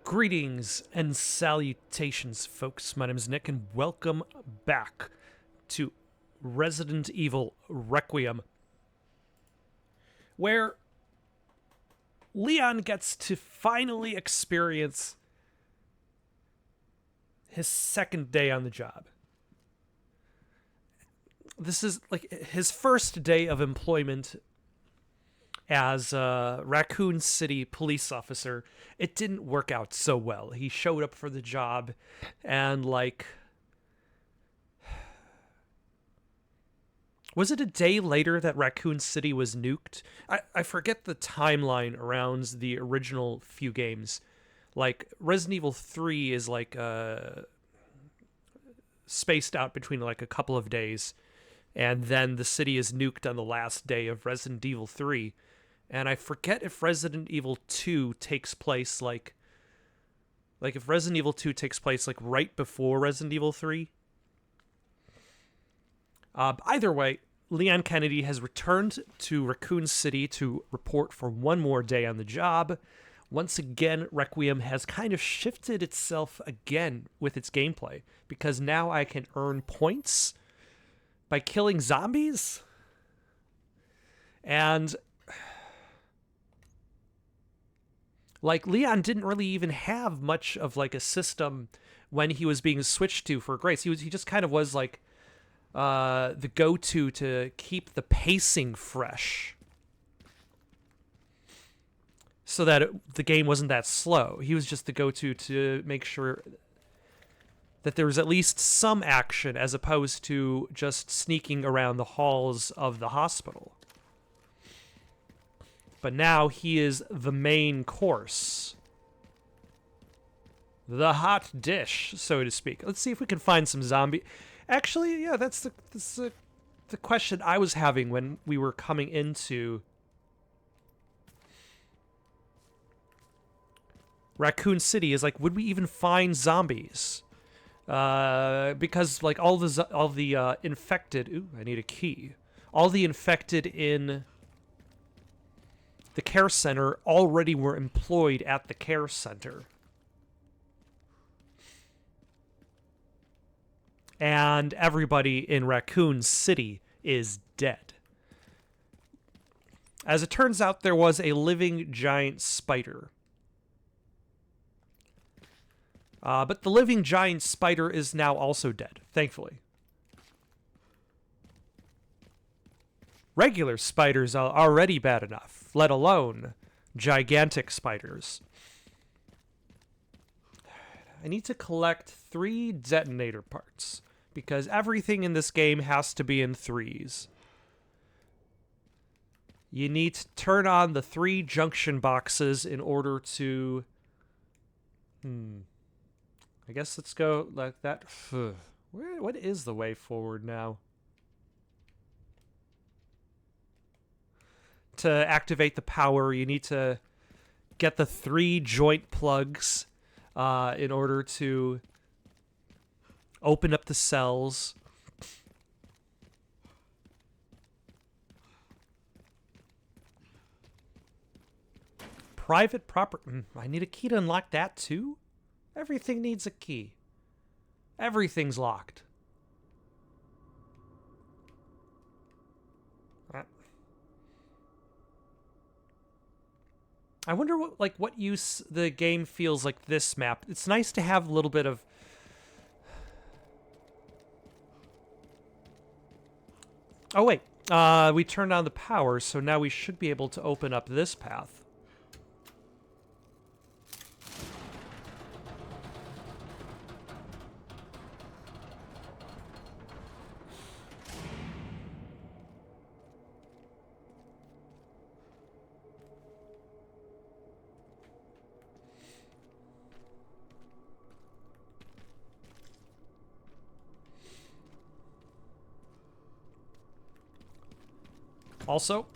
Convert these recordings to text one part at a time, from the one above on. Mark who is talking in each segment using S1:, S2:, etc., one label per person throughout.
S1: Greetings and salutations, folks. My name is Nick, and welcome back to Resident Evil Requiem, where Leon gets to finally experience his second day on the job. This is like his first day of employment as a Raccoon City police officer. It didn't work out so well. He showed up for the job and was it a day later that Raccoon City was nuked? I forget the timeline around the original few games. Like, Resident Evil 3 is spaced out between like a couple of days, and then the city is nuked on the last day of Resident Evil 3. And I forget if Resident Evil 2 takes place like if Resident Evil 2 takes place like right before Resident Evil 3. Either way, Leon Kennedy has returned to Raccoon City to report for one more day on the job. Once again, Requiem has kind of shifted itself again with its gameplay, because now I can earn points by killing zombies. And like, Leon didn't really even have much of like a system when he was being switched to for Grace. He just kind of was like the go-to to keep the pacing fresh, so that the game wasn't that slow. He was just the go-to to make sure that there was at least some action, as opposed to just sneaking around the halls of the hospital. But now he is the main course. The hot dish, so to speak. Let's see if we can find some zombie. Actually, yeah, that's the question I was having when we were coming into Raccoon City. Is like, would we even find zombies? Because like all the infected. Ooh, I need a key. All the infected in the care center already were employed at the care center. And everybody in Raccoon City is dead. As it turns out, there was a living giant spider. But the living giant spider is now also dead, thankfully. Regular spiders are already bad enough, let alone gigantic spiders. I need to collect 3 detonator parts, because everything in this game has to be in 3s. You need to turn on the 3 junction boxes in order to... I guess let's go like that. What is the way forward now? To activate the power, you need to get the 3 joint plugs in order to open up the cells. Private property. I need a key to unlock that too? Everything needs a key. Everything's locked. I wonder what use the game feels like this map. It's nice to have a little bit of... Oh, wait. We turned on the power, so now we should be able to open up this path. Also,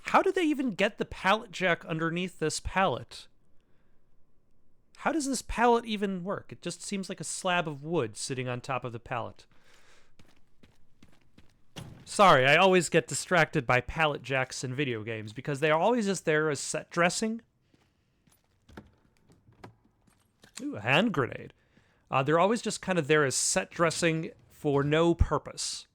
S1: how did they even get the pallet jack underneath this pallet? How does this pallet even work? It just seems like a slab of wood sitting on top of the pallet. Sorry, I always get distracted by pallet jacks in video games because they are always just there as set dressing. Ooh, a hand grenade. They're always just kind of there as set dressing for no purpose.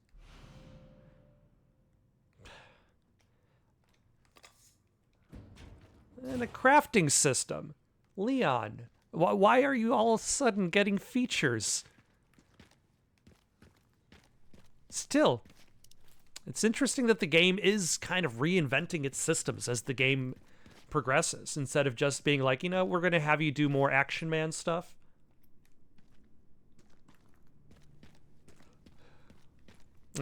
S1: And a crafting system. Leon, why are you all of a sudden getting features? Still, it's interesting that the game is kind of reinventing its systems as the game progresses, instead of just being like, you know, we're going to have you do more Action Man stuff.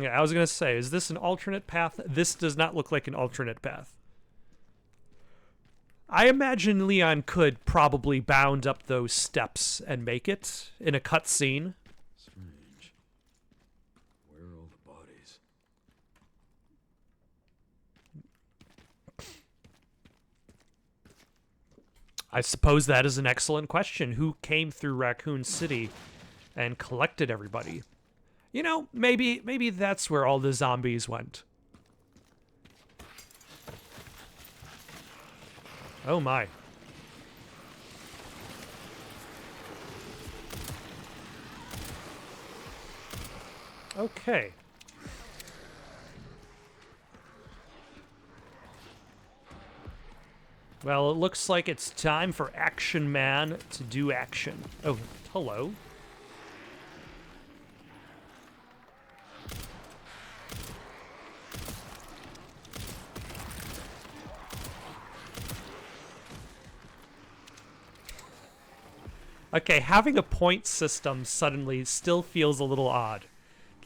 S1: Yeah, I was going to say, is this an alternate path? This does not look like an alternate path. I imagine Leon could probably bound up those steps and make it in a cutscene.
S2: Strange. Where are all the bodies?
S1: I suppose that is an excellent question. Who came through Raccoon City and collected everybody? You know, maybe that's where all the zombies went. Oh my. Okay. Well, it looks like it's time for Action Man to do action. Oh, hello. Okay, having a point system suddenly still feels a little odd.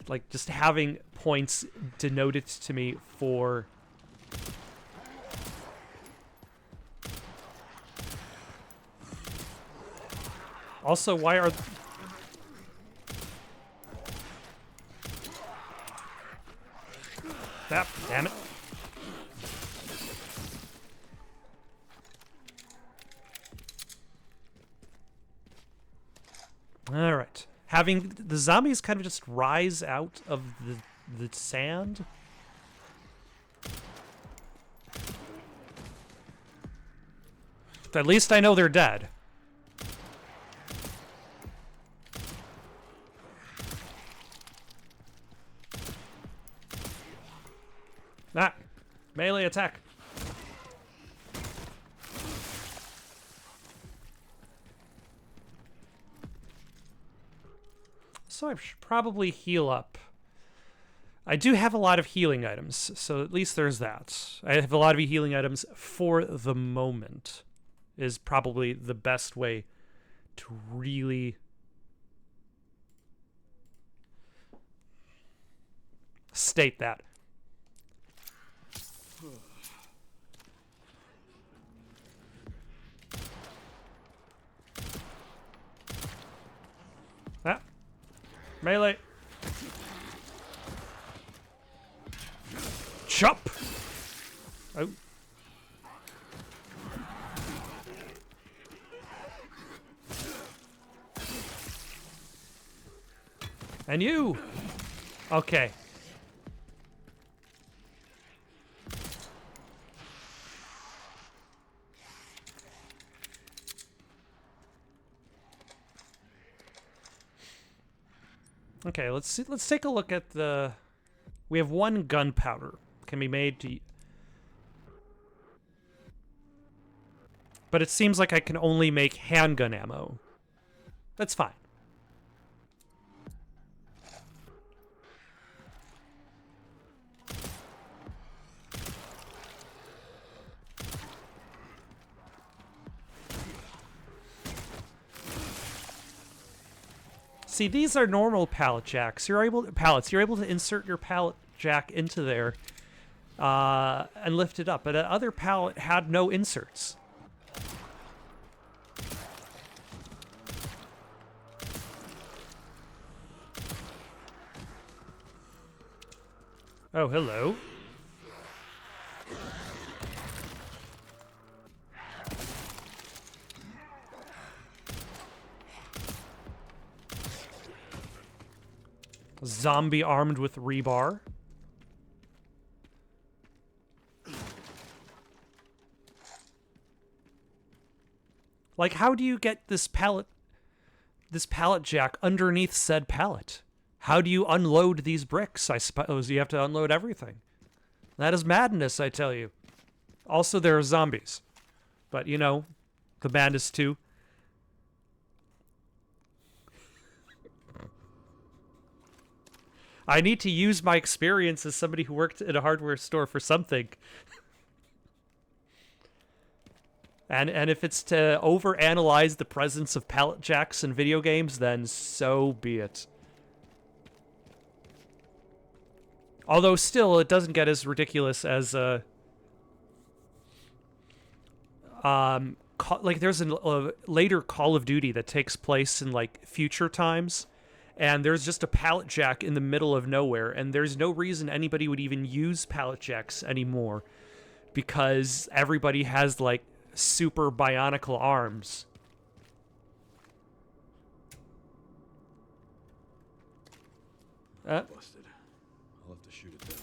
S1: Like, just having points denoted to me for... Also, why are... Ah, damn it. All right. Having the zombies kind of just rise out of the sand. At least I know they're dead. Ah, melee attack. So I should probably heal up. I do have a lot of healing items, so at least there's that. I have a lot of healing items for the moment, is probably the best way to really state that. Ah. Melee. Chop. Oh. And you. Okay. Okay, let's see. Let's take a look at the... We have one gunpowder. Can be made to... But it seems like I can only make handgun ammo. That's fine. See, these are normal pallet jacks. You're able to insert your pallet jack into there and lift it up. But that other pallet had no inserts. Oh, hello. Zombie armed with rebar. Like, how do you get this pallet jack underneath said pallet? How do you unload these bricks? I suppose you have to unload everything. That is madness, I tell you. Also, there are zombies. But, you know, the madness too. I need to use my experience as somebody who worked in a hardware store for something. And if it's to overanalyze the presence of pallet jacks in video games, then so be it. Although still, it doesn't get as ridiculous as like there's a later Call of Duty that takes place in like future times, and there's just a pallet jack in the middle of nowhere, and there's no reason anybody would even use pallet jacks anymore because everybody has like super bionicle arms.
S2: Busted. I'll have to shoot it down.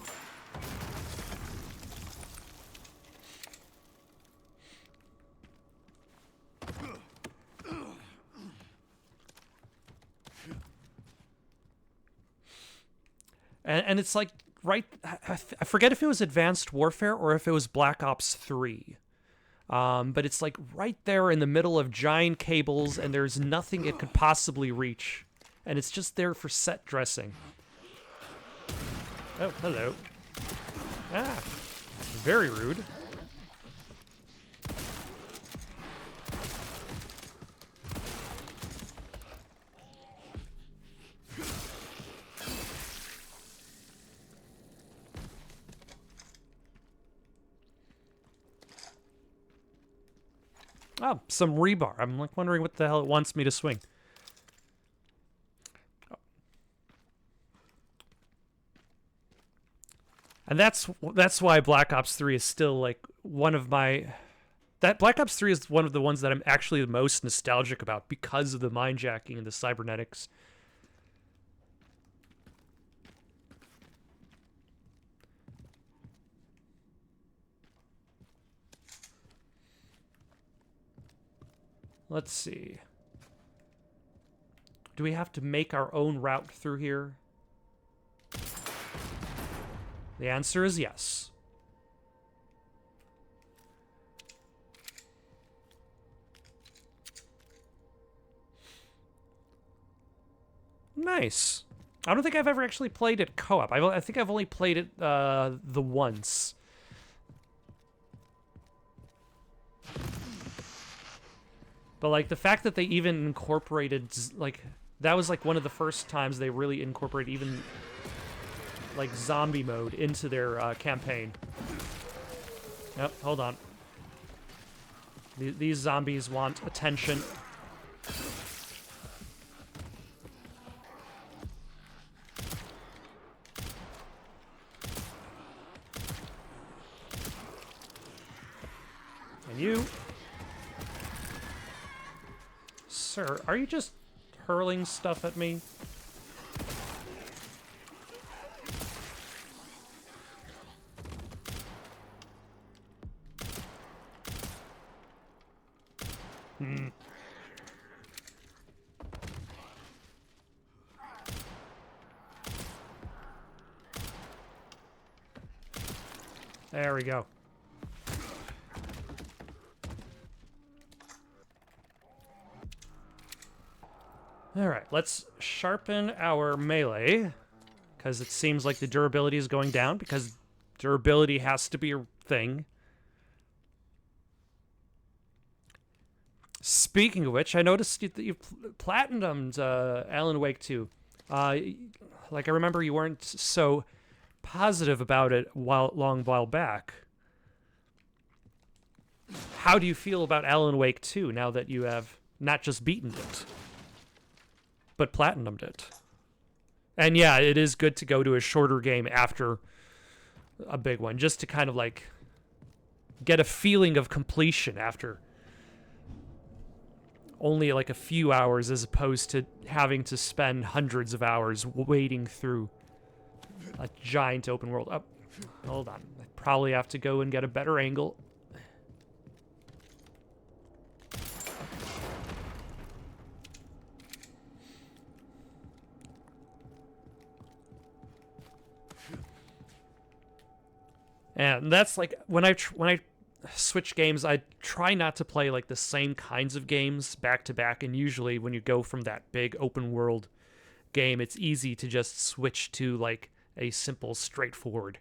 S1: And it's like, right, I forget if it was Advanced Warfare or if it was Black Ops 3. But it's like right there in the middle of giant cables, and there's nothing it could possibly reach. And it's just there for set dressing. Oh, hello. Ah, very rude. Oh, some rebar. I'm like wondering what the hell it wants me to swing. And that's why Black Ops 3 is still like one of my... That Black Ops 3 is one of the ones that I'm actually the most nostalgic about because of the mindjacking and the cybernetics. Let's see. Do we have to make our own route through here? The answer is yes. Nice. I don't think I've ever actually played it co-op. I think I've only played it the once. But like the fact that they even incorporated, like, that was like one of the first times they really incorporated even like zombie mode into their campaign. Yep, hold on. These zombies want attention. And you... Sir, are you just hurling stuff at me? There we go. Alright, let's sharpen our melee, because it seems like the durability is going down, because durability has to be a thing. Speaking of which, I noticed that you platinumed Alan Wake 2. Like, I remember you weren't so positive about it long while back. How do you feel about Alan Wake 2 now that you have not just beaten it, but platinumed it? And yeah, it is good to go to a shorter game after a big one, just to kind of like get a feeling of completion after only like a few hours, as opposed to having to spend hundreds of hours wading through a giant open world. Oh, hold on. I probably have to go and get a better angle. And that's like when I switch games, I try not to play like the same kinds of games back to back. And usually, when you go from that big open world game, it's easy to just switch to like a simple, straightforward.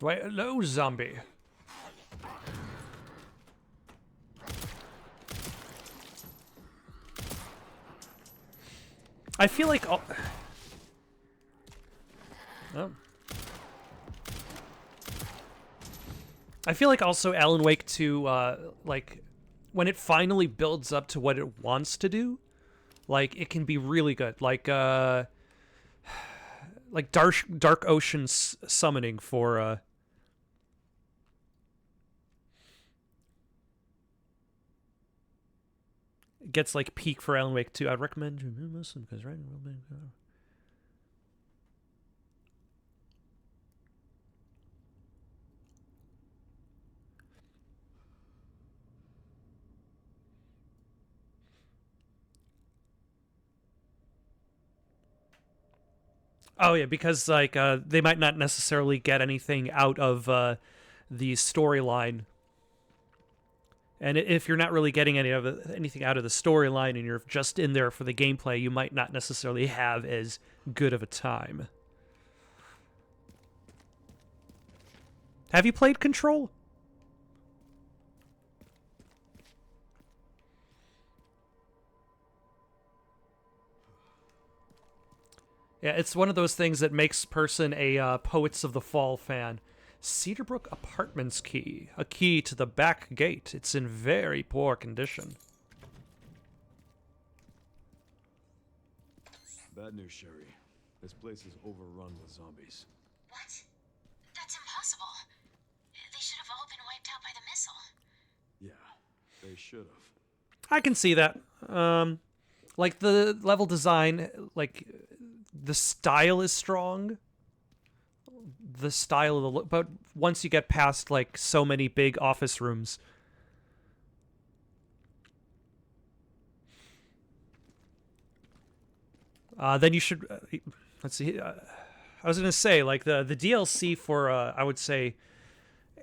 S1: Why, hello, zombie. I feel like... Oh. I feel like also Alan Wake 2, like, when it finally builds up to what it wants to do, like, it can be really good. Like Dark Ocean summoning for, gets, like, peak for Alan Wake 2. I'd recommend you listen, because right now... Oh yeah, because like they might not necessarily get anything out of the storyline, and if you're not really getting anything out of the storyline, and you're just in there for the gameplay, you might not necessarily have as good of a time. Have you played Control? Yeah, it's one of those things that makes person a Poets of the Fall fan. Cedarbrook Apartments key. A key to the back gate. It's in very poor condition.
S2: Bad news, Sherry. This place is overrun with zombies.
S3: What? That's impossible. They should have all been wiped out by the missile.
S2: Yeah, they should have.
S1: I can see that. Like the level design, like the style is strong. The style of the look, but once you get past like so many big office rooms, then you should. Let's see. I was gonna say like the DLC for I would say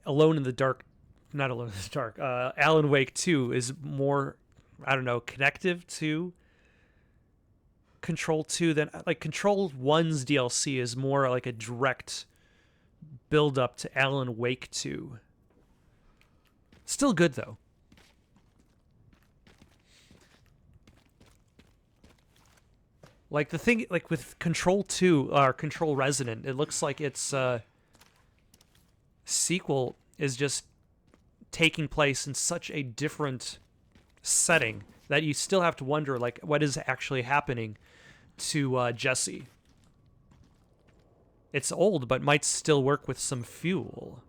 S1: Alone in the Dark, not Alone in the Dark. Alan Wake 2 is more, I don't know, connective to Control 2 than like Control 1's DLC is more like a direct build up to Alan Wake 2. Still good though. Like the thing, like with Control 2 or Control Resonant, it looks like its sequel is just taking place in such a different setting that you still have to wonder, like, what is actually happening to Jesse. It's old, but might still work with some fuel.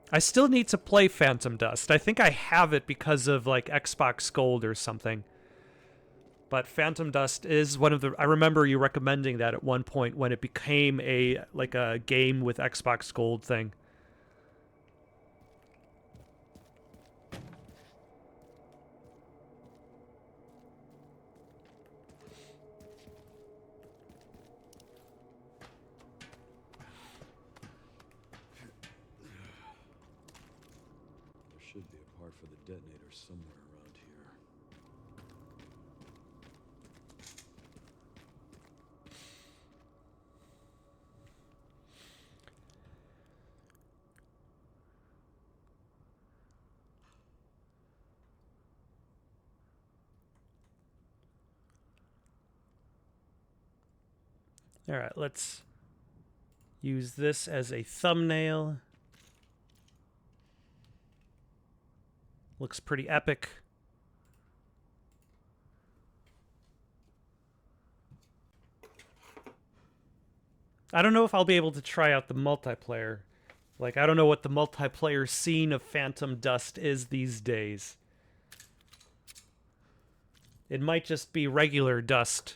S1: I still need to play Phantom Dust. I think I have it because of like Xbox Gold or something. But Phantom Dust is one of the... I remember you recommending that at one point when it became a like a game with Xbox Gold thing.
S2: There should be a part for the detonator somewhere around here.
S1: All right, let's use this as a thumbnail. Looks pretty epic. I don't know if I'll be able to try out the multiplayer Like, I don't know what the multiplayer scene of Phantom Dust is these days. It might just be regular Dust.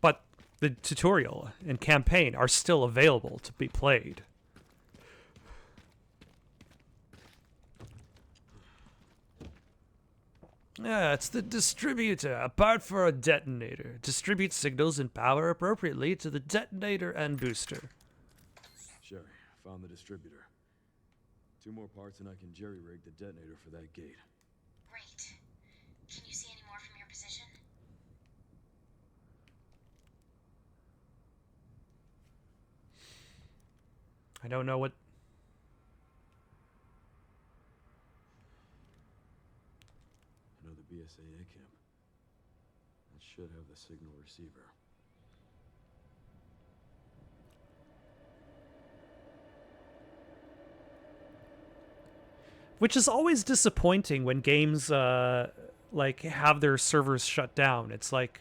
S1: But the tutorial and campaign are still available to be played. Yeah, it's the distributor, a part for a detonator. Distributes signals and power appropriately to the detonator and booster.
S2: Sherry, found the distributor. 2 more parts and I can jerry-rig the detonator for that gate.
S3: Great. Can you see any more from your position?
S1: I don't know what...
S2: Another BSAA camp. That should have the signal receiver.
S1: Which is always disappointing when games, like, have their servers shut down. It's like...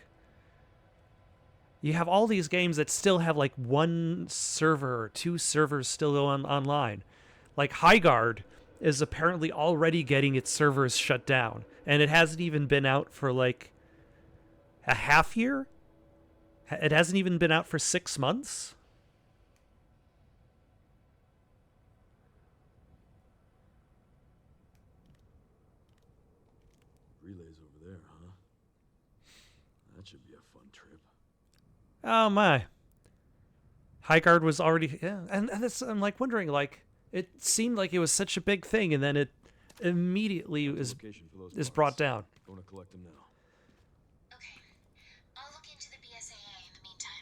S1: You have all these games that still have, like, 1 server or 2 servers still online. Like, Highguard is apparently already getting its servers shut down. And it hasn't even been out for, like, a half year? It hasn't even been out for 6 months?
S2: Relays over there, huh? That should be a fun trip.
S1: Oh my. Highguard was already... Yeah, and that's, I'm, like, wondering, like... It seemed like it was such a big thing, and then it immediately is brought down.
S2: Going to collect them now.
S3: Okay. I'll look into the BSAA in the meantime.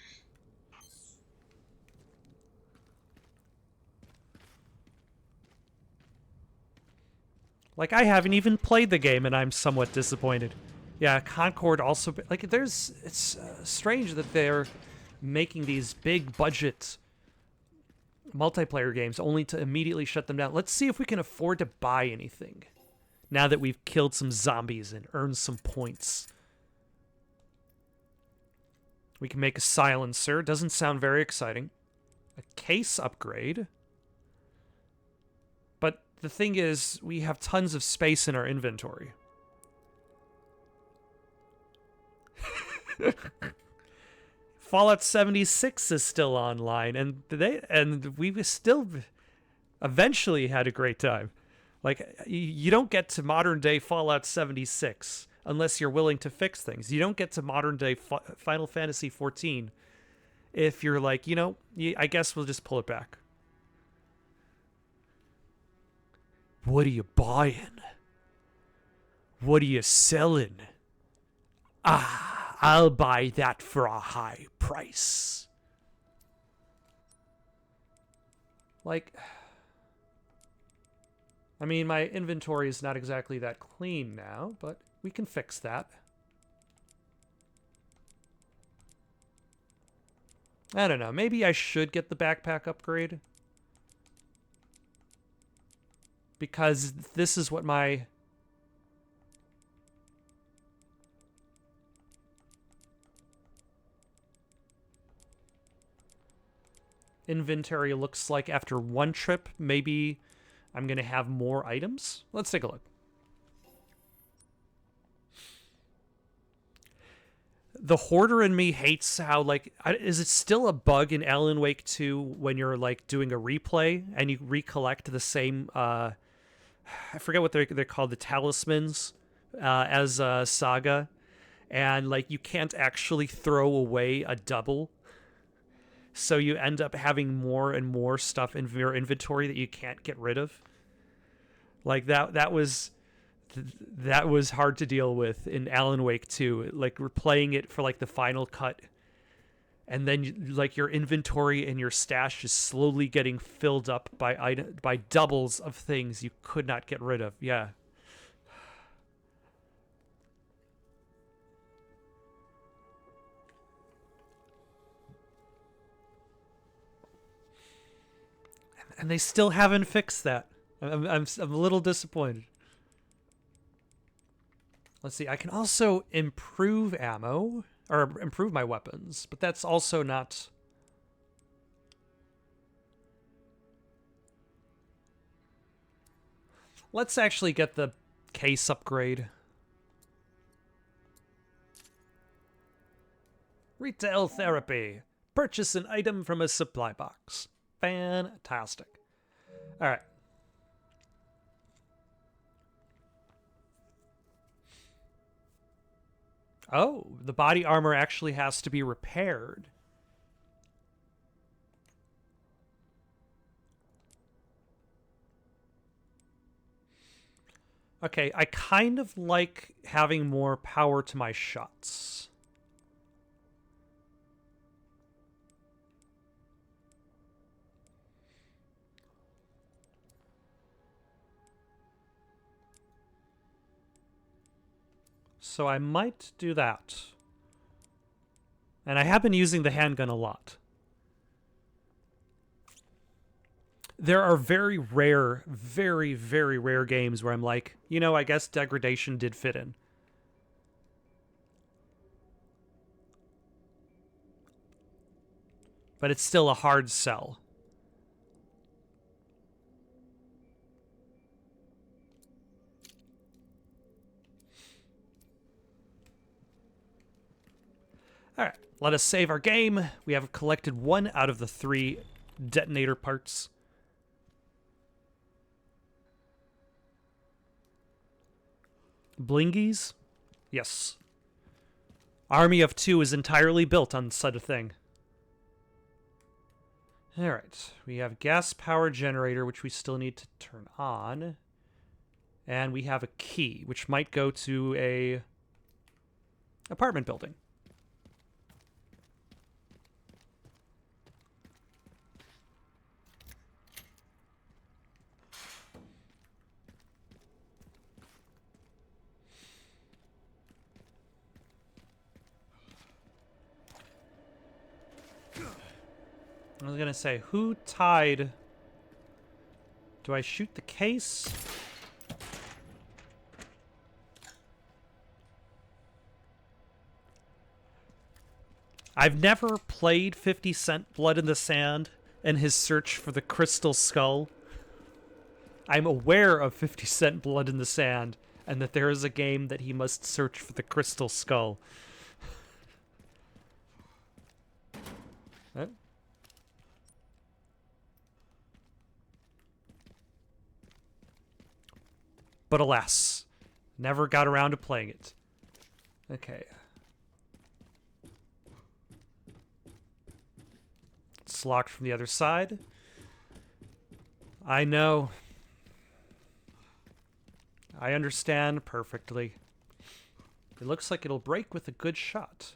S1: Like, I haven't even played the game, and I'm somewhat disappointed. Yeah, Concord also... Like, there's... It's strange that they're making these big budget multiplayer games only to immediately shut them down. Let's see if we can afford to buy anything now that we've killed some zombies and earned some points. We can make a silencer. Doesn't sound very exciting. A case upgrade. But the thing is, we have tons of space in our inventory. Fallout 76 is still online, and we still eventually had a great time. Like, you don't get to modern day Fallout 76 unless you're willing to fix things. You don't get to modern day Final Fantasy 14 if you're like, you know, I guess we'll just pull it back. What are you buying? What are you selling? Ah, I'll buy that for a high price. Like, I mean, my inventory is not exactly that clean now, but we can fix that. I don't know. Maybe I should get the backpack upgrade. Because this is what my... inventory looks like after one trip. Maybe I'm going to have more items. Let's take a look. The hoarder in me hates how, like, is it still a bug in Alan Wake 2 when you're, like, doing a replay and you recollect the same, I forget what they're called, the talismans, as Saga, and, like, you can't actually throw away a double, so you end up having more and more stuff in your inventory that you can't get rid of. Like, that was hard to deal with in Alan Wake 2. Like, we're playing it for, like, the final cut, and then, like, your inventory and your stash is slowly getting filled up by doubles of things you could not get rid of. Yeah. And they still haven't fixed that. I'm a little disappointed. Let's see. I can also improve ammo or improve my weapons, but that's also not. Let's actually get the case upgrade. Retail therapy. Purchase an item from a supply box. Fantastic. All right. Oh, the body armor actually has to be repaired. Okay, I kind of like having more power to my shots. So I might do that. And I have been using the handgun a lot. There are very rare, very, very rare games where I'm like, you know, I guess degradation did fit in. But it's still a hard sell. Alright, let us save our game. We have collected 1 out of the 3 detonator parts. Blingies? Yes. Army of 2 is entirely built on such a thing. Alright, we have gas power generator, which we still need to turn on. And we have a key, which might go to a apartment building. I was gonna say, who tied... Do I shoot the case? I've never played 50 Cent Blood in the Sand and his search for the crystal skull. I'm aware of 50 Cent Blood in the Sand and that there is a game that he must search for the crystal skull. Huh? But alas, never got around to playing it. Okay. It's locked from the other side. I know. I understand perfectly. It looks like it'll break with a good shot.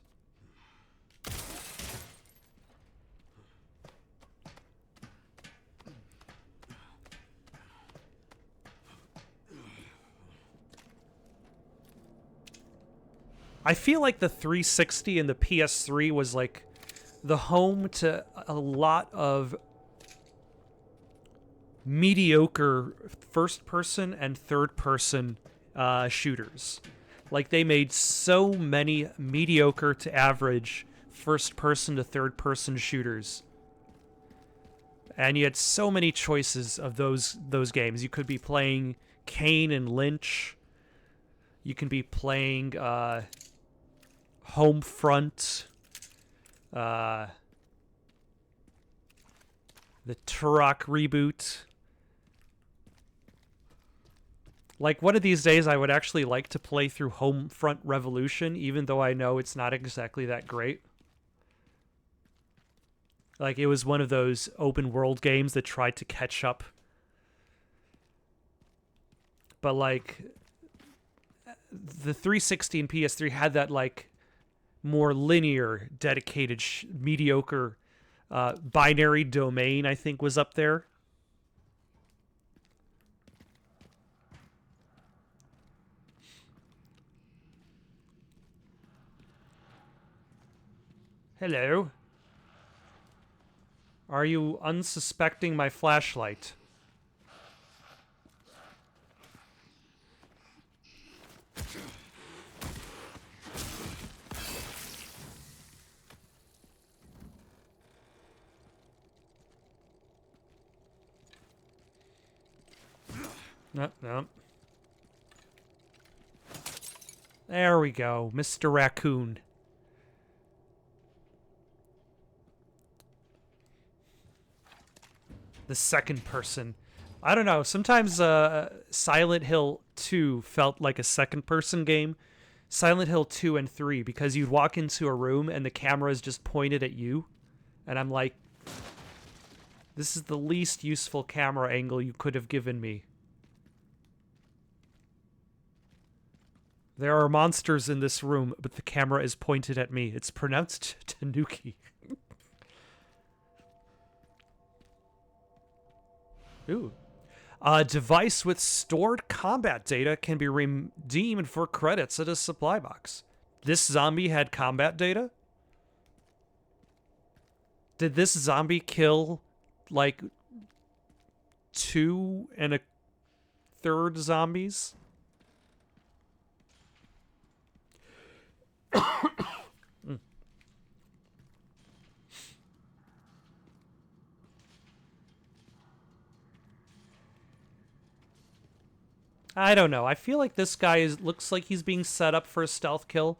S1: I feel like the 360 and the PS3 was like the home to a lot of mediocre first-person and third-person shooters. Like, they made so many mediocre to average first-person to third-person shooters. And you had so many choices of those games. You could be playing Kane and Lynch. You can be playing Homefront. The Turok reboot. Like, one of these days I would actually like to play through Homefront Revolution, even though I know it's not exactly that great. Like, it was one of those open world games that tried to catch up. But, like, the 360 and PS3 had that, like, more linear, dedicated, mediocre Binary Domain, I think, was up there. Hello. Are you unsuspecting my flashlight? No, no. There we go, Mr. Raccoon. The second person. I don't know. Sometimes Silent Hill 2 felt like a second person game. Silent Hill 2 and 3, because you'd walk into a room and the camera is just pointed at you. And I'm like, this is the least useful camera angle you could have given me. There are monsters in this room, but the camera is pointed at me. It's pronounced Tanuki. Ooh. A device with stored combat data can be redeemed for credits at a supply box. This zombie had combat data? Did this zombie kill, like, 2 1/3 zombies? I don't know. I feel like this guy looks like he's being set up for a stealth kill,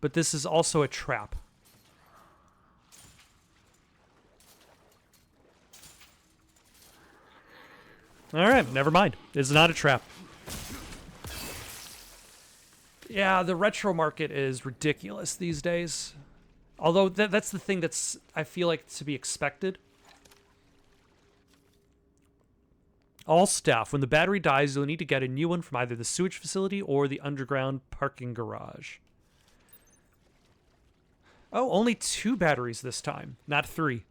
S1: but this is also a trap. All right, never mind. It's not a trap. Yeah, the retro market is ridiculous these days. Although that's the thing that's, I feel like, to be expected. All staff, when the battery dies, you'll need to get a new one from either the sewage facility or the underground parking garage. Oh, only 2 batteries this time, not 3.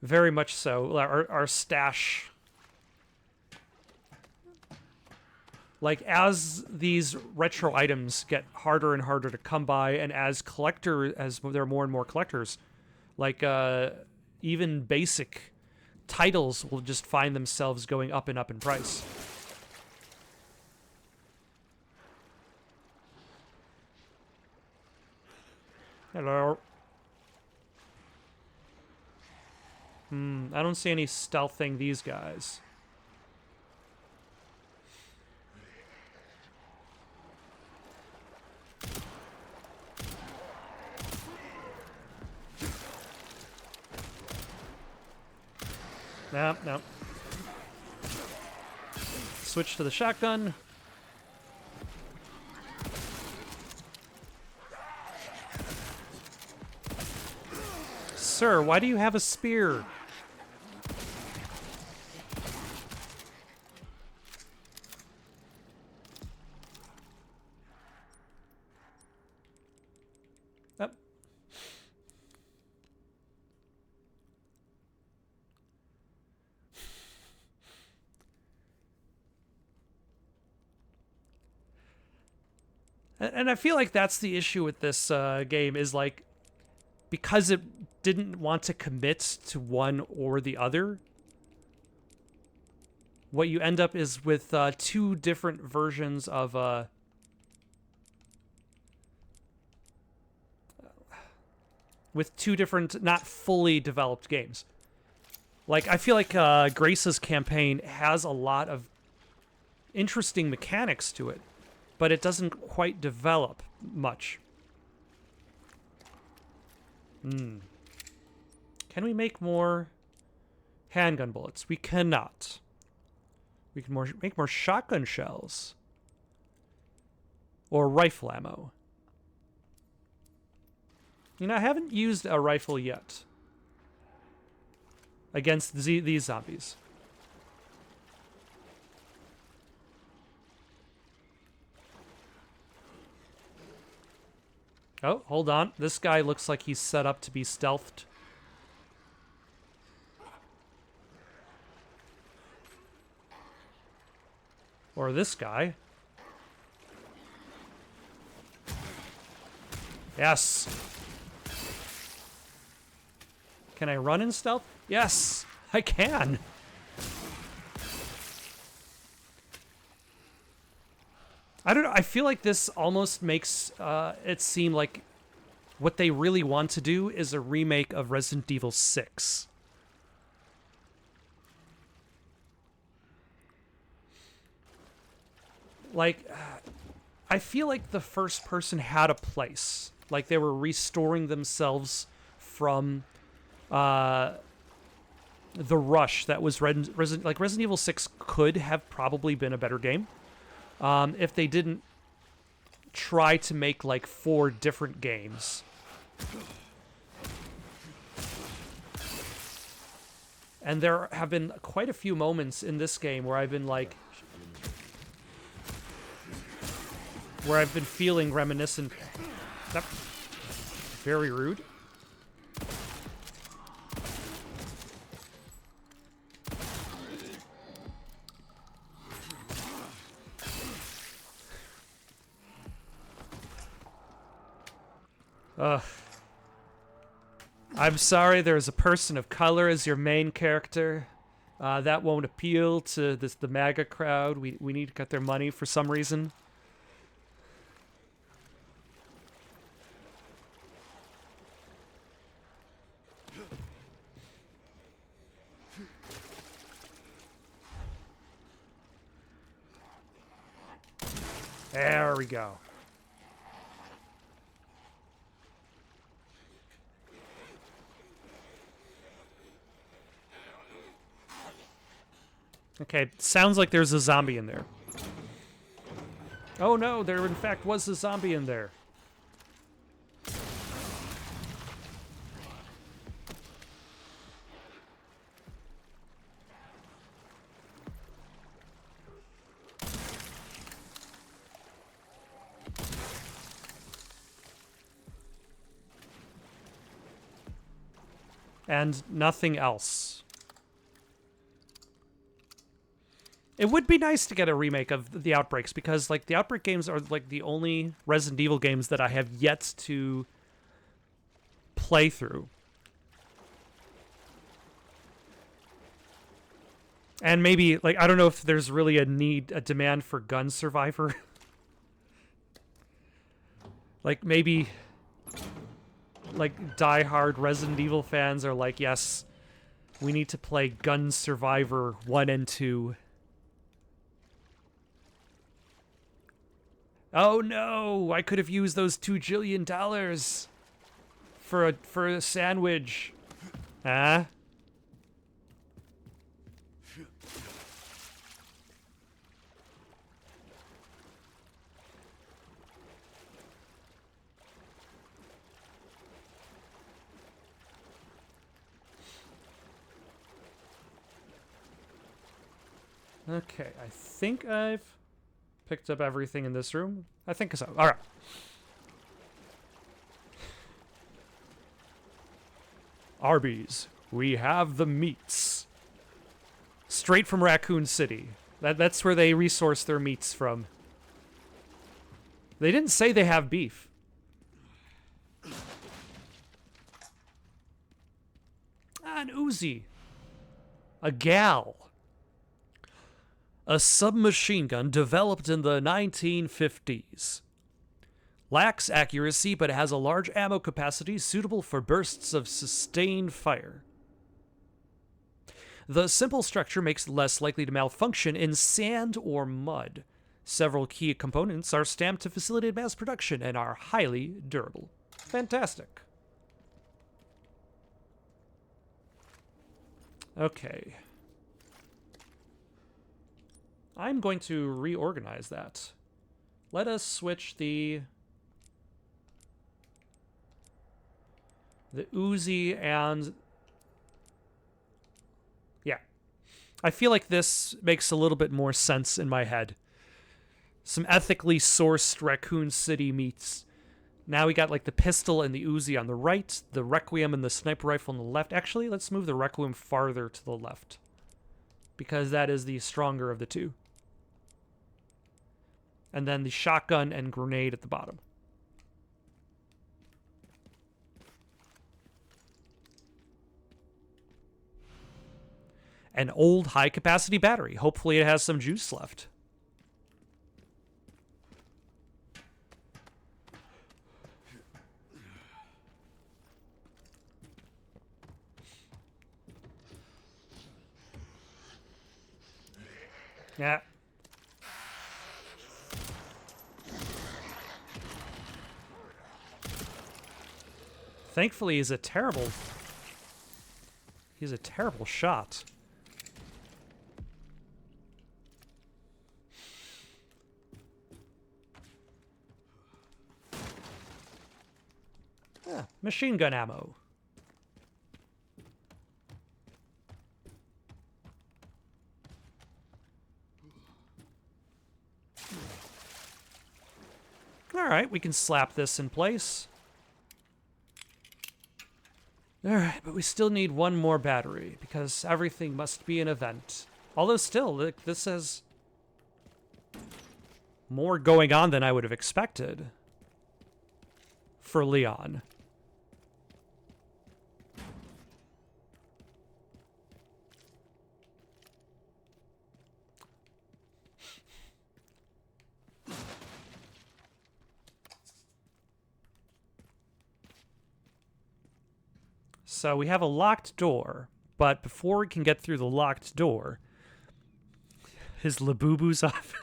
S1: Very much so. Our stash... Like, as these retro items get harder and harder to come by, and as there are more and more collectors, like, even basic titles will just find themselves going up and up in price. Hello. I don't see any stealthing these guys. No. Switch to the shotgun. Sir, why do you have a spear? Yep. And I feel like that's the issue with this game, is like, because it didn't want to commit to one or the other, what you end up is with 2 different versions of with 2 different, not fully developed games. Like, I feel like Grace's campaign has a lot of interesting mechanics to it, but it doesn't quite develop much. Can we make more handgun bullets? We cannot. We can make more shotgun shells. Or rifle ammo. You know, I haven't used a rifle yet against these zombies. Oh, hold on. This guy looks like he's set up to be stealthed. Or this guy. Yes. Can I run in stealth? Yes, I can. I don't know. I feel like this almost makes it seem like what they really want to do is a remake of Resident Evil 6. Like, I feel like the first person had a place. Like they were restoring themselves from the rush that was Resident Evil 6 could have probably been a better game if they didn't try to make like 4 different games. And there have been quite a few moments in this game where I've been like, where I've been feeling reminiscent. That, very rude. Ugh. I'm sorry there's a person of color as your main character. That won't appeal to the MAGA crowd. We need to get their money for some reason. There we go. Okay, sounds like there's a zombie in there. Oh no, there in fact was a zombie in there. And nothing else. It would be nice to get a remake of the Outbreaks because, like, the Outbreak games are, like, the only Resident Evil games that I have yet to play through. And maybe, like, I don't know if there's really a demand for Gun Survivor. Like, maybe, like, die-hard Resident Evil fans are like, yes, we need to play Gun Survivor 1 and 2. Oh no! I could have used those $2 jillion for a sandwich. Huh? Okay, I think I've picked up everything in this room. I think so. All right. Arby's. We have the meats. Straight from Raccoon City. That's where they resource their meats from. They didn't say they have beef. An Uzi. A gal. A submachine gun developed in the 1950s. Lacks accuracy, but has a large ammo capacity suitable for bursts of sustained fire. The simple structure makes it less likely to malfunction in sand or mud. Several key components are stamped to facilitate mass production and are highly durable. Fantastic. Okay. I'm going to reorganize that. Let us switch the Uzi and... Yeah. I feel like this makes a little bit more sense in my head. Some ethically sourced Raccoon City meats. Now we got like the pistol and the Uzi on the right, the Requiem and the sniper rifle on the left. Actually, let's move the Requiem farther to the left, because that is the stronger of the two. And then the shotgun and grenade at the bottom. An old high-capacity battery. Hopefully it has some juice left. Yeah. Thankfully, he's a terrible shot. Machine gun ammo. Alright, we can slap this in place. Alright, but we still need one more battery, because everything must be an event. Although still, this has more going on than I would have expected for Leon. So we have a locked door, but before we can get through the locked door, his Labubu's off.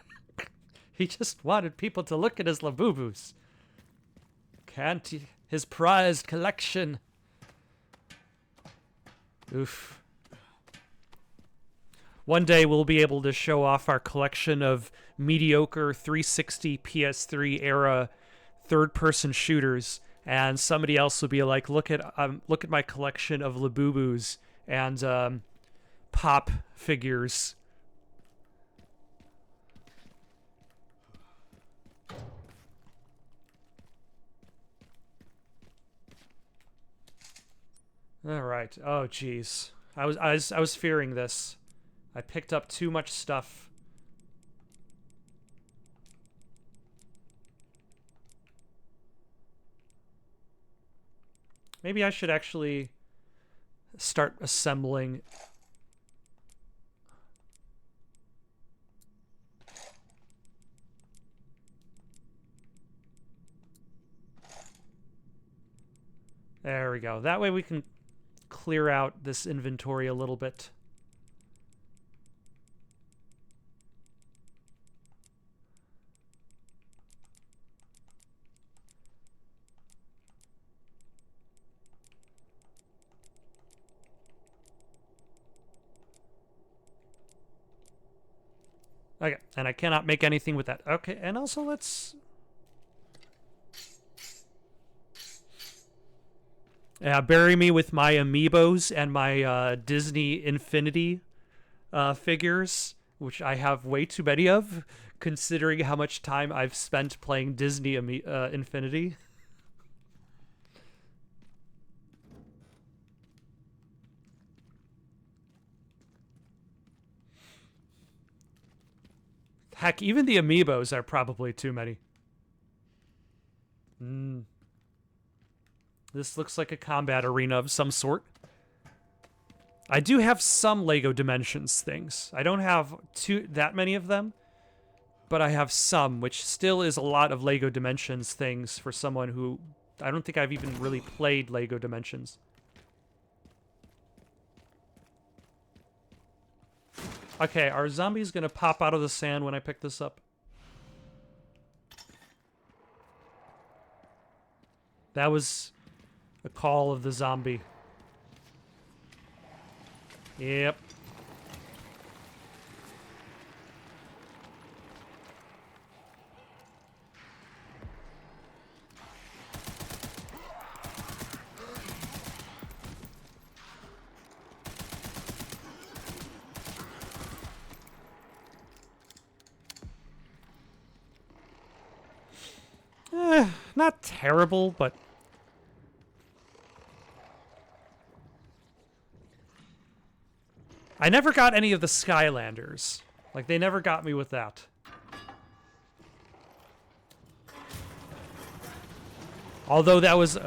S1: He just wanted people to look at his Labubus. Can't he? His prized collection. Oof. One day we'll be able to show off our collection of mediocre 360 PS3 era third-person shooters, and somebody else will be like, look at my collection of Labubus and pop figures. All right. Oh, jeez. I was fearing this. I picked up too much stuff. Maybe I should actually start assembling. There we go. That way we can clear out this inventory a little bit. Okay, and I cannot make anything with that. Okay, and also let's... bury me with my amiibos and my Disney Infinity figures, which I have way too many of, considering how much time I've spent playing Disney Infinity. Heck, even the amiibos are probably too many. This looks like a combat arena of some sort. I do have some Lego Dimensions things. I don't have that many of them, but I have some, which still is a lot of Lego Dimensions things for someone who... I don't think I've even really played Lego Dimensions. Okay, are zombies gonna pop out of the sand when I pick this up? That was a call of the zombie. Yep. Not terrible, but... I never got any of the Skylanders. Like, they never got me with that. Although that was...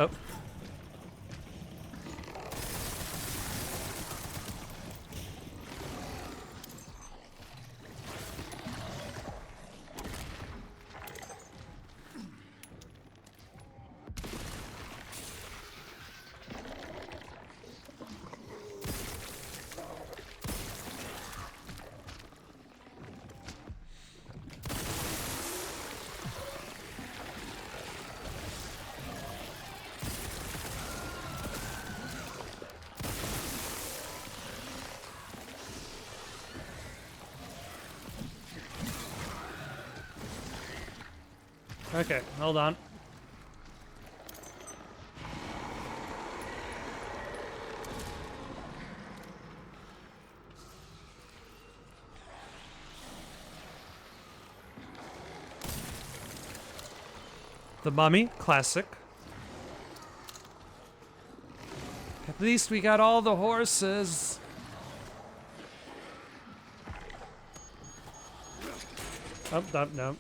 S1: Okay, hold on. The Mummy, classic. At least we got all the horses. Oh, no.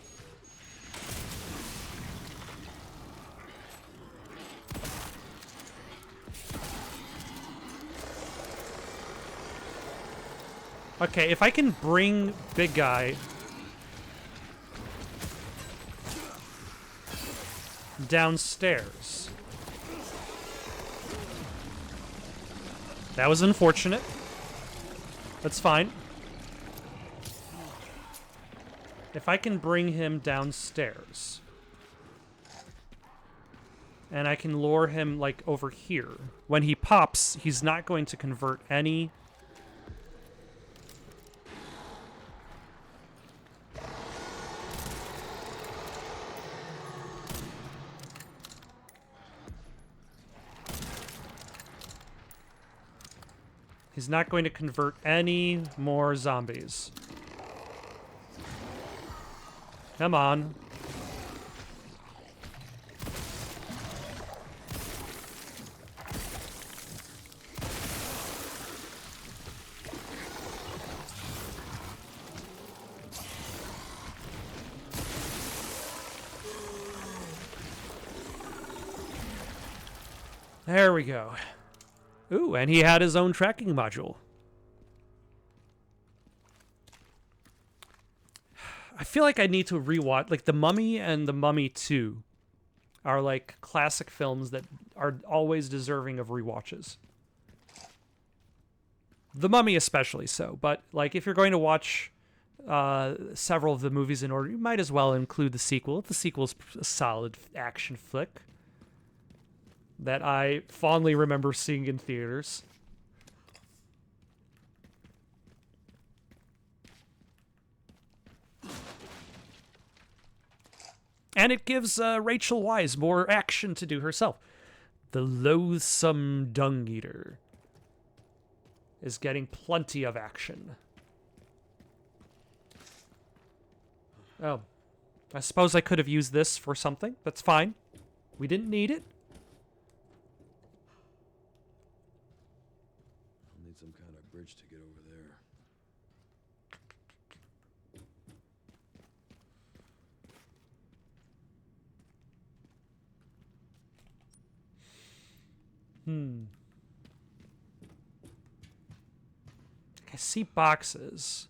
S1: Okay, if I can bring big guy downstairs. That was unfortunate. That's fine. If I can bring him downstairs. And I can lure him, like, over here. When he pops, he's not going to convert any... He's not going to convert any more zombies. Come on. There we go. Ooh, and he had his own tracking module. I feel like I need to rewatch, like The Mummy and The Mummy 2 are like classic films that are always deserving of rewatches. The Mummy especially so, but like if you're going to watch several of the movies in order, you might as well include the sequel. The sequel's a solid action flick that I fondly remember seeing in theaters. And it gives Rachel Weisz more action to do herself. The loathsome dung eater is getting plenty of action. Oh, I suppose I could have used this for something. That's fine. We didn't need it.
S2: I'll need some kind of bridge to get over there.
S1: I see boxes.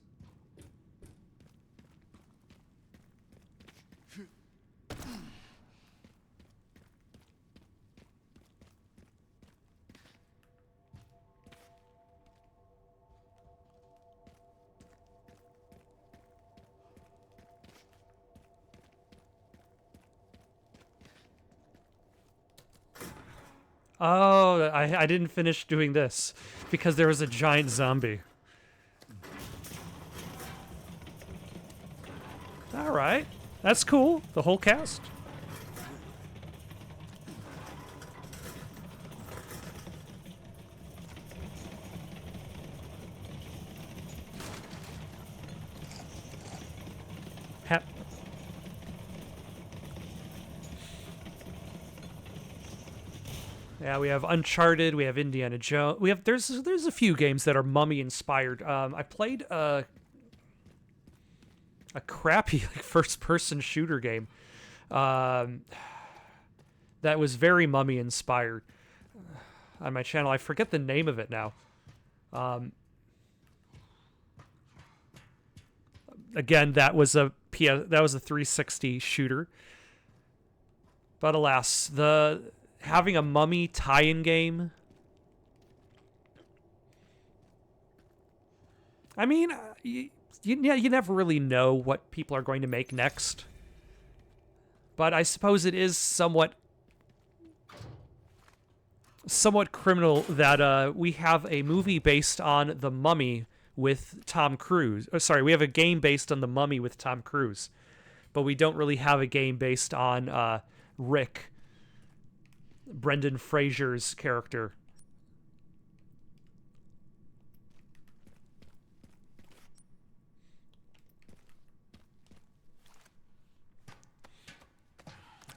S1: Oh, I didn't finish doing this because there was a giant zombie. All right. That's cool. The whole cast. Yeah, we have Uncharted, we have Indiana Jones. We have there's a few games that are Mummy inspired. I played a crappy like first person shooter game that was very Mummy inspired on my channel. I forget the name of it now. Again, that was a 360 shooter. But alas, having a Mummy tie-in game. I mean, you never really know what people are going to make next. But I suppose it is somewhat criminal that we have a movie based on The Mummy with Tom Cruise. Oh, sorry, we have a game based on The Mummy with Tom Cruise. but we don't really have a game based on Rick, Brendan Fraser's character.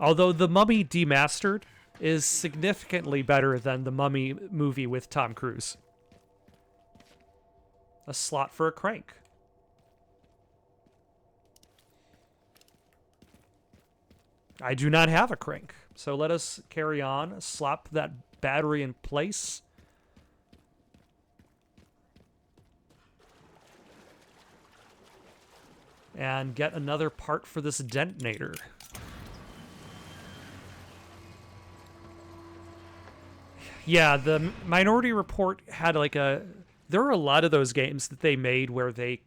S1: Although The Mummy Demastered is significantly better than the Mummy movie with Tom Cruise. A slot for a crank. I do not have a crank, so let us carry on. Slap that battery in place. And get another part for this detonator. Yeah, the Minority Report had like a... There are a lot of those games that they made where they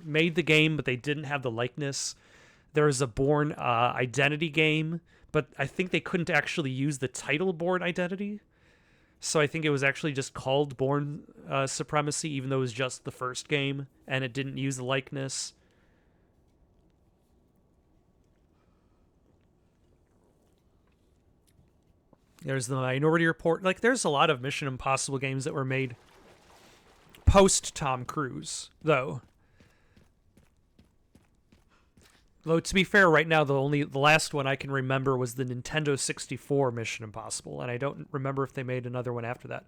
S1: made the game, but they didn't have the likeness. There was a Bourne Identity game, but I think they couldn't actually use the title Bourne Identity. So I think it was actually just called Bourne Supremacy, even though it was just the first game, and it didn't use the likeness. There's the Minority Report. Like, there's a lot of Mission Impossible games that were made post Tom Cruise, though. Though, to be fair, right now, the last one I can remember was the Nintendo 64 Mission Impossible, and I don't remember if they made another one after that.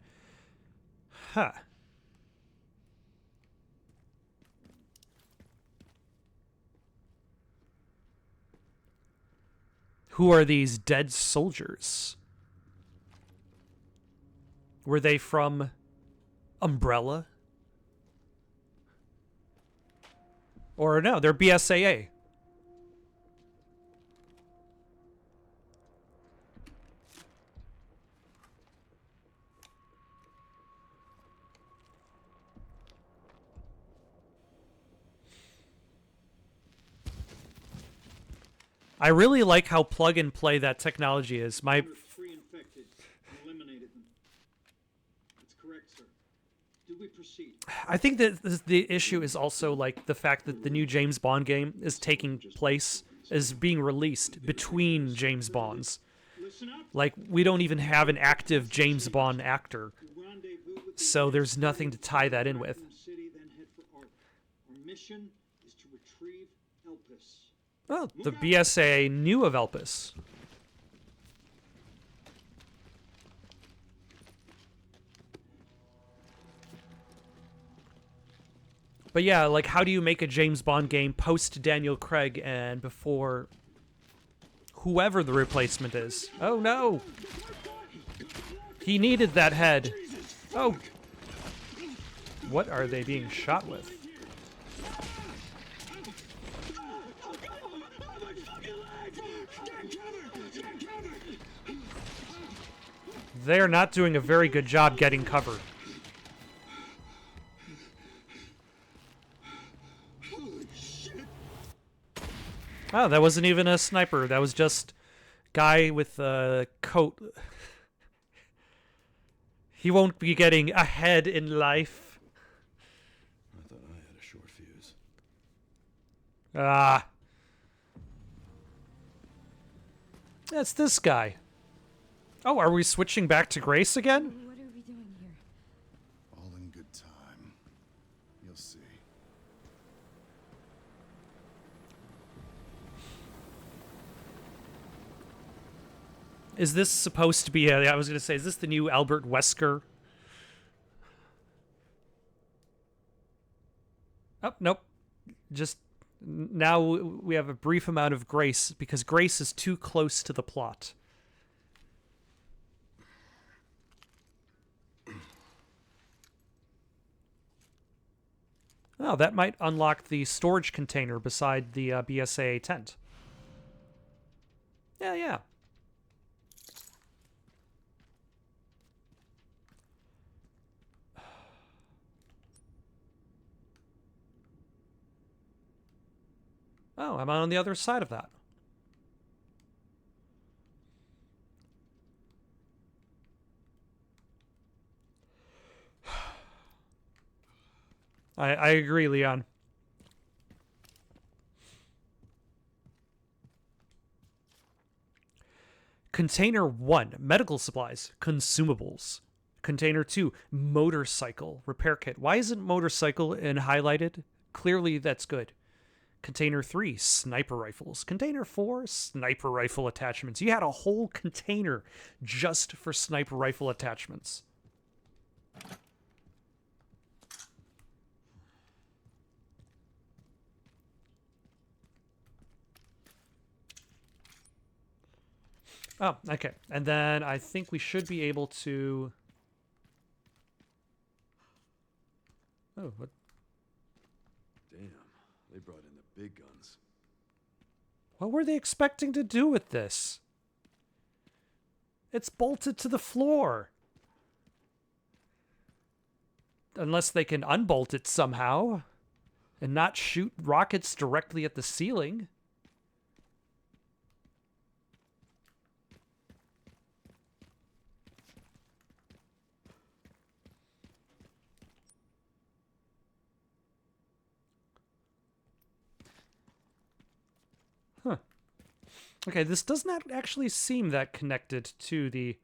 S1: Huh. Who are these dead soldiers? Were they from Umbrella? Or no, they're BSAA. I really like how plug and play that technology is. My
S4: Reinfected and eliminated them. That's correct, sir. Do we proceed?
S1: I think that the issue is also like the fact that the new James Bond game is taking place, is being released between James Bonds.
S4: Listen up.
S1: Like, we don't even have an active James Bond actor,
S4: Rendezvous with the
S1: so there's nothing to tie that in with.
S4: Raccoon City, then head for Ark. Our mission is to retrieve Elpis.
S1: Well, the BSAA knew of Elpis. But yeah, like, how do you make a James Bond game post Daniel Craig and before whoever the replacement is? Oh no! He needed that head. Oh! What are they being shot with? They're not doing a very good job getting cover. Oh, that wasn't even a sniper. That was just guy with a coat. He won't be getting ahead in life.
S2: I thought I had a short fuse.
S1: Ah. That's this guy. Oh, are we switching back to Grace again?
S5: What are we doing here?
S6: All in good time. You'll see.
S1: Is this supposed to be I was going to say, is this the new Albert Wesker? Oh, nope. Just now we have a brief amount of Grace because Grace is too close to the plot. Oh, that might unlock the storage container beside the BSAA tent. Yeah, yeah. Oh, I'm on the other side of that. I agree, Leon. Container 1, medical supplies, consumables. Container 2, motorcycle, repair kit. Why isn't motorcycle in highlighted? Clearly that's good. Container 3, sniper rifles. Container 4, sniper rifle attachments. You had a whole container just for sniper rifle attachments. Oh, okay. And then I think we should be able to... Oh, what?
S2: Damn, they brought in the big guns.
S1: What were they expecting to do with this? It's bolted to the floor. Unless they can unbolt it somehow and not shoot rockets directly at the ceiling. Huh. Okay, this does not actually seem that connected to the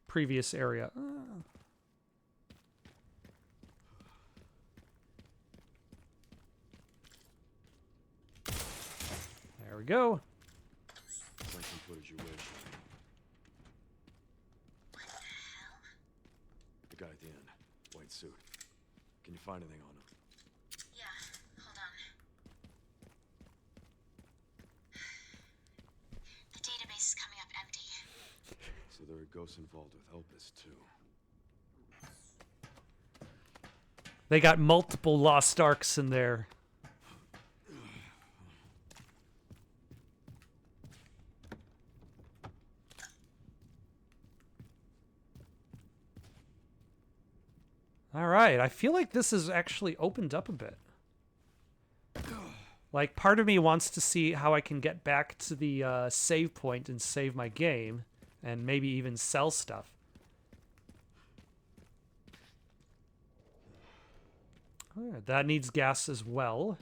S1: previous area. There we go.
S2: Send some footage your way, Sherry.
S3: What the hell?
S2: The guy at the end, white suit. Can you find anything on him?
S3: Yeah, hold on. The database is coming up empty.
S2: So there are ghosts involved with Elpis too.
S1: They got multiple Lost Arks in there. All right, I feel like this has actually opened up a bit. Like, part of me wants to see how I can get back to the save point and save my game, and maybe even sell stuff. All right, that needs gas as well.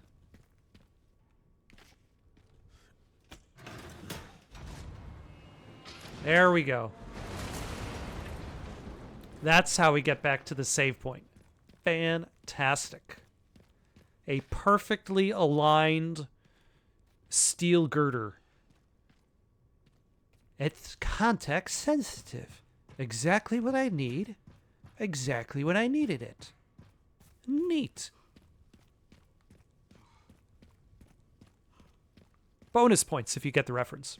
S1: There we go. That's how we get back to the save point. Fantastic. A perfectly aligned steel girder. It's context sensitive. Exactly what I need. Exactly when I needed it. Neat. Bonus points if you get the reference.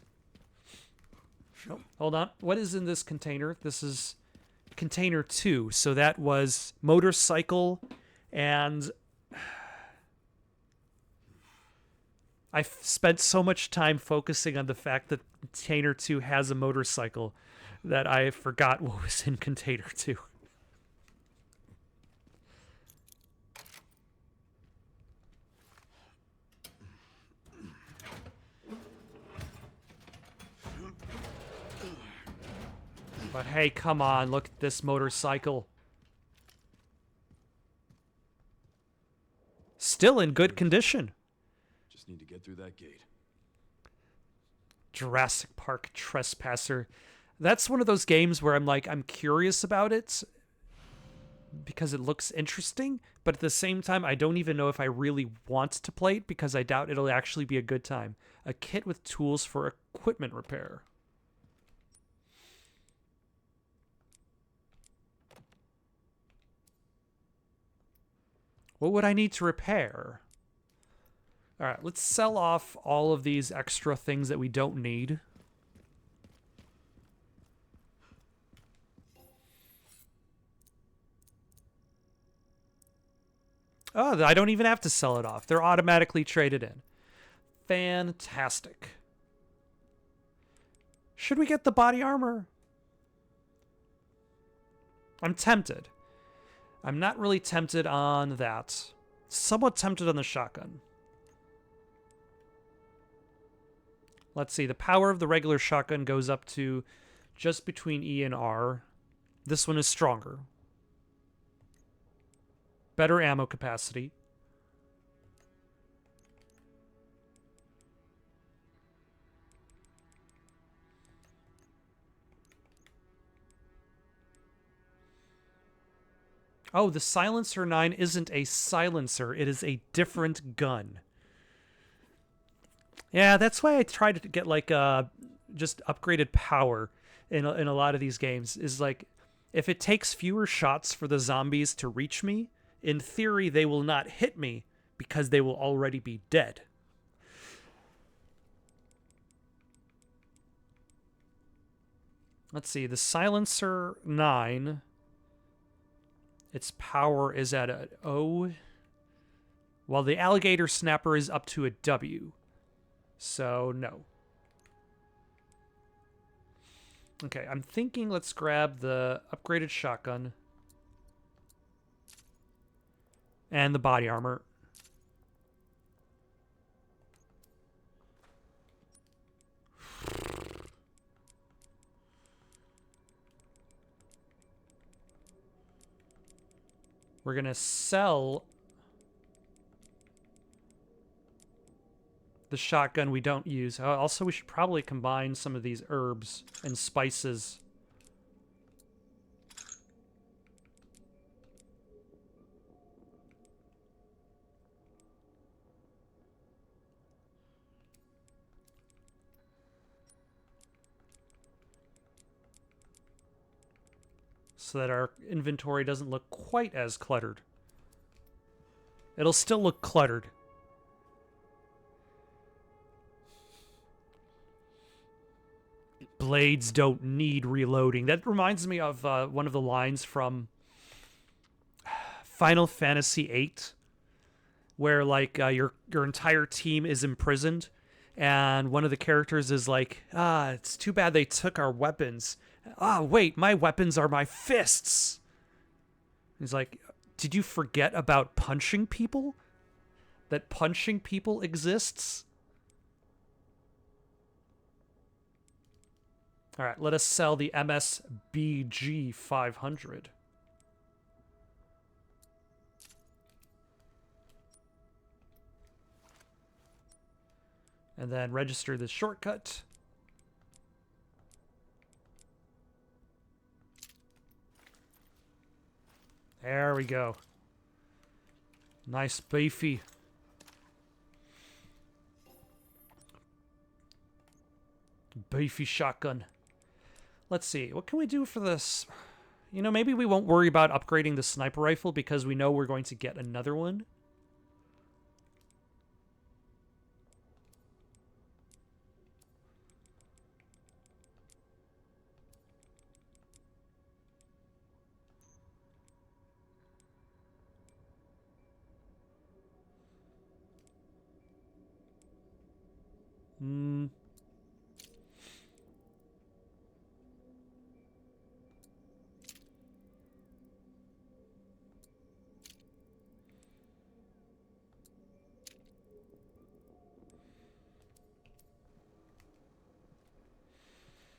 S1: Oh, hold on. What is in this container? This is container 2. So that was motorcycle, and I've spent so much time focusing on the fact that container 2 has a motorcycle that I forgot what was in container 2. But hey, come on, look at this motorcycle. Still in good condition.
S2: Just need to get through that gate.
S1: Jurassic Park Trespasser. That's one of those games where I'm curious about it because it looks interesting, but at the same time, I don't even know if I really want to play it because I doubt it'll actually be a good time. A kit with tools for equipment repair. What would I need to repair? All right, let's sell off all of these extra things that we don't need. Oh, I don't even have to sell it off. They're automatically traded in. Fantastic. Should we get the body armor? I'm tempted. I'm not really tempted on that. Somewhat tempted on the shotgun. Let's see. The power of the regular shotgun goes up to just between E and R. This one is stronger. Better ammo capacity. Oh, the Silencer 9 isn't a silencer. It is a different gun. Yeah, that's why I tried to get like just upgraded power in a lot of these games. Is like, if it takes fewer shots for the zombies to reach me, in theory they will not hit me because they will already be dead. Let's see, the Silencer 9, its power is at an O, while the Alligator Snapper is up to a W. So, no. Okay, I'm thinking let's grab the upgraded shotgun and the body armor. We're going to sell the shotgun we don't use. Also, we should probably combine some of these herbs and spices. So that our inventory doesn't look quite as cluttered. It'll still look cluttered. Blades don't need reloading. That reminds me of one of the lines from Final Fantasy VIII, where like your entire team is imprisoned, and one of the characters is like, it's too bad they took our weapons. Wait, my weapons are my fists. He's like, did you forget about punching people? That punching people exists? All right, let us sell the MSBG 500. And then register this shortcut. There we go. Nice beefy. Beefy shotgun. Let's see. What can we do for this? You know, maybe we won't worry about upgrading the sniper rifle because we know we're going to get another one.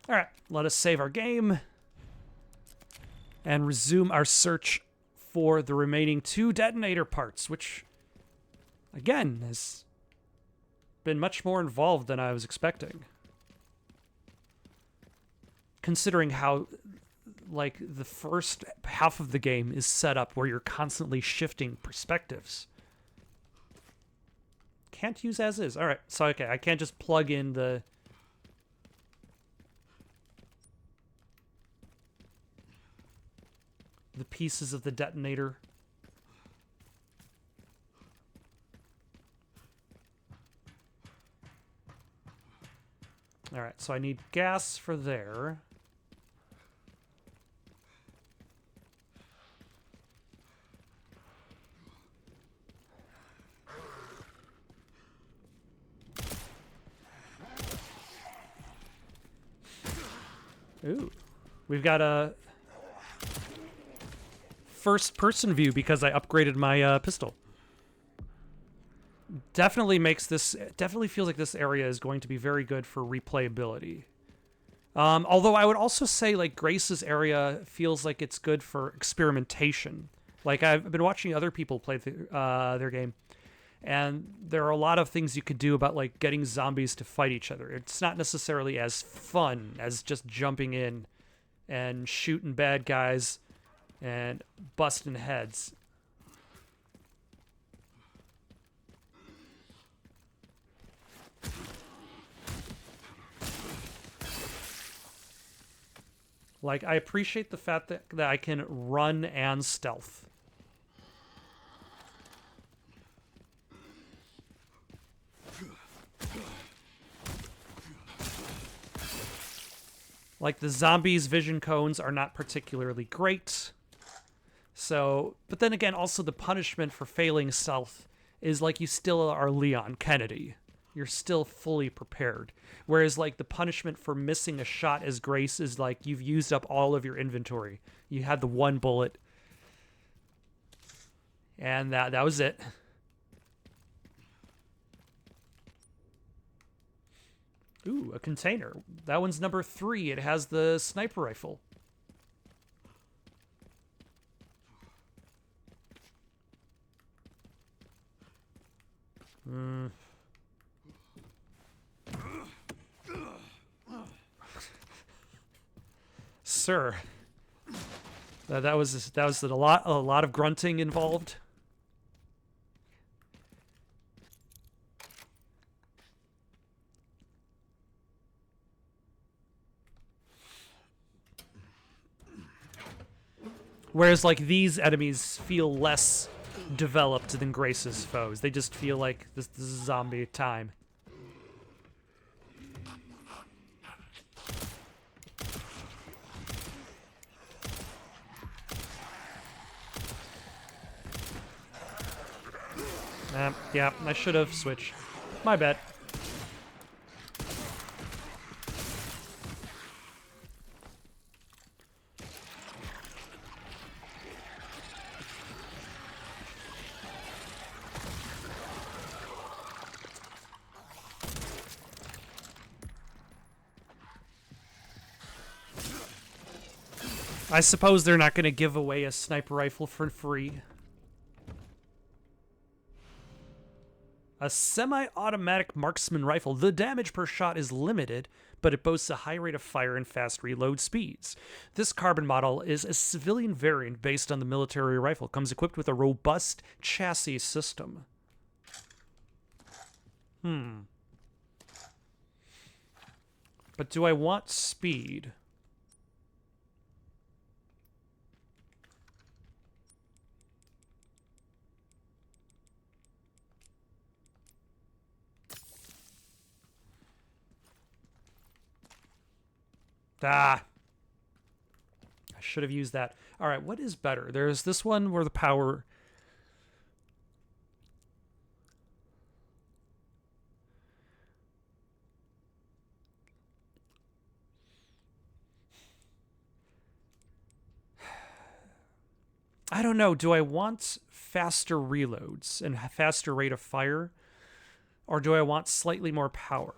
S1: All right, let us save our game and resume our search for the remaining 2 detonator parts, which, again, has been much more involved than I was expecting. Considering how, like, the first half of the game is set up where you're constantly shifting perspectives. Can't use as is. All right, so, okay, I can't just plug in the pieces of the detonator. All right, so I need gas for there. Ooh, we've got a first-person view because I upgraded my pistol. Definitely feels like this area is going to be very good for replayability. Although I would also say, like, Grace's area feels like it's good for experimentation. Like, I've been watching other people play their game, and there are a lot of things you could do about, like, getting zombies to fight each other. It's not necessarily as fun as just jumping in and shooting bad guys and busting heads. Like, I appreciate the fact that I can run and stealth. Like, the zombies' vision cones are not particularly great. So, but then again, also the punishment for failing stealth is like you still are Leon Kennedy. You're still fully prepared. Whereas, like, the punishment for missing a shot as Grace is like you've used up all of your inventory. You had the one bullet. And that was it. Ooh, a container. That one's number 3. It has the sniper rifle. Sir, that was a lot of grunting involved. Whereas, like, these enemies feel less developed than Grace's foes. They just feel like this is zombie time. Yeah, I should have switched. My bad. I suppose they're not going to give away a sniper rifle for free. A semi-automatic marksman rifle. The damage per shot is limited, but it boasts a high rate of fire and fast reload speeds. This carbon model is a civilian variant based on the military rifle. Comes equipped with a robust chassis system. But do I want speed? Ah. I should have used that. All right, what is better? There's this one where the power... I don't know. Do I want faster reloads and faster rate of fire? Or do I want slightly more power?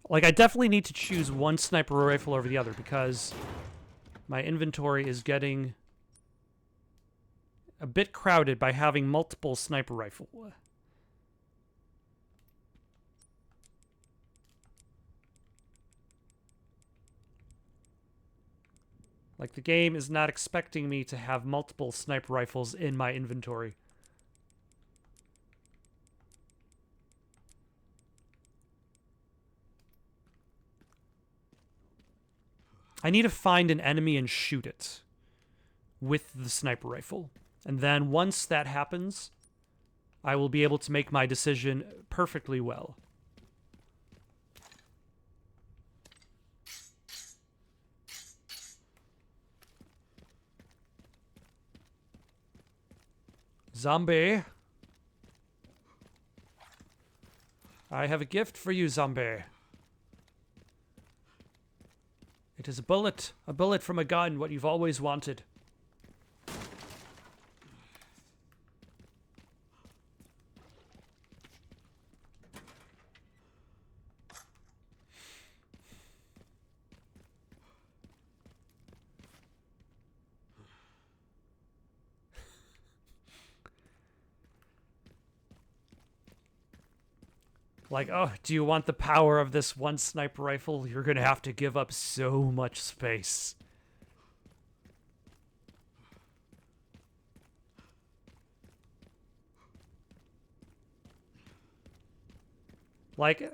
S1: Like, I definitely need to choose one sniper rifle over the other because my inventory is getting a bit crowded by having multiple sniper rifle. Like, the game is not expecting me to have multiple sniper rifles in my inventory. I need to find an enemy and shoot it with the sniper rifle. And then once that happens, I will be able to make my decision perfectly well. Zombie. I have a gift for you, zombie. It is a bullet from a gun, what you've always wanted. Like, oh, do you want the power of this one sniper rifle? You're gonna have to give up so much space. Like,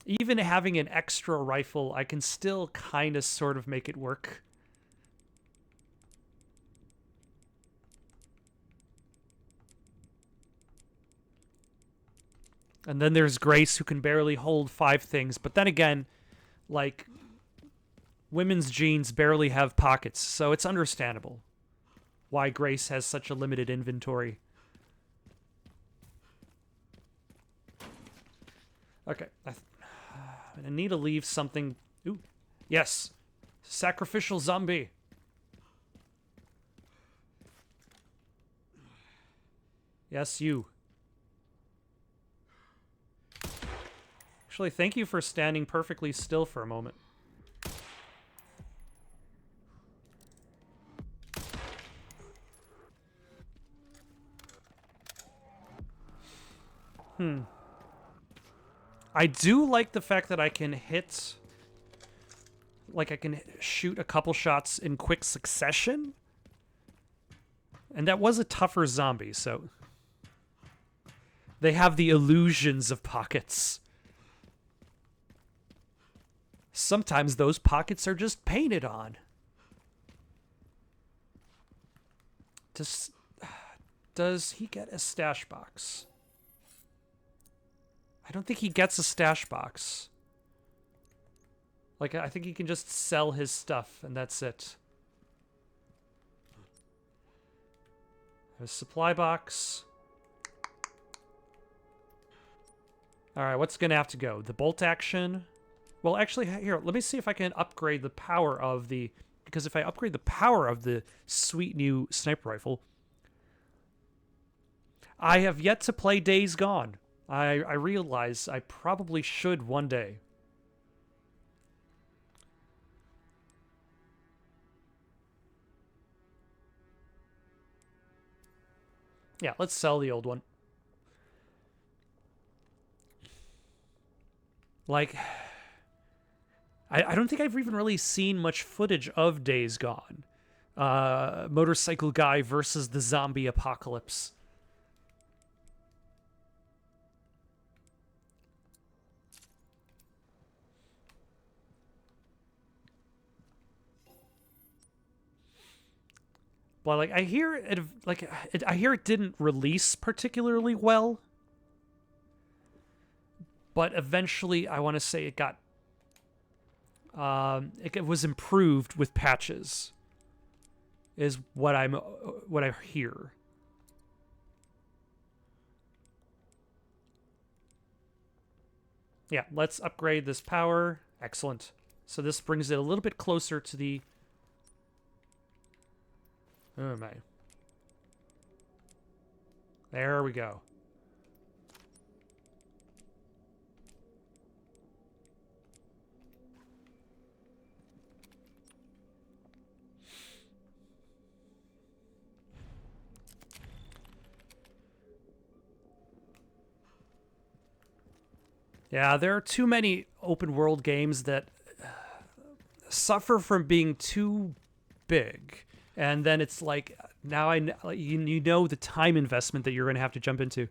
S1: even having an extra rifle, I can still kind of sort of make it work. And then there's Grace, who can barely hold 5 things. But then again, like, women's jeans barely have pockets, so it's understandable why Grace has such a limited inventory. Okay. I need to leave something... Ooh. Yes. Sacrificial zombie. Yes, you. Actually, thank you for standing perfectly still for a moment. I do like the fact that I can hit... Like, I can shoot a couple shots in quick succession. And that was a tougher zombie, so... They have the illusions of pockets. Sometimes those pockets are just painted on. Does he get a stash box? I don't think he gets a stash box. Like, I think he can just sell his stuff, and that's it. A supply box. Alright, what's gonna have to go? The bolt action? Well, actually, here, let me see if I can upgrade the power of the... Because if I upgrade the power of the sweet new sniper rifle... I have yet to play Days Gone. I realize I probably should one day. Yeah, let's sell the old one. Like... I don't think I've even really seen much footage of Days Gone. Motorcycle guy versus the zombie apocalypse. Well, like, I hear it, I hear it didn't release particularly well. But eventually, I want to say it got... it was improved with patches, is what I hear. Yeah, let's upgrade this power. Excellent. So this brings it a little bit closer to the... Oh my. There we go. Yeah, there are too many open world games that suffer from being too big. And then it's like, now you know the time investment that you're going to have to jump into.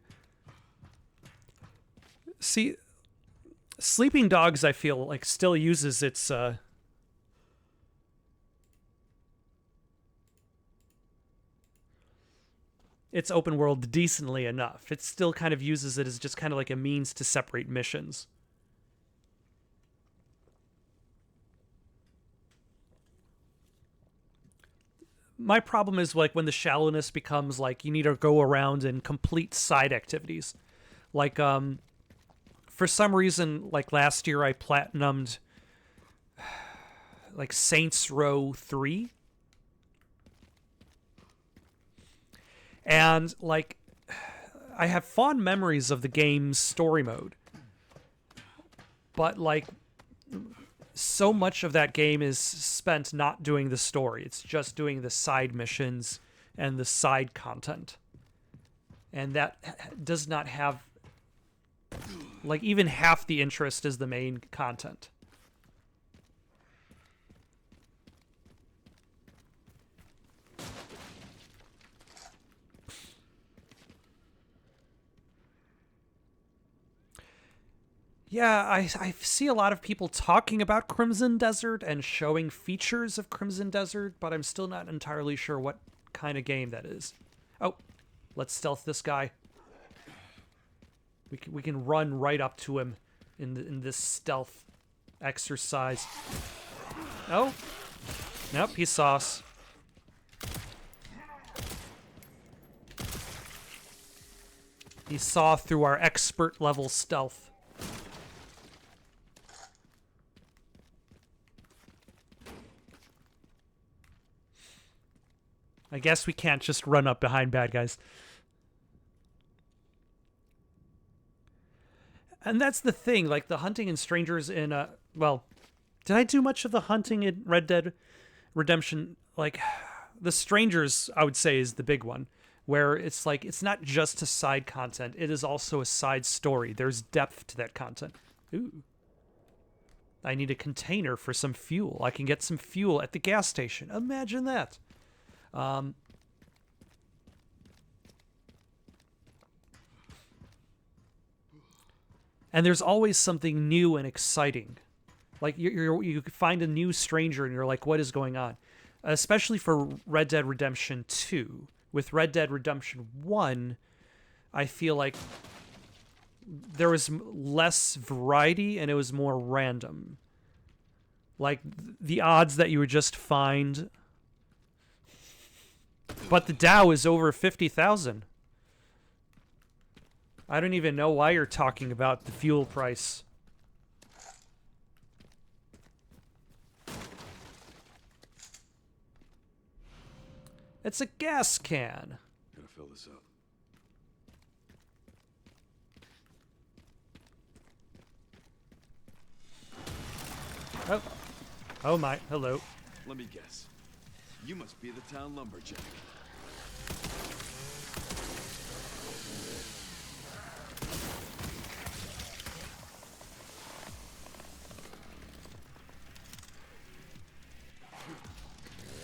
S1: See, Sleeping Dogs, I feel like, still uses its... its open world decently enough. It still kind of uses it as just kind of like a means to separate missions. My problem is like when the shallowness becomes like you need to go around and complete side activities. Like, for some reason, like last year I platinumed like Saints Row 3. And, like, I have fond memories of the game's story mode. But, like, so much of that game is spent not doing the story. It's just doing the side missions and the side content. And that does not have Like, even half the interest is the main content. Yeah, I see a lot of people talking about Crimson Desert and showing features of Crimson Desert, but I'm still not entirely sure what kind of game that is. Oh, let's stealth this guy. We can run right up to him in this stealth exercise. Oh, nope, he saw us. He saw through our expert level stealth. I guess we can't just run up behind bad guys. And that's the thing, like the hunting in strangers in well, did I do much of the hunting in Red Dead Redemption? Like, the strangers, I would say, is the big one, where it's like, it's not just a side content, it is also a side story. There's depth to that content. Ooh. I need a container for some fuel. I can get some fuel at the gas station. Imagine that. And there's always something new and exciting. Like, you find a new stranger and you're like, what is going on? Especially for Red Dead Redemption 2. With Red Dead Redemption 1, I feel like there was less variety and it was more random. Like, the odds that you would just find... But the Dow is over 50,000. I don't even know why you're talking about the fuel price. It's a gas can.
S2: Gotta fill this up.
S1: Oh. Oh my. Hello.
S2: Let me guess. You must be the town lumberjack.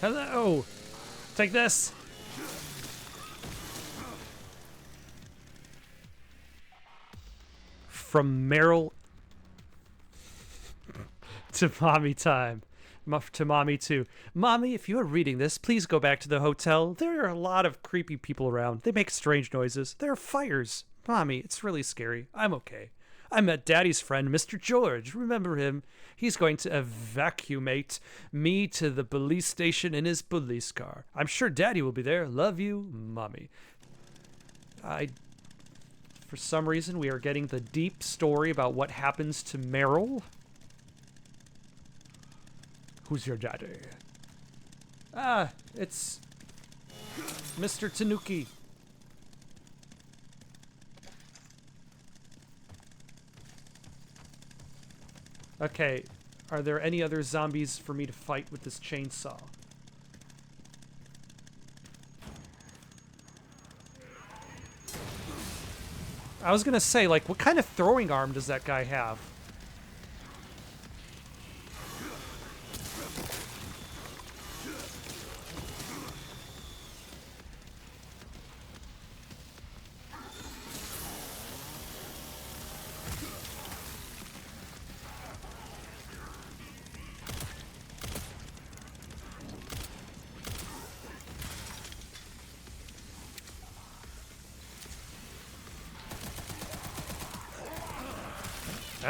S1: Hello. Take this. From Meryl to mommy time. To mommy too. Mommy, if you are reading this, please go back to the hotel. There are a lot of creepy people around. They make strange noises. There are fires. Mommy, it's really scary. I'm okay. I met Daddy's friend, Mr. George. Remember him? He's going to evacuate me to the police station in his police car. I'm sure Daddy will be there. Love you, Mommy. For some reason, we are getting the deep story about what happens to Meryl. Who's your daddy? Ah, it's Mr. Tanuki. Okay, are there any other zombies for me to fight with this chainsaw? I was gonna say, like, what kind of throwing arm does that guy have?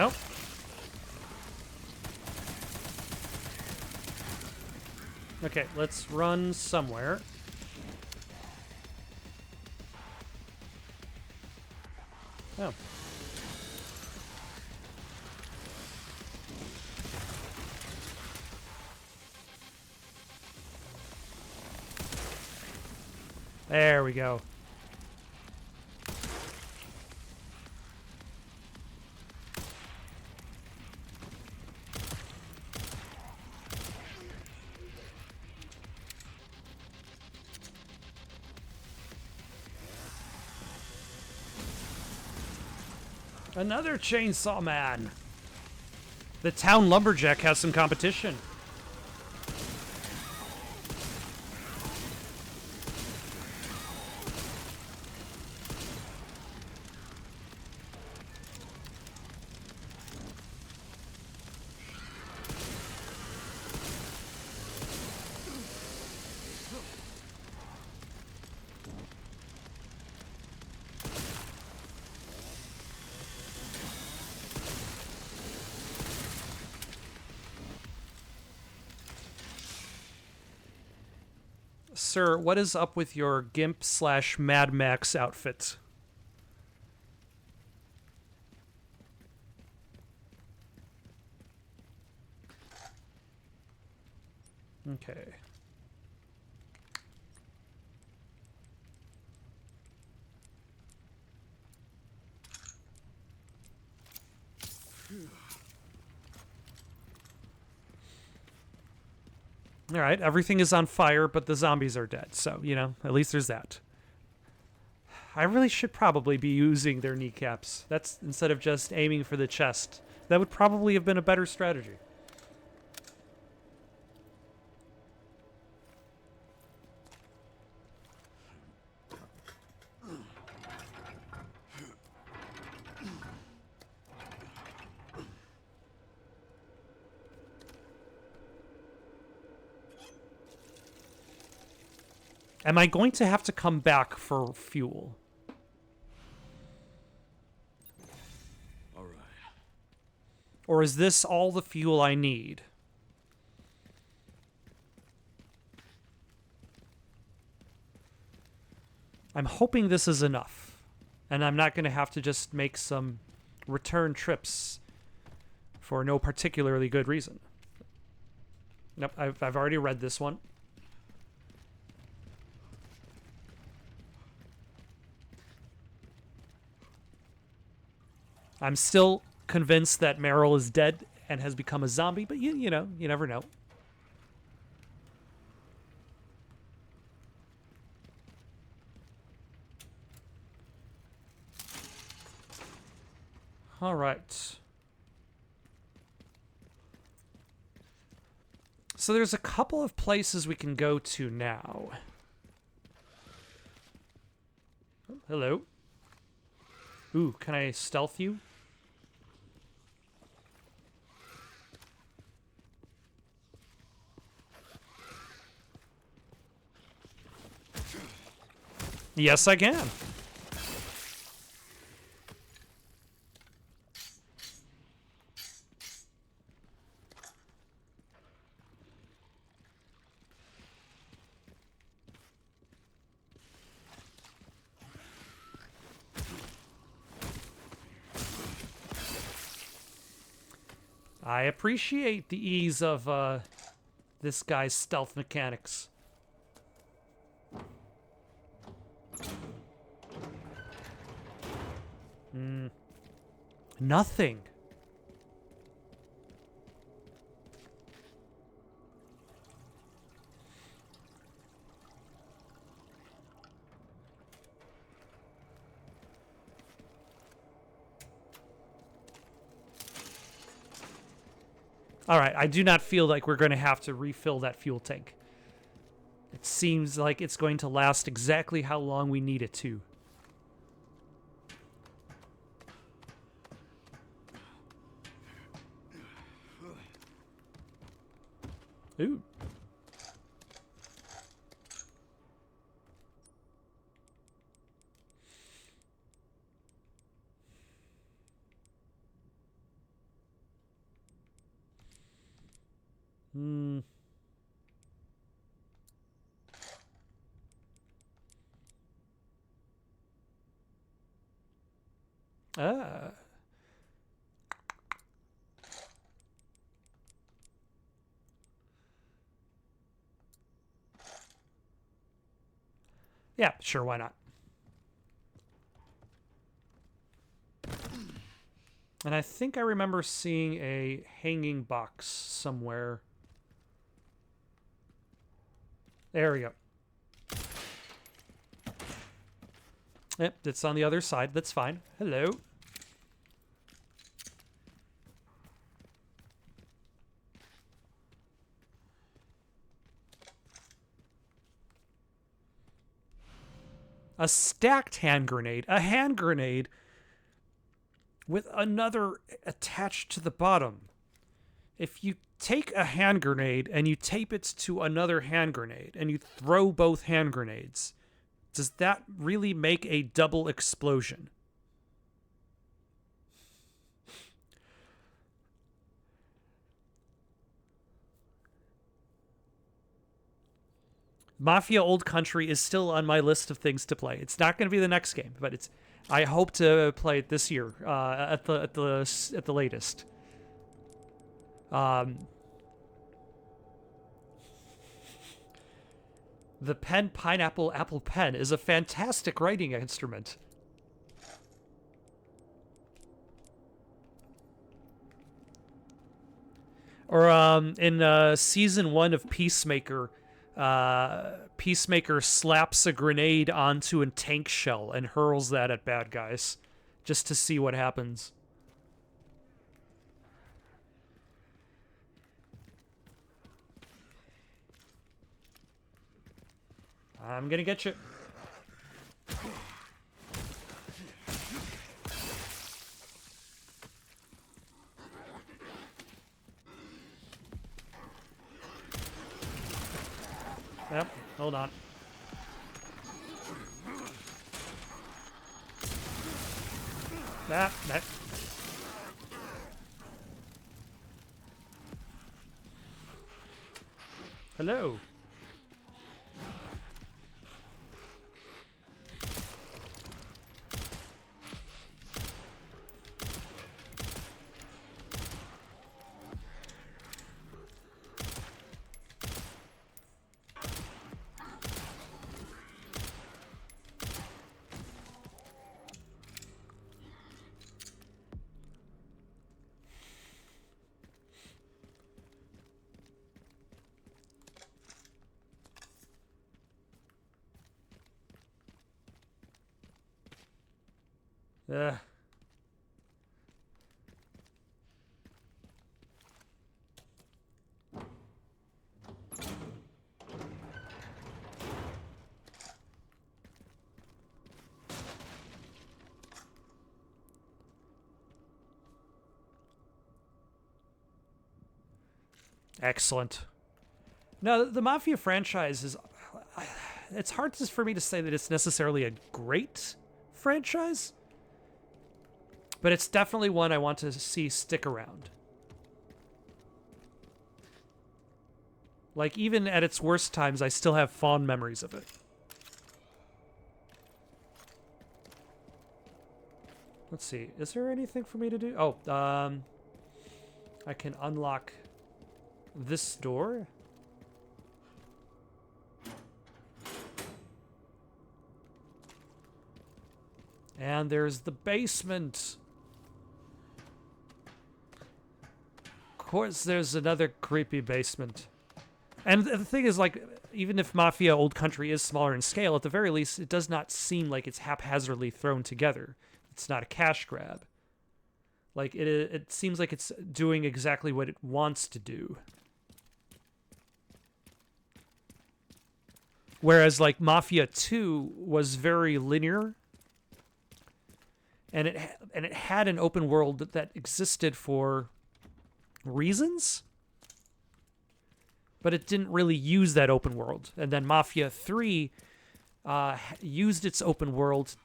S1: Oh. Okay, let's run somewhere. Oh. There we go. Another chainsaw man. The town lumberjack has some competition. Sir, what is up with your Gimp / Mad Max outfit? Okay. All right, everything is on fire, but the zombies are dead. So, you know, at least there's that. I really should probably be using their kneecaps. That's instead of just aiming for the chest. That would probably have been a better strategy. Am I going to have to come back for fuel?
S2: All right.
S1: Or is this all the fuel I need? I'm hoping this is enough. And I'm not going to have to just make some return trips for no particularly good reason. Nope, I've already read this one. I'm still convinced that Meryl is dead and has become a zombie, but you know, you never know. All right. So there's a couple of places we can go to now. Oh, hello. Ooh, can I stealth you? Yes, I can. I appreciate the ease of this guy's stealth mechanics. Nothing. All right, I do not feel like we're going to have to refill that fuel tank. It seems like it's going to last exactly how long we need it to. Ooh. Hmm. Ah. Yeah, sure, why not? And I think I remember seeing a hanging box somewhere. There we go. Yep, it's on the other side. That's fine. Hello. A stacked hand grenade. A hand grenade with another attached to the bottom. If you take a hand grenade and you tape it to another hand grenade and you throw both hand grenades, does that really make a double explosion? Mafia Old Country is still on my list of things to play. It's not going to be the next game, but it's. I hope to play it this year at the latest. The pen pineapple apple pen is a fantastic writing instrument. Or in season 1 of Peacemaker, Peacemaker slaps a grenade onto a tank shell and hurls that at bad guys just to see what happens. I'm gonna get you. Yep, hold on. That. Hello. Ugh. Excellent. No, the Mafia franchise is... It's hard for me to say that it's necessarily a great franchise, but it's definitely one I want to see stick around. Like, even at its worst times, I still have fond memories of it. Let's see. Is there anything for me to do? Oh, I can unlock this door. And there's the basement. Of course, there's another creepy basement. And the thing is, like, even if Mafia Old Country is smaller in scale, at the very least, it does not seem like it's haphazardly thrown together. It's not a cash grab. Like, it seems like it's doing exactly what it wants to do. Whereas, like, Mafia 2 was very linear. And it had an open world that existed for reasons, but it didn't really use that open world. And then Mafia 3 used its open world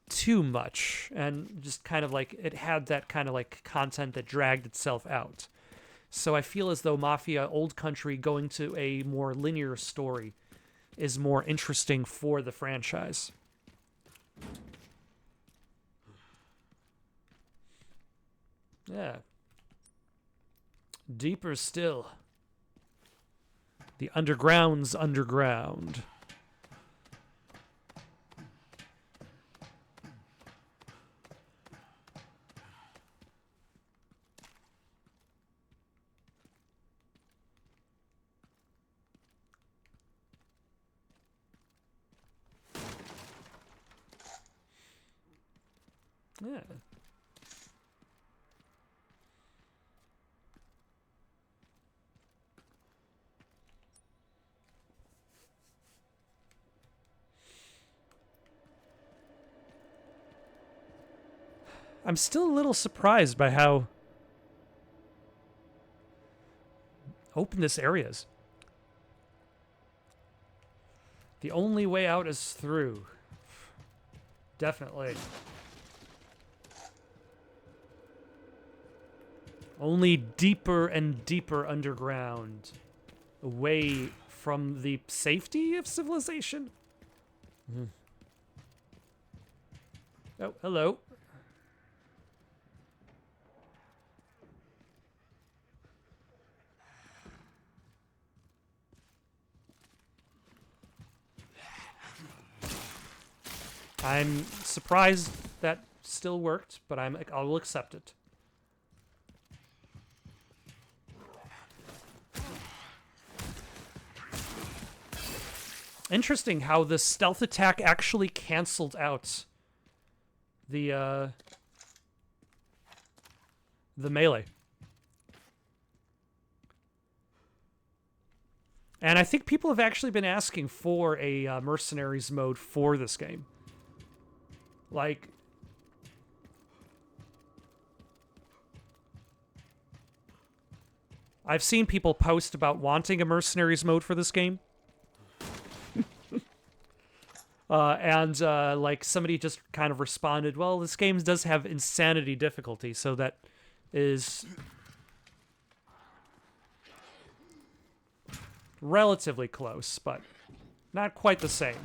S1: too much, and just kind of like it had that kind of like content that dragged itself out. So I feel as though Mafia Old Country going to a more linear story is more interesting for the franchise. Yeah. Deeper still. The underground's underground. Yeah. I'm still a little surprised by how open this area is. The only way out is through. Definitely. Only deeper and deeper underground. Away from the safety of civilization? Oh, hello. I'm surprised that still worked, but I will accept it. Interesting how the stealth attack actually canceled out the melee. And I think people have actually been asking for a mercenaries mode for this game. Like, I've seen people post about wanting a mercenaries mode for this game. And like somebody just kind of responded, well, this game does have insanity difficulty, so that is relatively close, but not quite the same.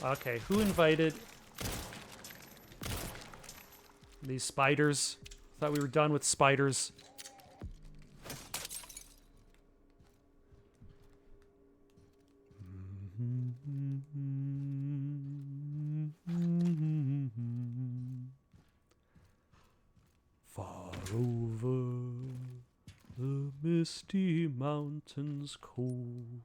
S1: Okay, who invited these spiders? Thought we were done with spiders. Far over the misty mountains cold.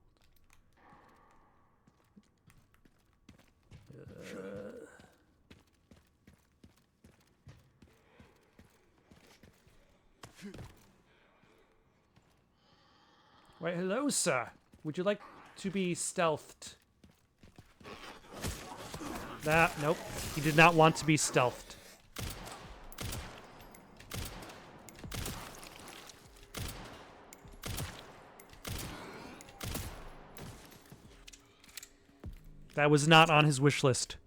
S1: Why, hello, sir. Would you like to be stealthed? Nope. He did not want to be stealthed. That was not on his wish list.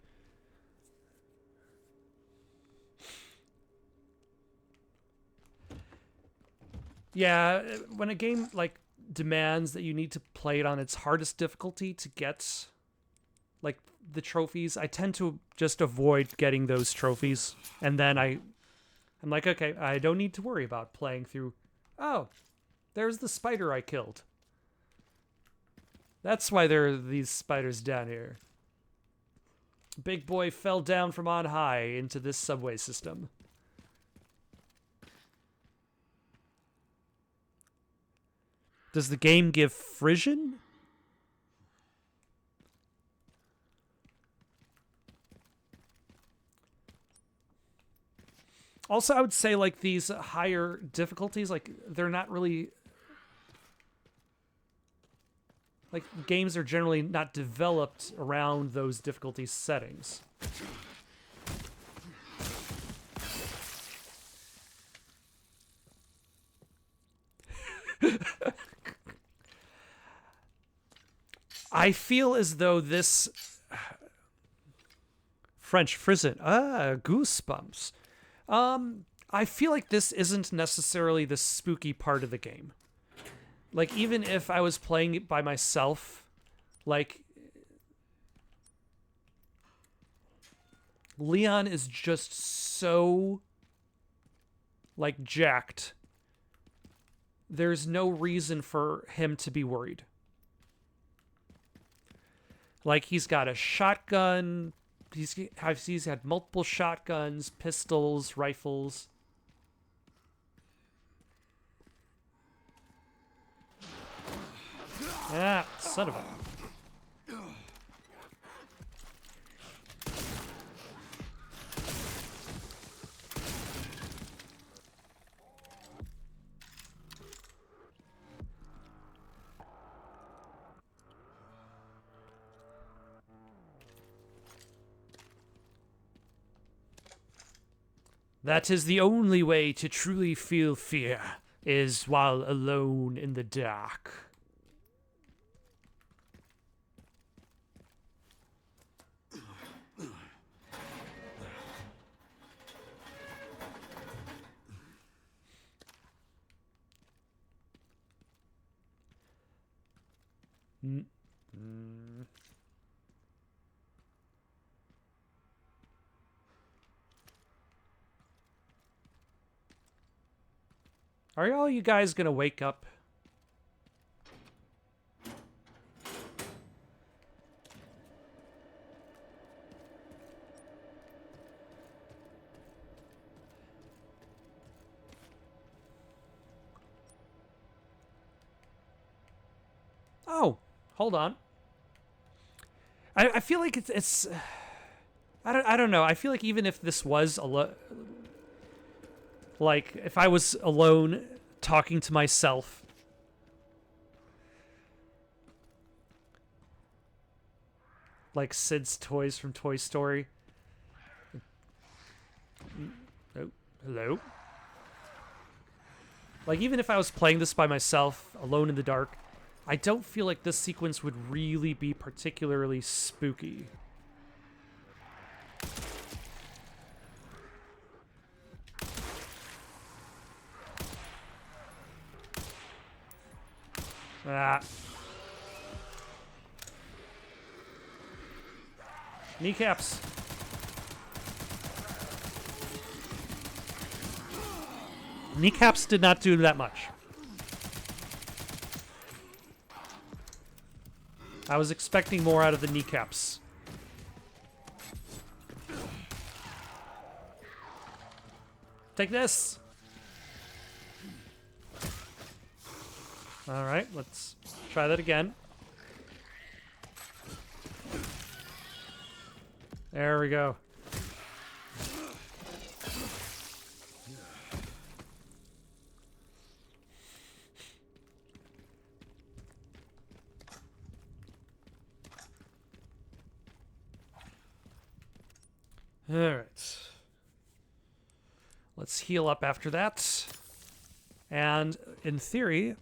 S1: Yeah, when a game like demands that you need to play it on its hardest difficulty to get like the trophies, I tend to just avoid getting those trophies, and then I'm like, okay, I don't need to worry about playing through. Oh, there's the spider I killed. That's why there are these spiders down here. Big boy fell down from on high into this subway system. Does the game give Frisian? Also, I would say, like, these higher difficulties, like, they're not really... Like, games are generally not developed around those difficulty settings. I feel as though this... French Frisian. Goosebumps. I feel like this isn't necessarily the spooky part of the game. Like, even if I was playing it by myself, like, Leon is just so, like, jacked. There's no reason for him to be worried. Like, he's got a shotgun. He's had multiple shotguns, pistols, rifles. Ah, son of a... That is the only way to truly feel fear, is while alone in the dark. Are all you guys gonna wake up? Oh, hold on. I feel like it's I don't know. I feel like even if this was like if I was alone talking to myself, like Sid's toys from Toy Story. Oh, hello. Like even if I was playing this by myself, alone in the dark, I don't feel like this sequence would really be particularly spooky. Ah. Kneecaps. Kneecaps did not do that much. I was expecting more out of the kneecaps. Take this! Alright, let's try that again. There we go. Alright. Let's heal up after that. And in theory,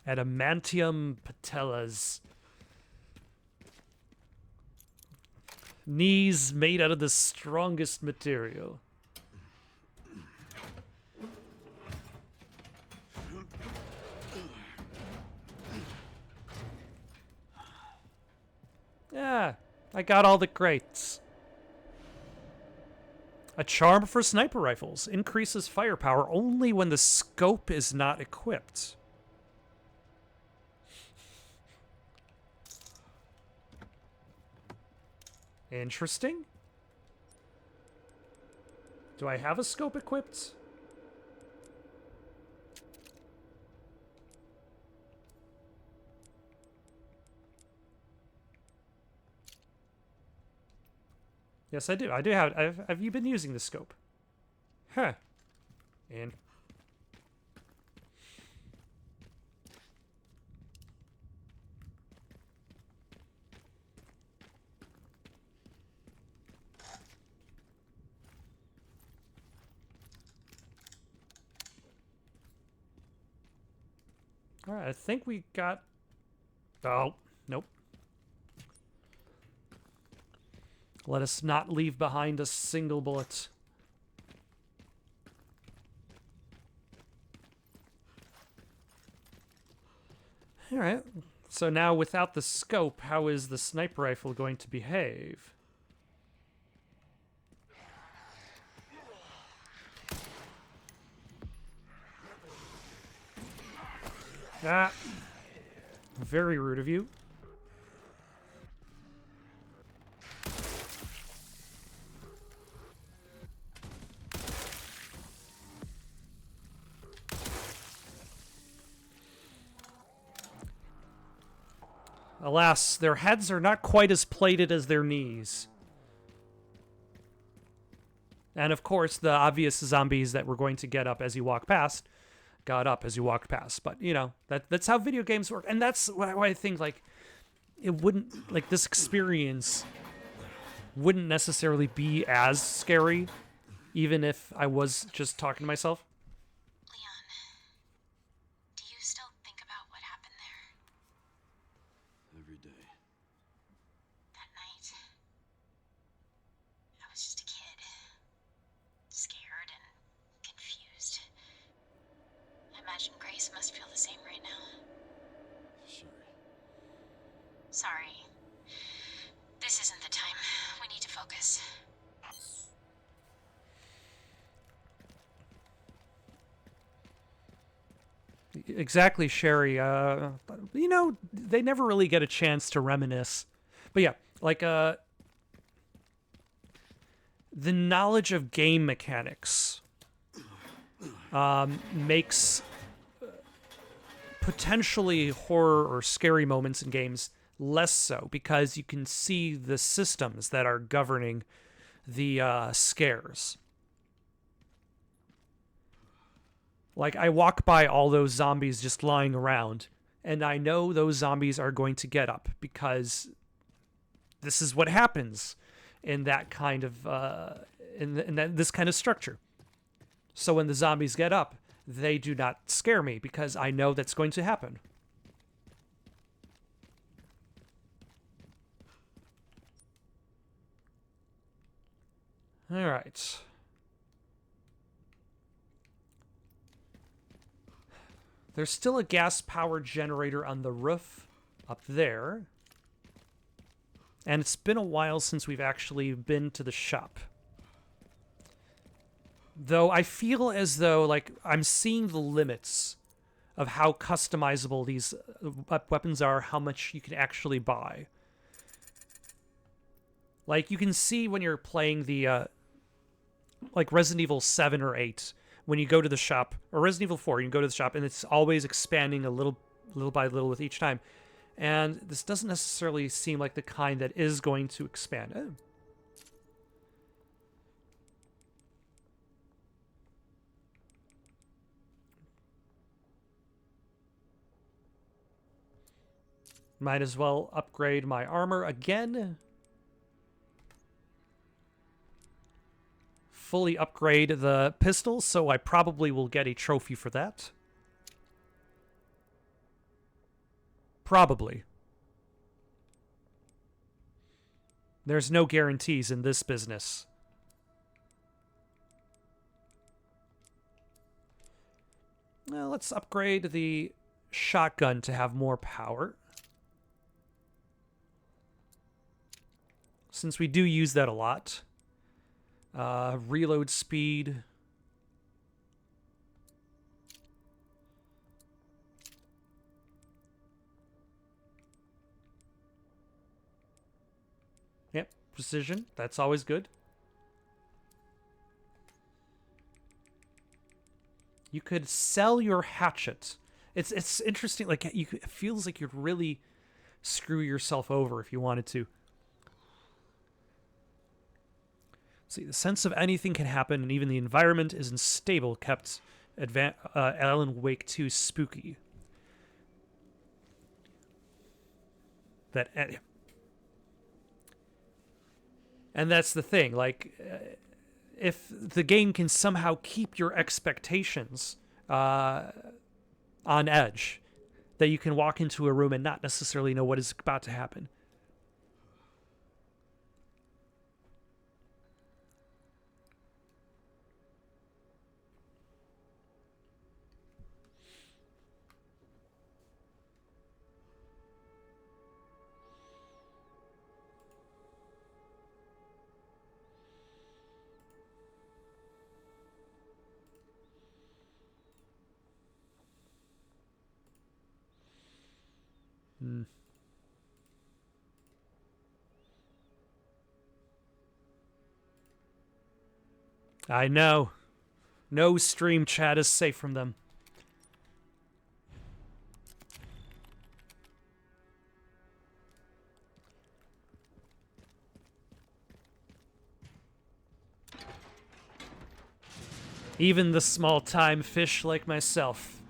S1: adamantium patellas. Knees made out of the strongest material. Yeah, I got all the crates. A charm for sniper rifles. Increases firepower only when the scope is not equipped. Interesting. Do I have a scope equipped? Yes, I do. I do have. Have you been using the scope? Huh. And all right, I think we got. Oh, nope. Let us not leave behind a single bullet. All right. So now, without the scope, how is the sniper rifle going to behave? Ah. Very rude of you. Alas, their heads are not quite as plated as their knees. And of course, the obvious zombies that were going to get up as you walk past got up as you walked past. But, you know, that's how video games work. And that's why I think, like, it wouldn't, like, this experience wouldn't necessarily be as scary, even if I was just talking to myself.
S3: Leon, do you still think about what happened there
S2: Every day.
S3: that night? I was just a kid, scared and confused. I imagine Grace must feel the same right now.
S2: Sherry.
S3: Sorry. This isn't the time. We need to focus.
S1: Exactly, Sherry. You know, they never really get a chance to reminisce. But yeah, like, the knowledge of game mechanics makes potentially horror or scary moments in games less so, because you can see the systems that are governing the scares. Like, I walk by all those zombies just lying around, and I know those zombies are going to get up, because this is what happens in that kind of this kind of structure. So when the zombies get up, they do not scare me, because I know that's going to happen. All right. There's still a gas power generator on the roof up there. And it's been a while since we've actually been to the shop. Though I feel as though, like, I'm seeing the limits of how customizable these weapons are, how much you can actually buy. Like, you can see when you're playing the, like, Resident Evil 7 or 8, when you go to the shop, or Resident Evil 4, you go to the shop, and it's always expanding a little by little with each time. And this doesn't necessarily seem like the kind that is going to expand. Oh. Might as well upgrade my armor again. Fully upgrade the pistol, so I probably will get a trophy for that. Probably. There's no guarantees in this business. Well, let's upgrade the shotgun to have more power, since we do use that a lot. Reload speed. Yep, precision. That's always good. You could sell your hatchet. It's interesting. Like, it feels like you'd really screw yourself over if you wanted to. See, the sense of anything can happen, and even the environment is unstable, kept Alan Wake 2 spooky. And that's the thing. Like, if the game can somehow keep your expectations on edge, that you can walk into a room and not necessarily know what is about to happen. I know. No stream chat is safe from them. Even the small-time fish like myself.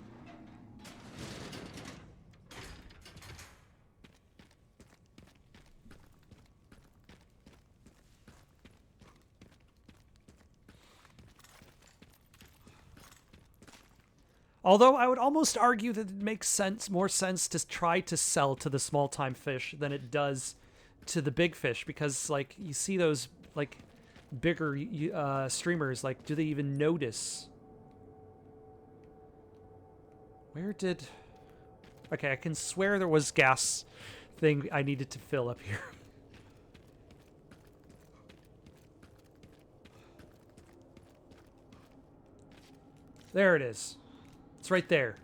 S1: Although I would almost argue that it makes more sense to try to sell to the small-time fish than it does to the big fish, because, like, you see those, like, bigger streamers, like, do they even notice? Where did... Okay, I can swear there was gas thing I needed to fill up here. There it is. It's right there.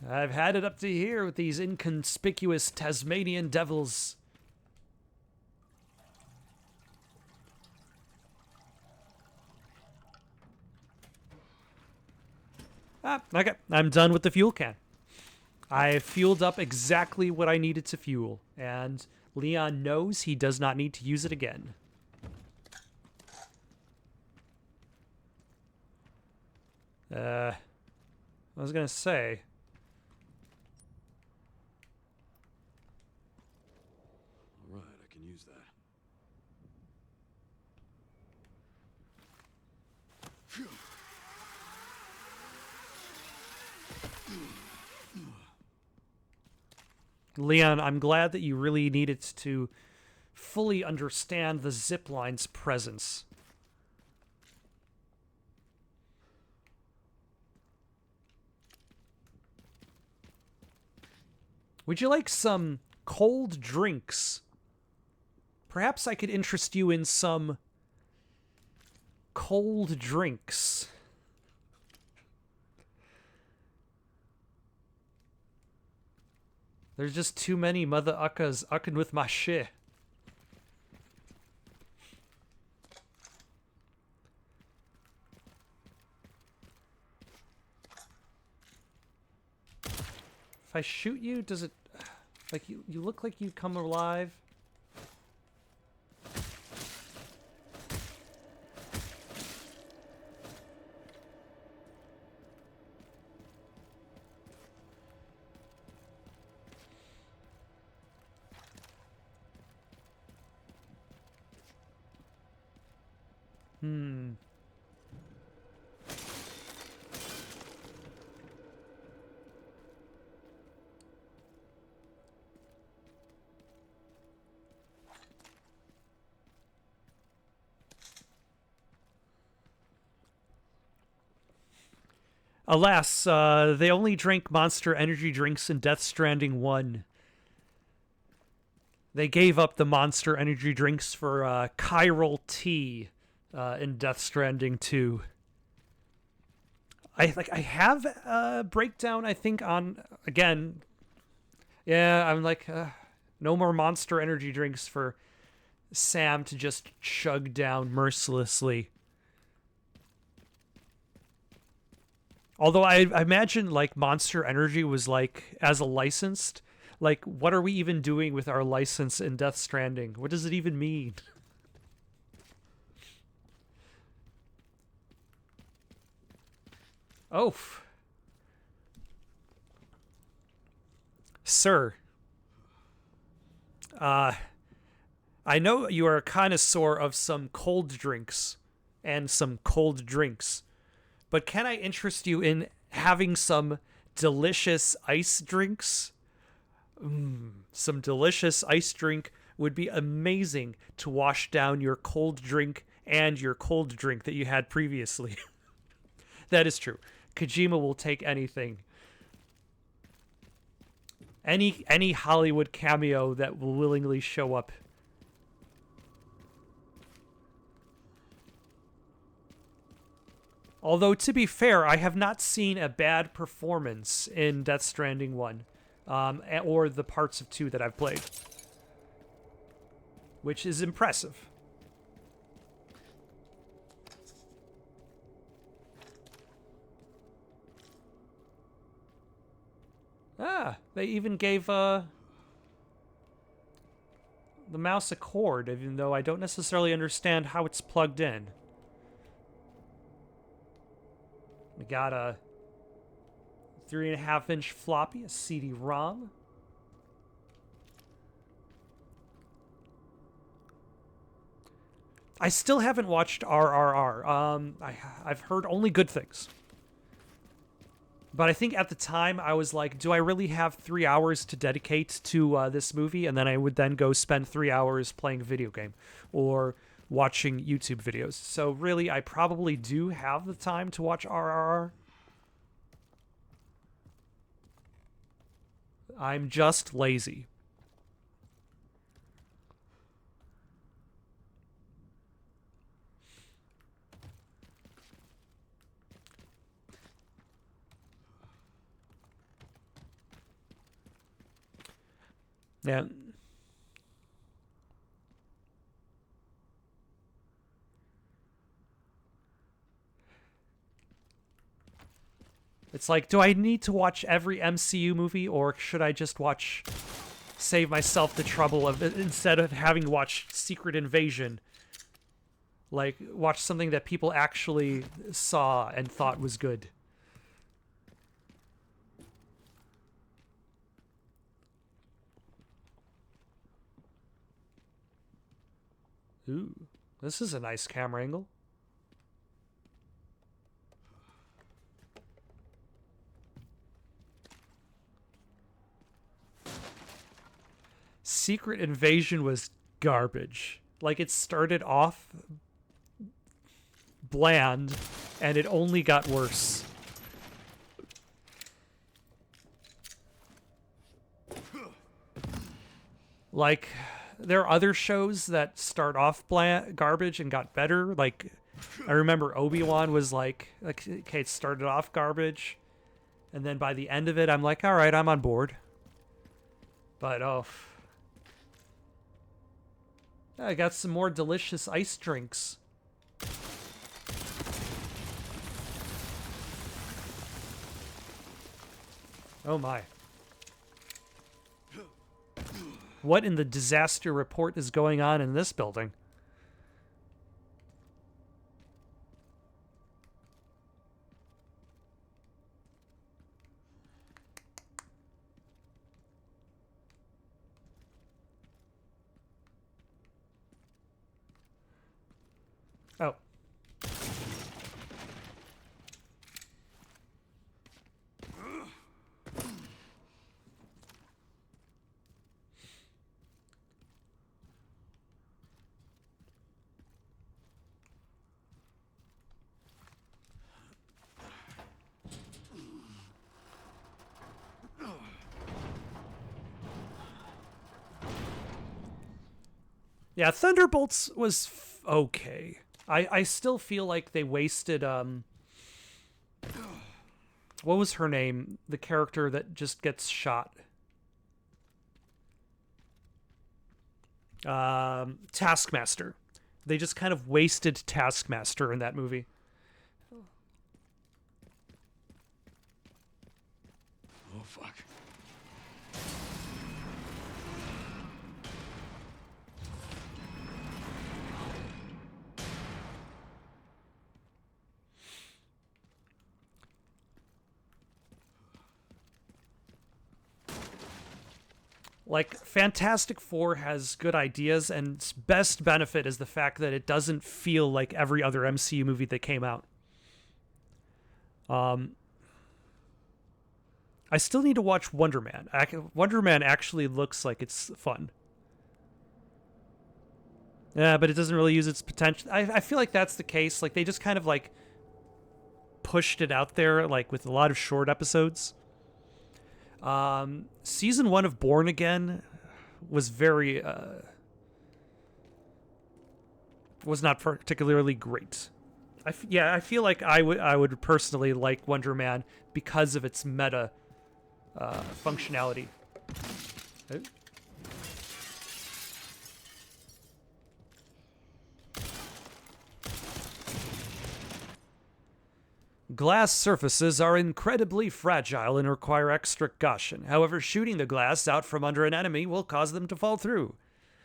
S1: I've had it up to here with these inconspicuous Tasmanian devils. Okay. I'm done with the fuel can. I fueled up exactly what I needed to fuel, and Leon knows he does not need to use it again. I was gonna say...
S2: All right, I can use that.
S1: Leon, I'm glad that you really needed to fully understand the zipline's presence. Would you like some cold drinks? Perhaps I could interest you in some cold drinks. There's just too many mother uckas ucking with my shit. If I shoot you, does it... Like, you look like you come alive. Alas, they only drank Monster Energy drinks in Death Stranding 1. They gave up the Monster Energy drinks for Chiral Tea in Death Stranding 2. I have a breakdown, I think, on, again, yeah, I'm like, no more Monster Energy drinks for Sam to just chug down mercilessly. Although I imagine, like, Monster Energy was, like, as a licensed, like, what are we even doing with our license in Death Stranding? What does it even mean? Oh. Sir. I know you are a connoisseur of some cold drinks and some cold drinks. But can I interest you in having some delicious ice drinks? Some delicious ice drink would be amazing to wash down your cold drink and your cold drink that you had previously. That is true. Kojima will take anything. Any Hollywood cameo that will willingly show up. Although, to be fair, I have not seen a bad performance in Death Stranding 1, or the parts of 2 that I've played, which is impressive. Ah, they even gave the mouse a cord, even though I don't necessarily understand how it's plugged in. We got a 3.5-inch floppy, a CD-ROM. I still haven't watched RRR. I've heard only good things. But I think at the time I was like, do I really have 3 hours to dedicate to this movie? And then I would then go spend 3 hours playing a video game or watching YouTube videos. So really, I probably do have the time to watch RRR. I'm just lazy. Yeah. It's like, do I need to watch every MCU movie, or should I just save myself the trouble of, instead of having to watch Secret Invasion, like, watch something that people actually saw and thought was good? Ooh, this is a nice camera angle. Secret Invasion was garbage. Like, it started off bland, and it only got worse. Like, there are other shows that start off garbage and got better. Like, I remember Obi-Wan was like, okay, it started off garbage, and then by the end of it, I'm like, all right, I'm on board. But, oh... I got some more delicious ice drinks. Oh my. What in the disaster report is going on in this building? Oh. Yeah, Thunderbolts was okay. I still feel like they wasted, what was her name? The character that just gets shot. Taskmaster. They just kind of wasted Taskmaster in that movie.
S2: Oh, fuck.
S1: Like, Fantastic Four has good ideas, and its best benefit is the fact that it doesn't feel like every other MCU movie that came out. I still need to watch Wonder Man. Wonder Man actually looks like it's fun. Yeah, but it doesn't really use its potential. I feel like that's the case. Like, they just kind of, like, pushed it out there, like, with a lot of short episodes. Season 1 of Born Again was very, was not particularly great. I feel like I would personally like Wonder Man because of its meta, functionality. Glass surfaces are incredibly fragile and require extra caution. However, shooting the glass out from under an enemy will cause them to fall through.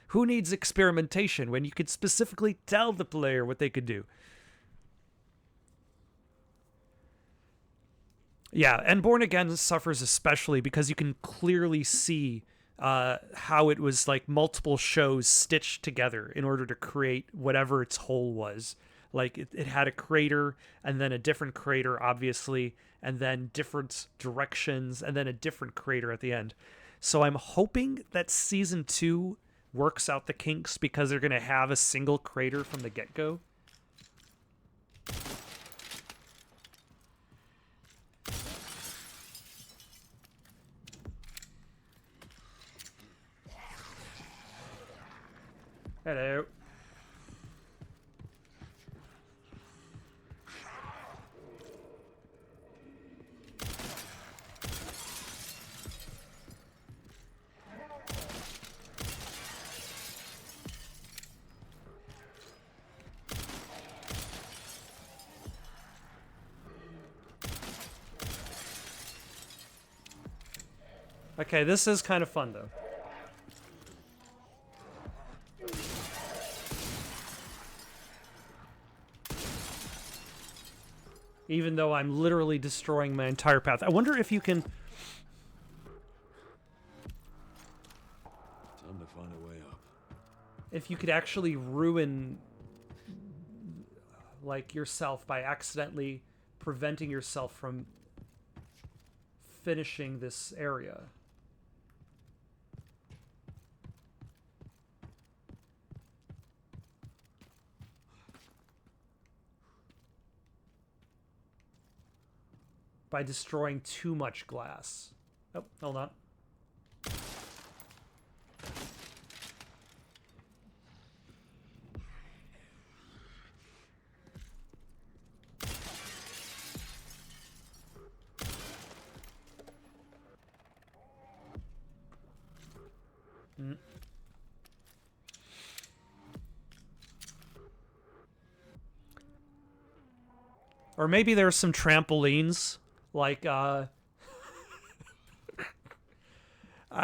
S1: Who needs experimentation when you could specifically tell the player what they could do? Yeah, and Born Again suffers especially because you can clearly see how it was like multiple shows stitched together in order to create whatever its whole was. Like it had a crater and then a different crater, obviously, and then different directions and then a different crater at the end. So I'm hoping that season 2 works out the kinks because they're going to have a single crater from the get-go. Hello. Okay, this is kind of fun, though. Even though I'm literally destroying my entire path. I wonder if you can...
S2: Time to find a way up.
S1: If you could actually ruin, like, yourself by accidentally preventing yourself from finishing this area. By destroying too much glass. Oh, hold on. Or maybe there's some trampolines. Like, I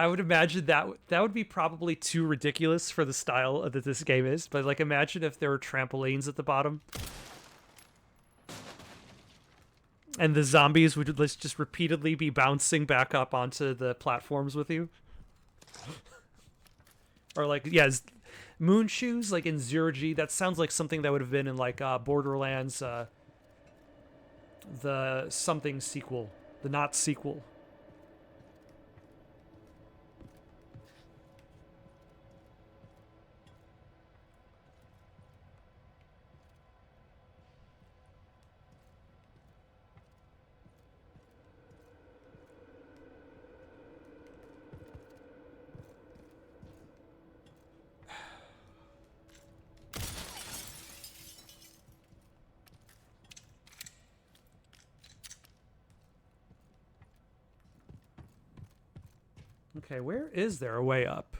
S1: would imagine that would be probably too ridiculous for the style that this game is. But, like, imagine if there were trampolines at the bottom. And the zombies would just repeatedly be bouncing back up onto the platforms with you. Or, like, yeah, moon shoes, like in 0G. That sounds like something that would have been in, like, Borderlands, the something sequel, the not sequel. Okay, where is there a way up?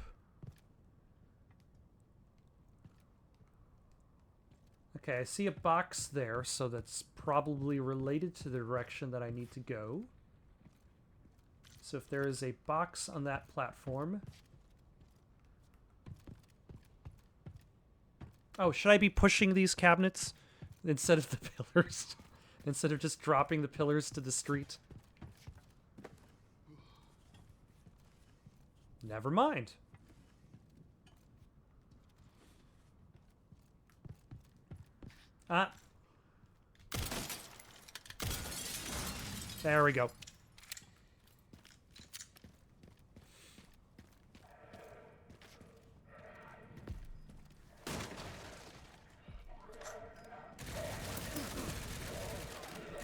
S1: Okay, I see a box there, so that's probably related to the direction that I need to go. So if there is a box on that platform... Oh, should I be pushing these cabinets instead of the pillars? Instead of just dropping the pillars to the street? Never mind. Ah. There we go.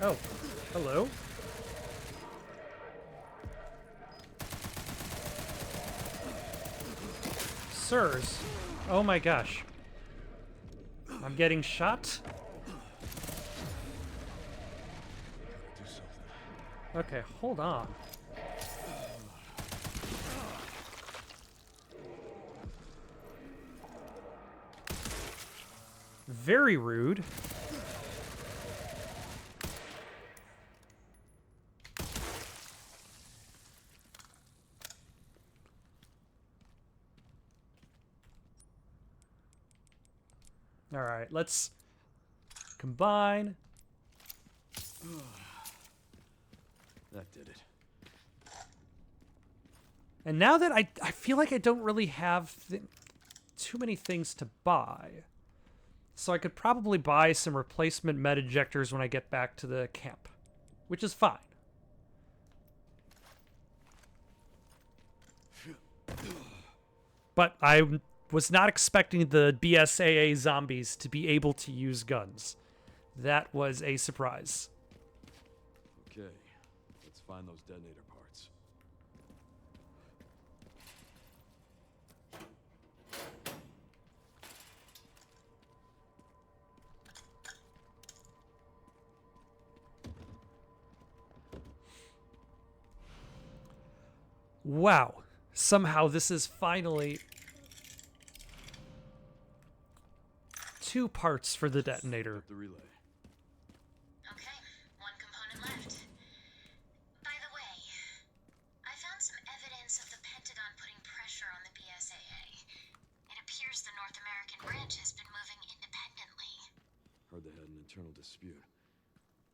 S1: Oh, hello. Sirs. Oh my gosh. I'm getting shot? Okay, hold on. Very rude. right, let's combine.
S2: That did it.
S1: And now that I feel like I don't really have too many things to buy. So I could probably buy some replacement med ejectors when I get back to the camp, which is fine. But I was not expecting the BSAA zombies to be able to use guns. That was a surprise.
S2: Okay, let's find those detonator parts.
S1: Wow. Somehow this is finally 2 parts for the detonator.
S2: The relay.
S3: Okay, one component left. By the way, I found some evidence of the Pentagon putting pressure on the BSAA. It appears the North American branch has been moving independently.
S2: Heard they had an internal dispute.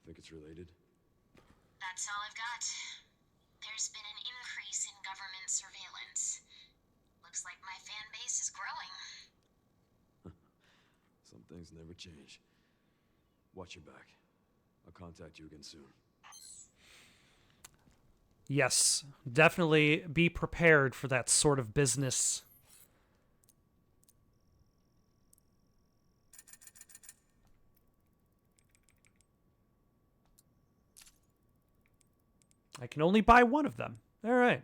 S2: Think it's related?
S3: That's all I've got. There's been an increase in government surveillance. Looks like my fan base is growing.
S2: Some things never change. Watch your back. I'll contact you again soon.
S1: Yes, definitely be prepared for that sort of business. I can only buy one of them. All right.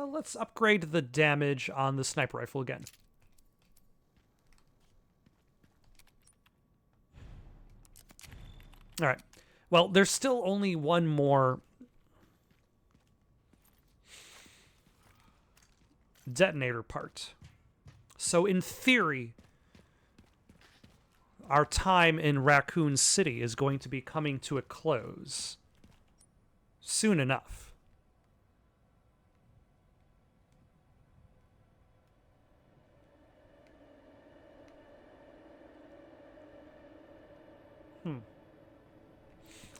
S1: Let's upgrade the damage on the sniper rifle again. All right. Well, there's still only one more detonator part. So in theory, our time in Raccoon City is going to be coming to a close soon enough.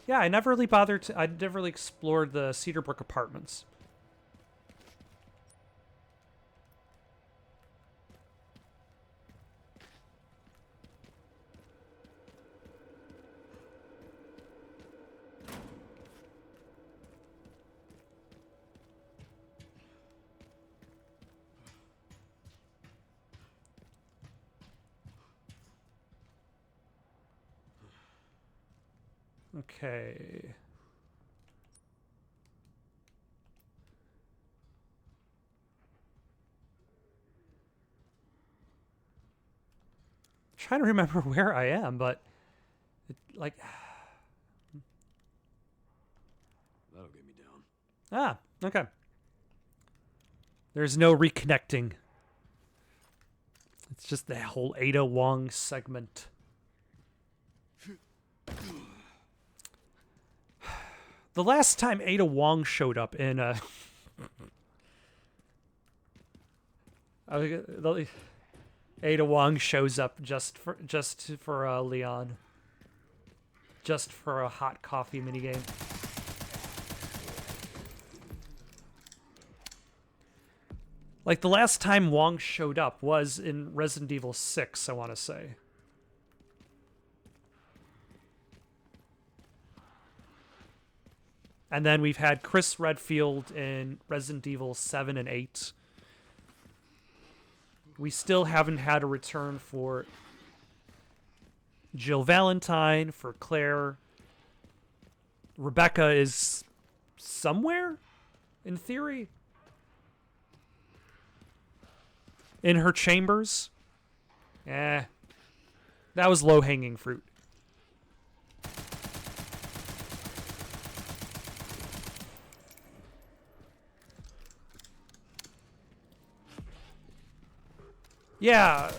S1: Yeah, I never really bothered to. I never really explored the Cedarbrook apartments. Okay. Trying to remember where I am, but like
S2: That'll get me down.
S1: okay. There's no reconnecting. It's just the whole Ada Wong segment. The last time Ada Wong showed up in Ada Wong shows up just for Leon. Just for a hot coffee minigame. Like the last time Wong showed up was in Resident Evil 6, I want to say. And then we've had Chris Redfield in Resident Evil 7 and 8. We still haven't had a return for Jill Valentine, for Claire. Rebecca is somewhere, in theory. In her chambers. That was low-hanging fruit. Yeah.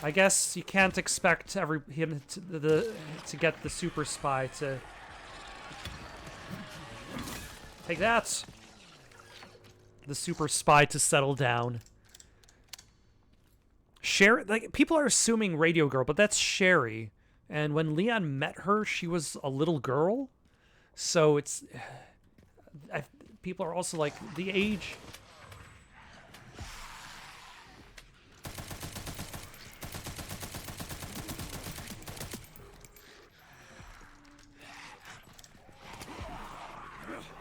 S1: I guess you can't expect him to get the super spy to take that. The super spy to settle down. Sherry, like, people are assuming Radio Girl, but that's Sherry. And when Leon met her, she was a little girl. So it's... people are also like, the age...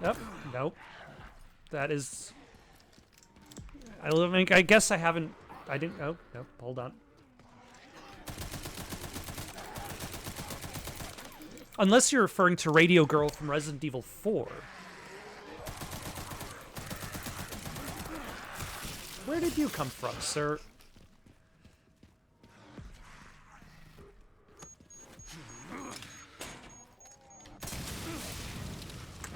S1: Nope. Nope. That is... I guess I haven't... I didn't... Oh, no. Hold on. Unless you're referring to Radio Girl from Resident Evil 4. Where did you come from, sir?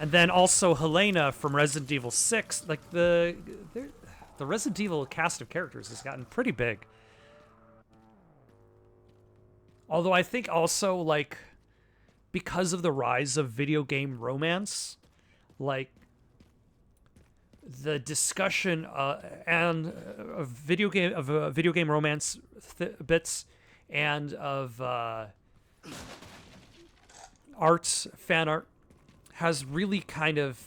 S1: And then also Helena from Resident Evil 6. Like, the Resident Evil cast of characters has gotten pretty big. Although I think also, like, because of the rise of video game romance, like, the discussion and of video game romance bits and of fan art has really kind of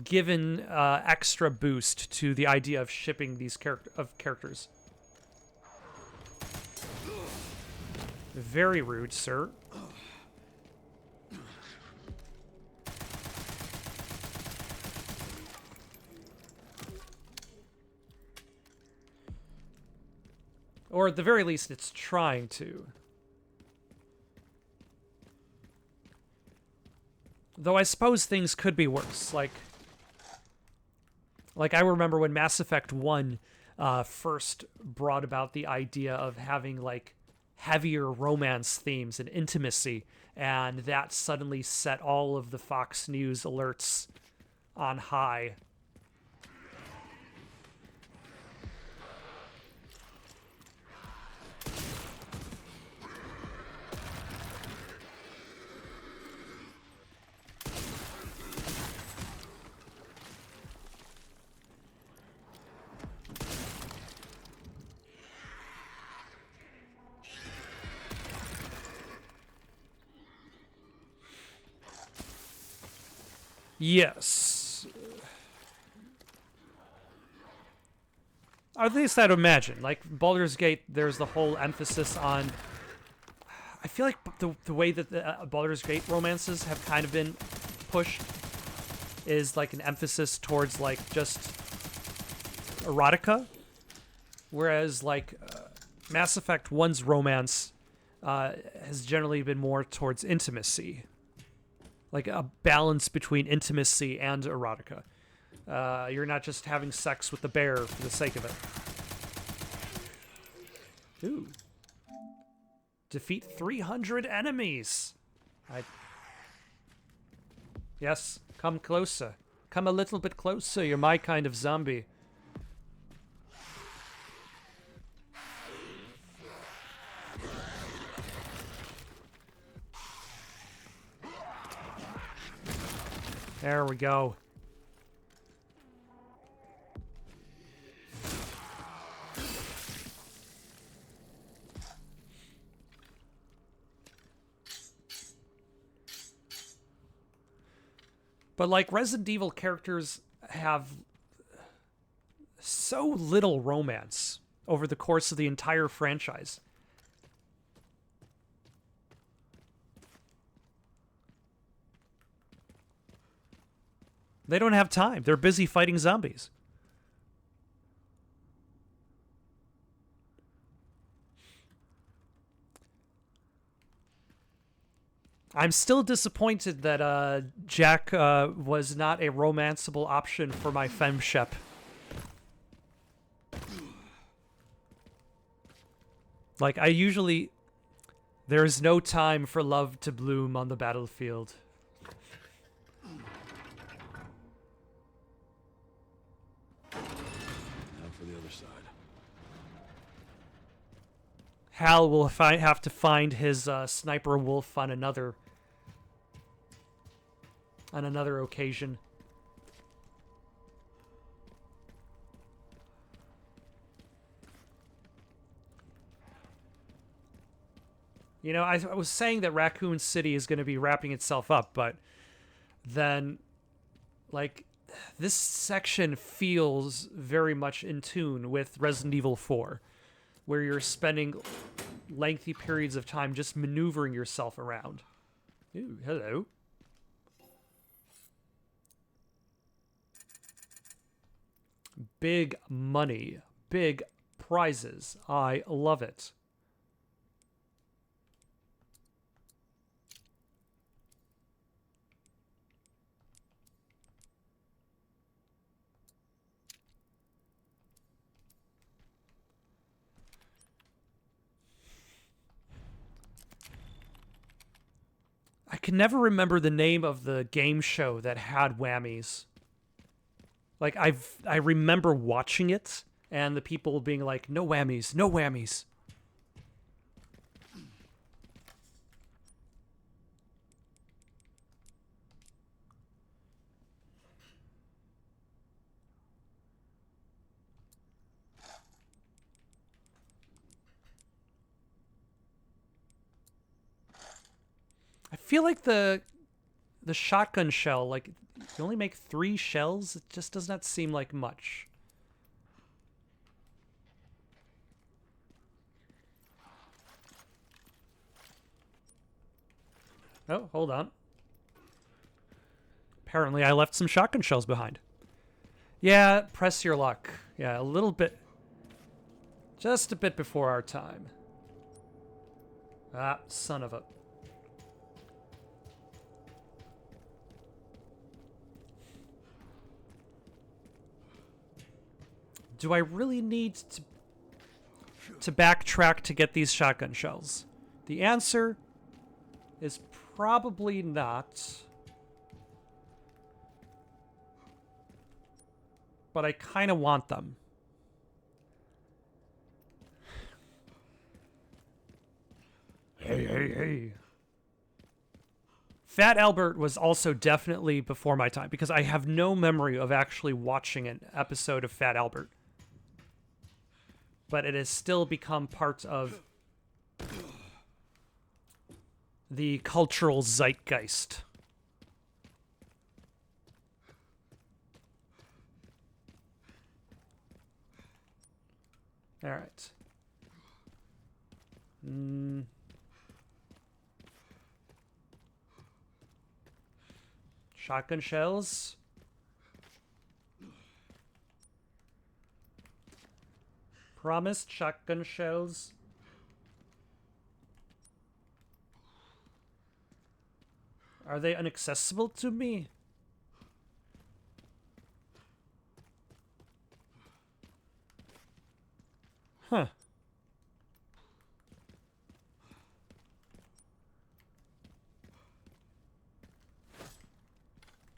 S1: given extra boost to the idea of shipping these characters. Very rude, sir. Or at the very least, it's trying to. Though I suppose things could be worse. Like I remember when Mass Effect 1 first brought about the idea of having, like, heavier romance themes and intimacy, and that suddenly set all of the Fox News alerts on high. Yes. At least I'd imagine. Like, Baldur's Gate, there's the whole emphasis on... I feel like the way that the Baldur's Gate romances have kind of been pushed is, like, an emphasis towards, like, just erotica. Whereas, like, Mass Effect 1's romance has generally been more towards intimacy. Like a balance between intimacy and erotica. You're not just having sex with the bear for the sake of it. Ooh. Defeat 300 enemies. Yes, come closer. Come a little bit closer. You're my kind of zombie. There we go. But, like, Resident Evil characters have so little romance over the course of the entire franchise. They don't have time. They're busy fighting zombies. I'm still disappointed that Jack was not a romanceable option for my femshep. Like, I usually... There's no time for love to bloom on the battlefield.
S2: other side.
S1: Hal will have to find his sniper wolf on another occasion. You know, I was saying that Raccoon City is going to be wrapping itself up, but then, like, this section feels very much in tune with Resident Evil 4, where you're spending lengthy periods of time just maneuvering yourself around. Ooh, hello. Big money, big prizes. I love it. I can never remember the name of the game show that had whammies. Like, I remember watching it and the people being like, no whammies, no whammies. I feel like the shotgun shell, like, you only make 3 shells? It just does not seem like much. Oh, hold on. Apparently I left some shotgun shells behind. Yeah, press your luck. Yeah, a little bit. Just a bit before our time. Ah, son of a... Do I really need to backtrack to get these shotgun shells? The answer is probably not. But I kind of want them. Hey. Fat Albert was also definitely before my time because I have no memory of actually watching an episode of Fat Albert. But it has still become part of the cultural zeitgeist. All right. Shotgun shells. Promised shotgun shells. Are they inaccessible to me? Huh.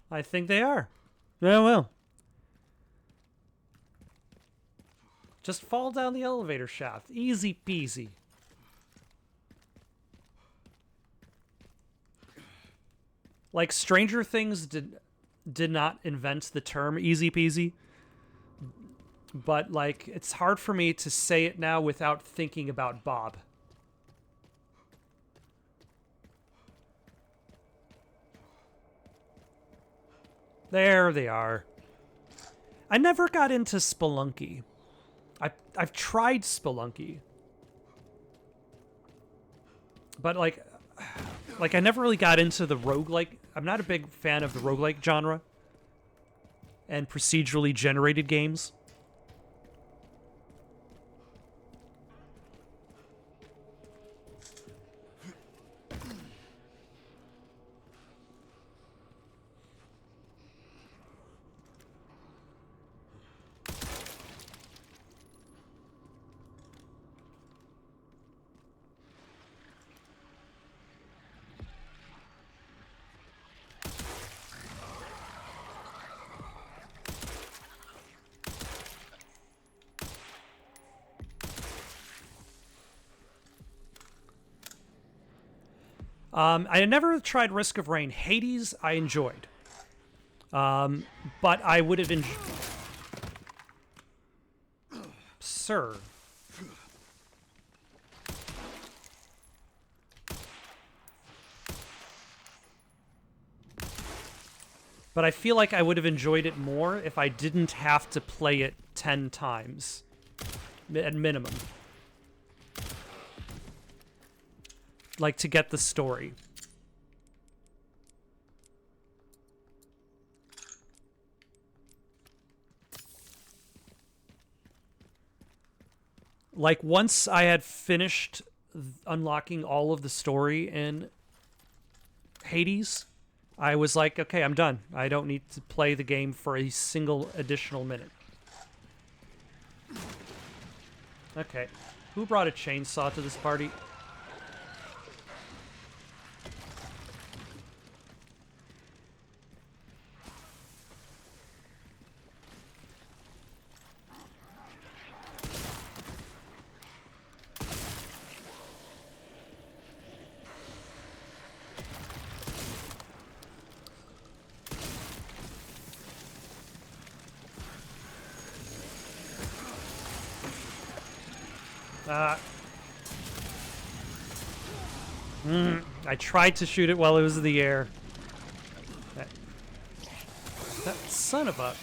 S1: I think they are. Yeah, well. Just fall down the elevator shaft. Easy peasy. Like, Stranger Things did not invent the term easy peasy. But, like, it's hard for me to say it now without thinking about Bob. There they are. I never got into Spelunky. I've tried Spelunky. But, like I never really got into the roguelike. I'm not a big fan of the roguelike genre and procedurally generated games. I never tried Risk of Rain. Hades, I enjoyed. But I would have enjoyed... Sir. But I feel like I would have enjoyed it more if I didn't have to play it 10 times. At minimum. Like, to get the story. Like, once I had finished unlocking all of the story in Hades, I was like, okay, I'm done. I don't need to play the game for a single additional minute. Okay. Who brought a chainsaw to this party? I tried to shoot it while it was in the air. That son of a...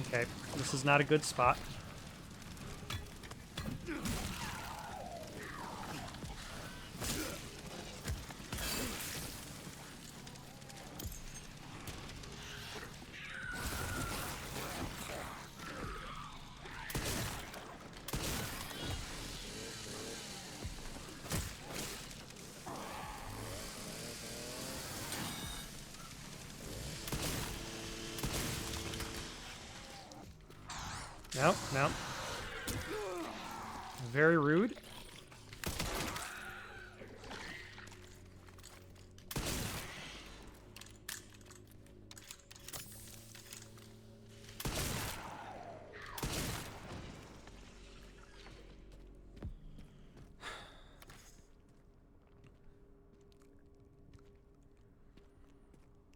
S1: Okay, this is not a good spot. No. Very rude.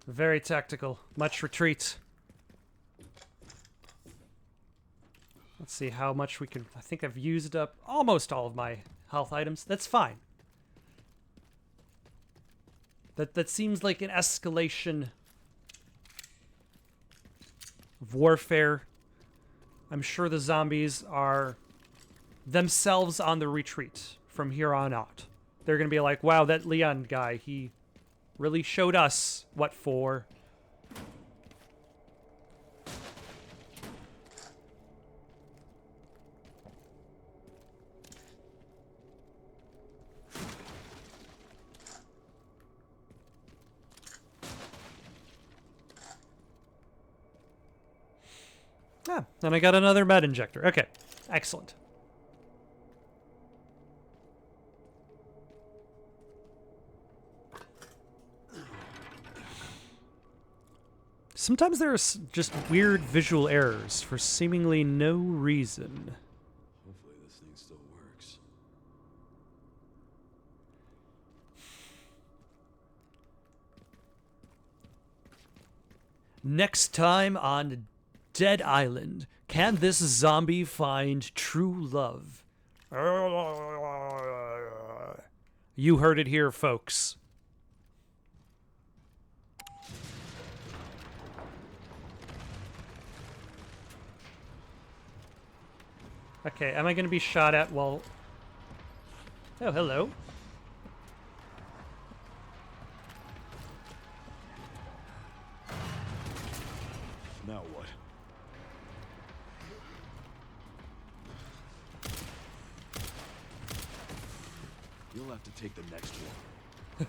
S1: Very tactical. Much retreat. Let's see how much we can... I think I've used up almost all of my health items. That's fine. That seems like an escalation of warfare. I'm sure the zombies are themselves on the retreat from here on out. They're going to be like, wow, that Leon guy, he really showed us what for. Ah, and I got another med injector. Okay, excellent. Sometimes there are just weird visual errors for seemingly no reason.
S2: Hopefully this thing still works.
S1: Next time on Dead Island, can this zombie find true love? You heard it here, folks. Okay, am I going to be shot at while... Oh, hello.
S2: Now what? You'll have to take the next one.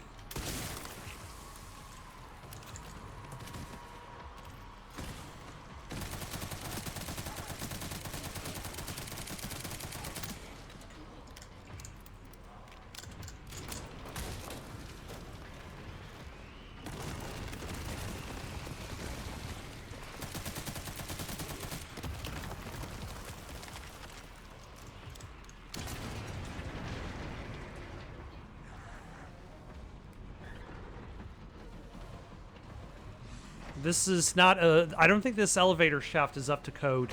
S1: This is not a... I don't think this elevator shaft is up to code.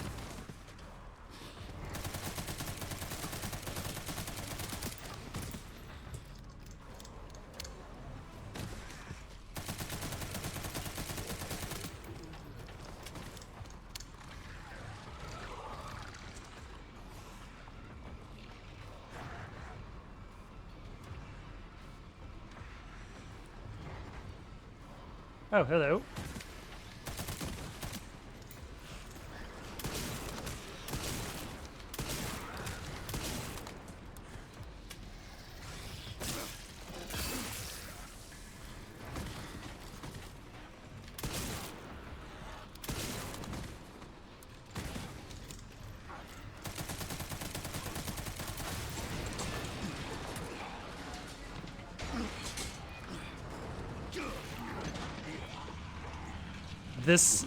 S1: Oh, hello. This...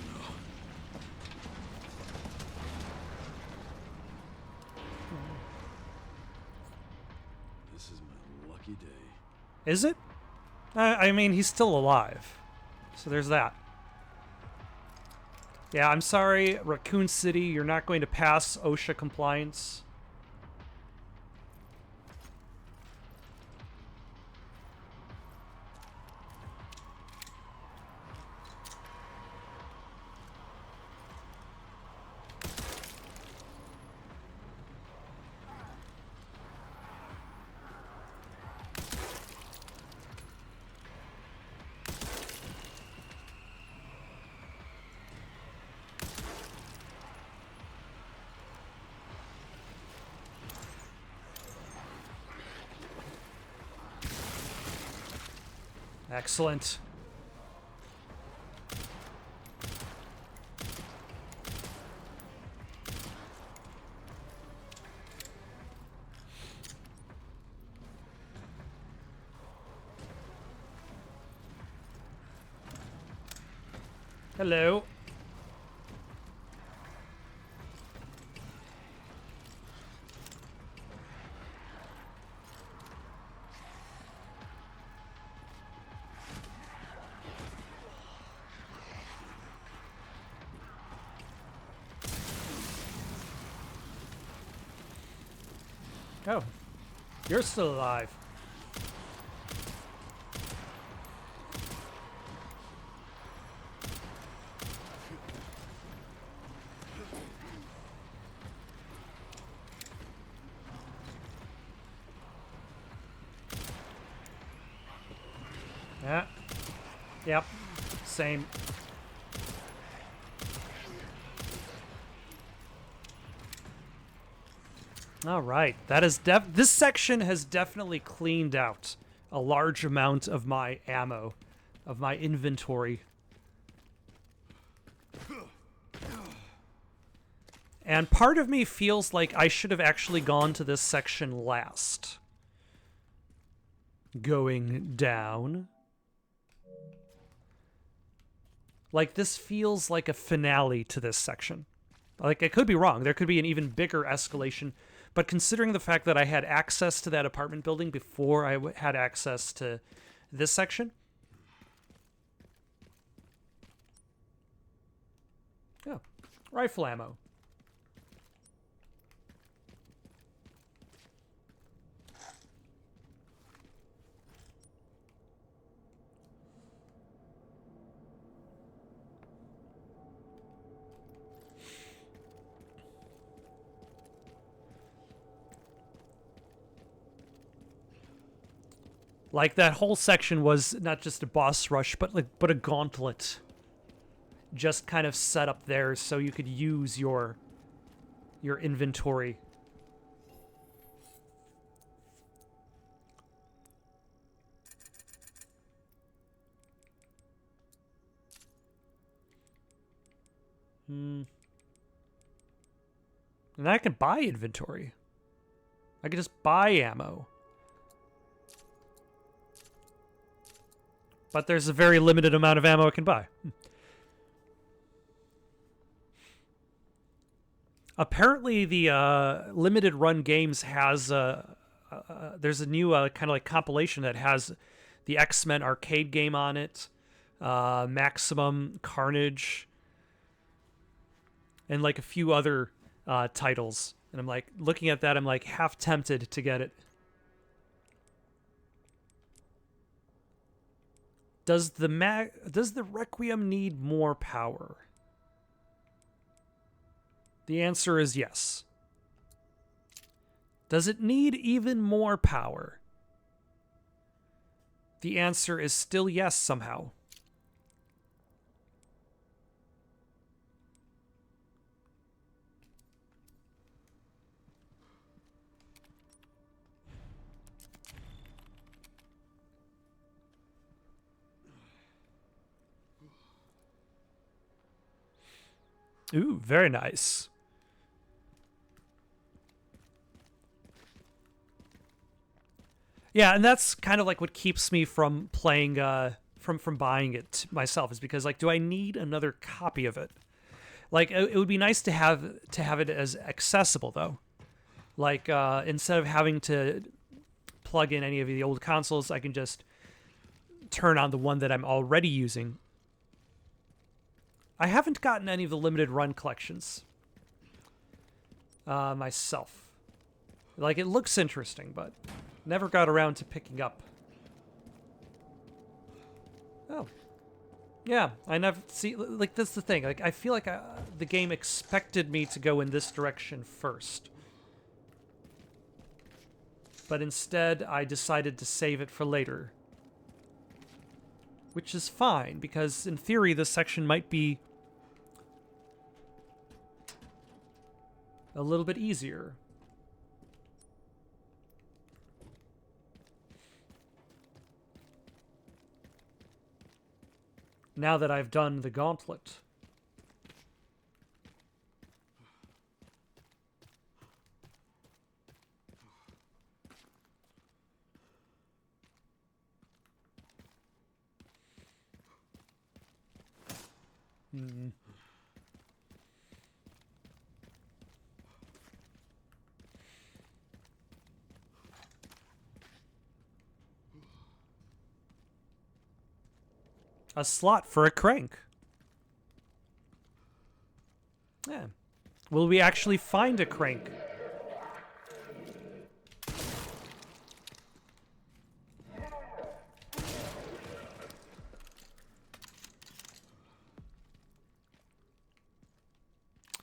S2: This is my lucky day.
S1: Is it? I mean, he's still alive. So there's that. Yeah, I'm sorry, Raccoon City, you're not going to pass OSHA compliance. Excellent. Hello. Oh, you're still alive. Yeah. Yep. Same. All right. That is this section has definitely cleaned out a large amount of my ammo, of my inventory. And part of me feels like I should have actually gone to this section last. Going down. Like, this feels like a finale to this section. Like, I could be wrong. There could be an even bigger escalation. But considering the fact that I had access to that apartment building before I had access to this section. Oh, rifle ammo. Like, that whole section was not just a boss rush, but a gauntlet. Just kind of set up there so you could use your inventory. And I can buy inventory. I can just buy ammo. But there's a very limited amount of ammo I can buy. Apparently, the limited run games has there's a new kind of like compilation that has the X-Men arcade game on it. Maximum Carnage, and like a few other titles. And I'm like, looking at that, I'm like half tempted to get it. Does the Requiem need more power? The answer is yes. Does it need even more power? The answer is still yes somehow. Ooh, very nice. Yeah, and that's kind of like what keeps me from playing, from buying it myself, is because, like, do I need another copy of it? Like, it would be nice to have it as accessible, though. Like, instead of having to plug in any of the old consoles, I can just turn on the one that I'm already using. I haven't gotten any of the limited run collections myself. Like, it looks interesting, but never got around to picking up. Oh. Yeah, I never see, like, that's the thing. Like, I feel like the game expected me to go in this direction first. But instead, I decided to save it for later. Which is fine, because in theory, this section might be a little bit easier. Now that I've done the gauntlet. A slot for a crank. Yeah. Will we actually find a crank?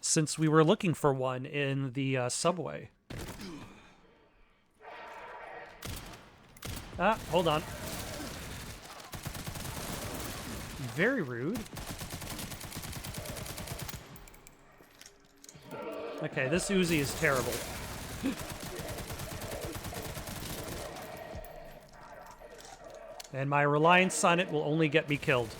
S1: Since we were looking for one in the subway. Ah, hold on. Very rude. Okay, this Uzi is terrible. And my reliance on it will only get me killed.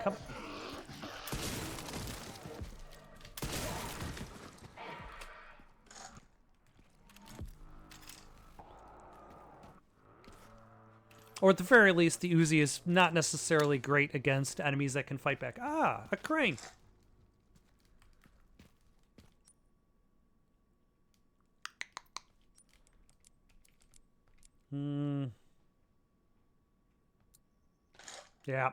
S1: Come. Or at the very least, the Uzi is not necessarily great against enemies that can fight back. Ah, a crank. Yeah.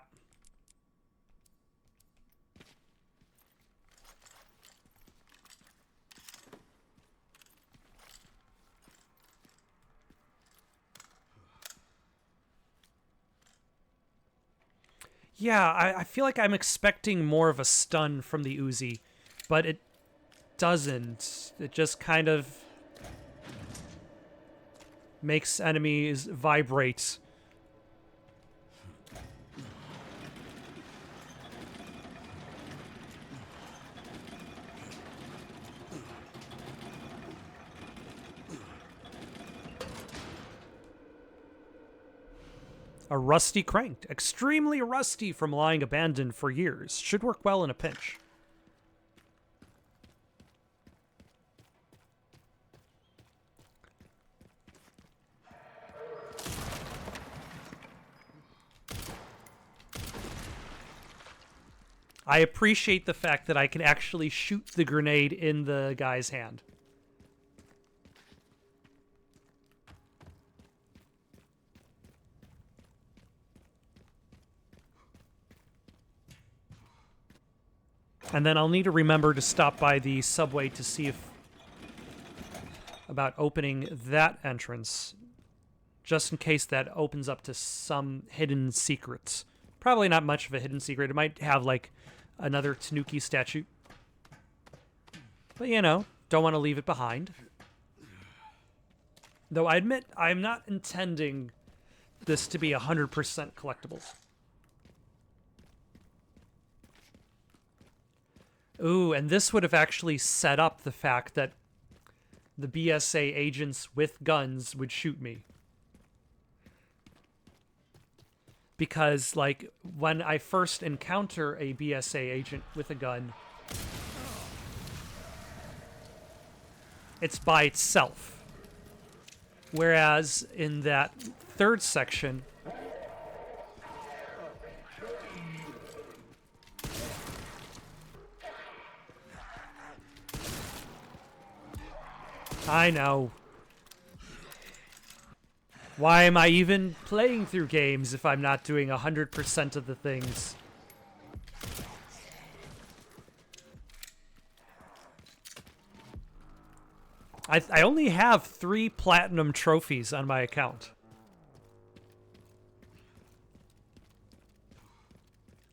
S1: Yeah, I feel like I'm expecting more of a stun from the Uzi, but it doesn't. It just kind of makes enemies vibrate. A rusty crank. Extremely rusty from lying abandoned for years. Should work well in a pinch. I appreciate the fact that I can actually shoot the grenade in the guy's hand. And then I'll need to remember to stop by the subway to see if about opening that entrance, just in case that opens up to some hidden secrets. Probably not much of a hidden secret. It might have, like, another Tanuki statue. But, you know, don't want to leave it behind. Though I admit, I'm not intending this to be 100% collectibles. Ooh, and this would have actually set up the fact that the BSA agents with guns would shoot me. Because, like, when I first encounter a BSA agent with a gun, it's by itself. Whereas in that third section, I know. Why am I even playing through games if I'm not doing 100% of the things? I only have 3 platinum trophies on my account.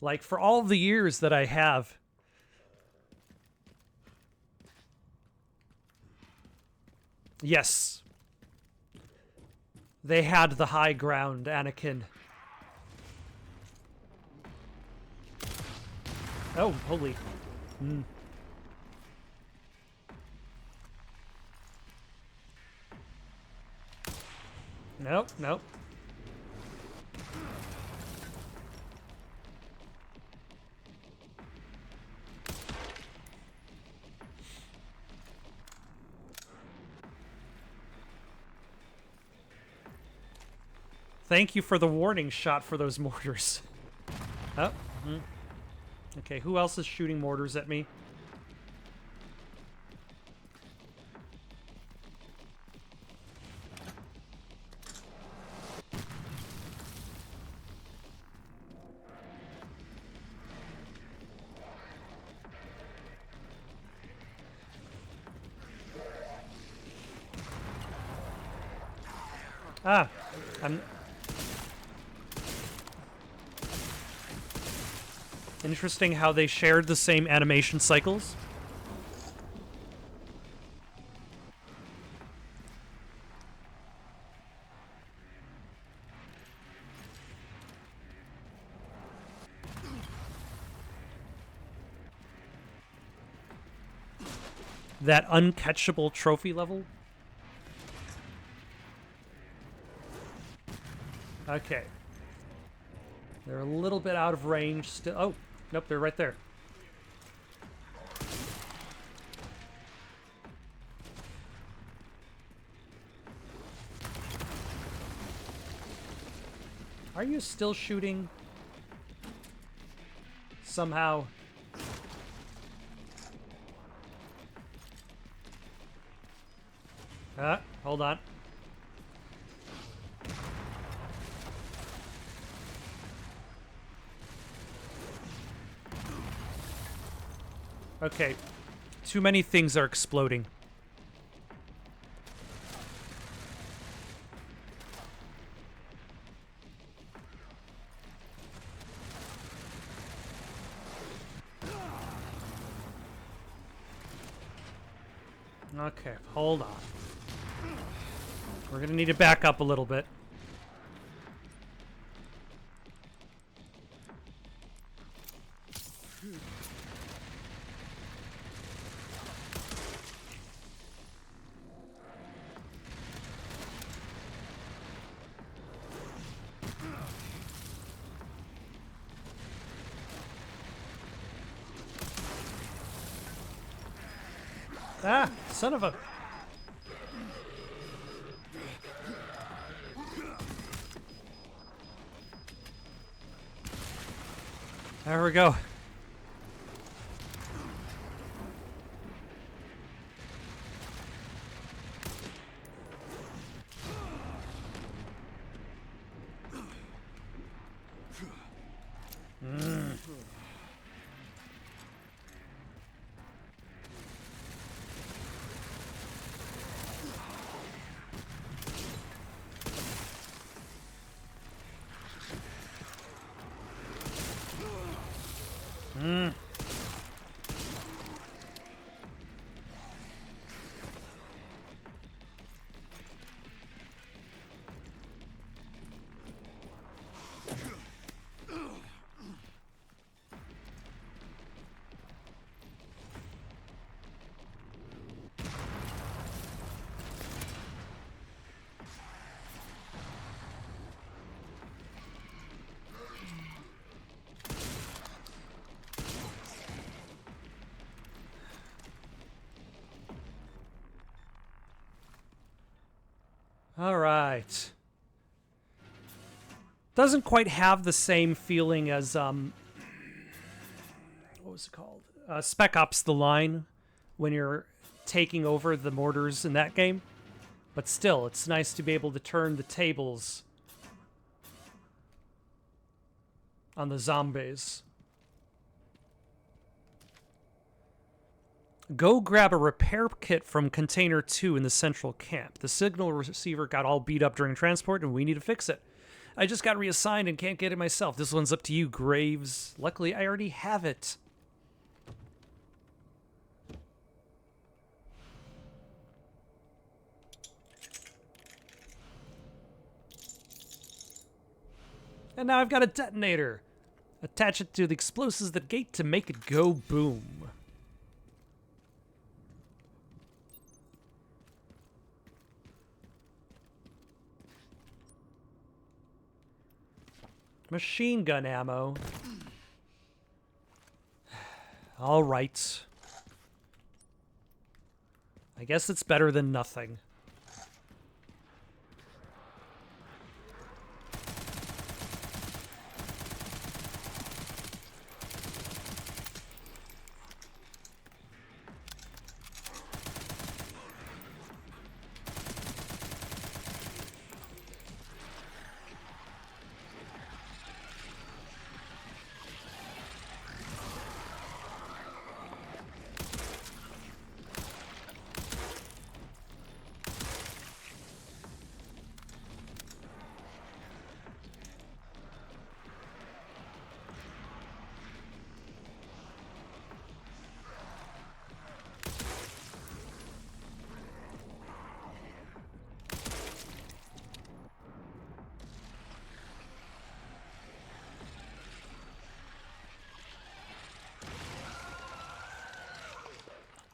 S1: Like, for all the years that I have. Yes. They had the high ground, Anakin. Oh, holy. Nope, nope. Thank you for the warning shot for those mortars. Oh. Okay, who else is shooting mortars at me? Ah, I'm... Interesting how they shared the same animation cycles. That uncatchable trophy level. Okay. They're a little bit out of range still. Oh, nope, they're right there. Are you still shooting? Somehow. Hold on. Okay. Too many things are exploding. Okay, hold on. We're gonna need to back up a little bit. Ah, son of a... There we go. All right. Doesn't quite have the same feeling as what was it called? Spec Ops: The Line, when you're taking over the mortars in that game. But still, it's nice to be able to turn the tables on the zombies. Go grab a repair kit from Container 2 in the central camp. The signal receiver got all beat up during transport, and we need to fix it. I just got reassigned and can't get it myself. This one's up to you, Graves. Luckily, I already have it. And now I've got a detonator. Attach it to the explosives at the gate to make it go boom. Machine gun ammo. All right. I guess it's better than nothing.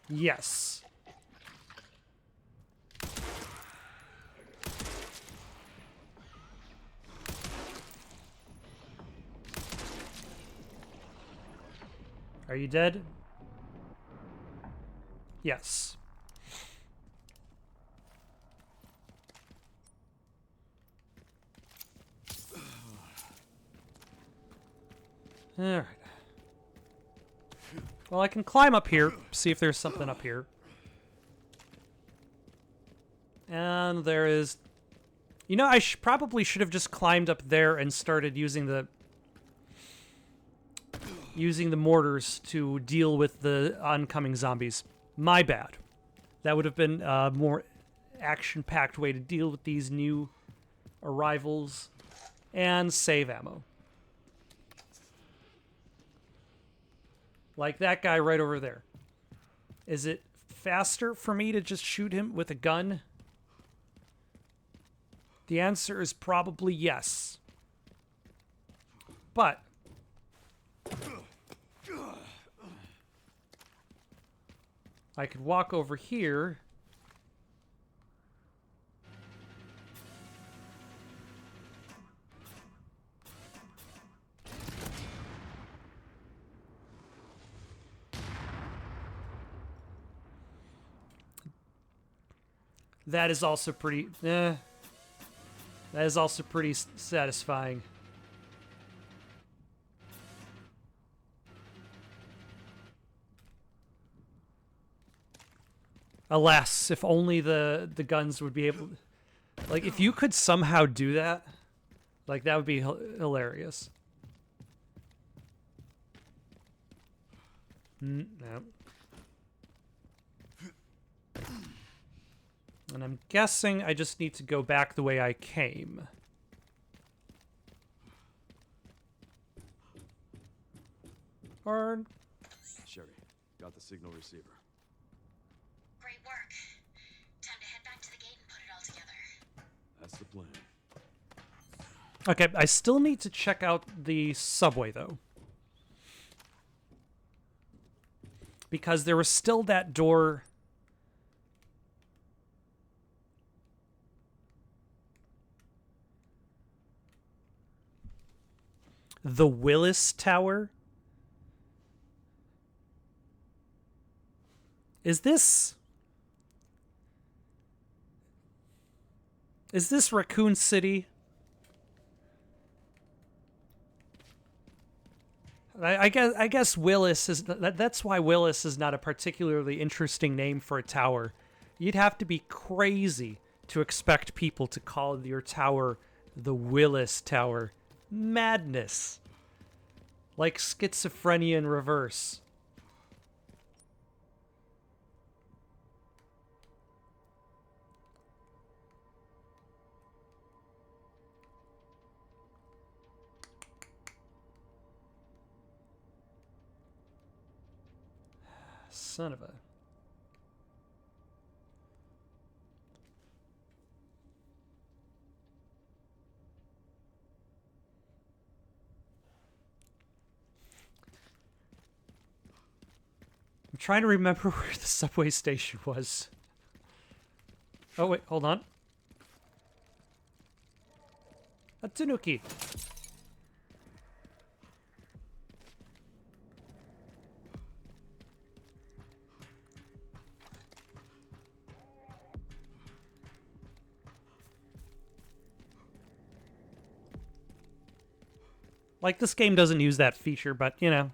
S1: Yes. Are you dead? Yes. All right. Well, I can climb up here, see if there's something up here. And there is... You know, I probably should have just climbed up there and started using the mortars to deal with the oncoming zombies. My bad. That would have been a more action-packed way to deal with these new arrivals and save ammo. Like that guy right over there. Is it faster for me to just shoot him with a gun? The answer is probably yes. But I could walk over here. That is also pretty... That is also pretty satisfying. Alas, if only the guns would be able... Like, if you could somehow do that, like, that would be hilarious. No. And I'm guessing I just need to go back the way I came. Or...
S2: Sherry, got the signal receiver.
S3: Great work. Time to head back to the gate and put it all together.
S2: That's the plan.
S1: Okay, I still need to check out the subway, though. Because there was still that door... The Willis Tower? Is this Raccoon City? I guess Willis is... That's why Willis is not a particularly interesting name for a tower. You'd have to be crazy to expect people to call your tower the Willis Tower. Madness. Like schizophrenia in reverse. Son of a... I'm trying to remember where the subway station was. Oh, wait, hold on. A tanuki. Like, this game doesn't use that feature, but, you know.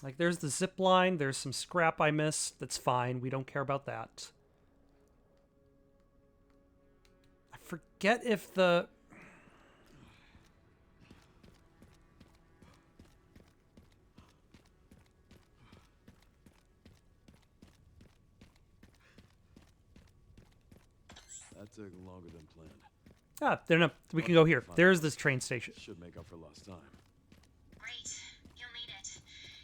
S1: Like, there's the zip line. There's some scrap I missed. That's fine. We don't care about that. I forget if the...
S2: That took longer than planned.
S1: Ah, there, no, we can go here. There's this train station.
S2: Should make up for lost time.
S3: Great. You'll need it.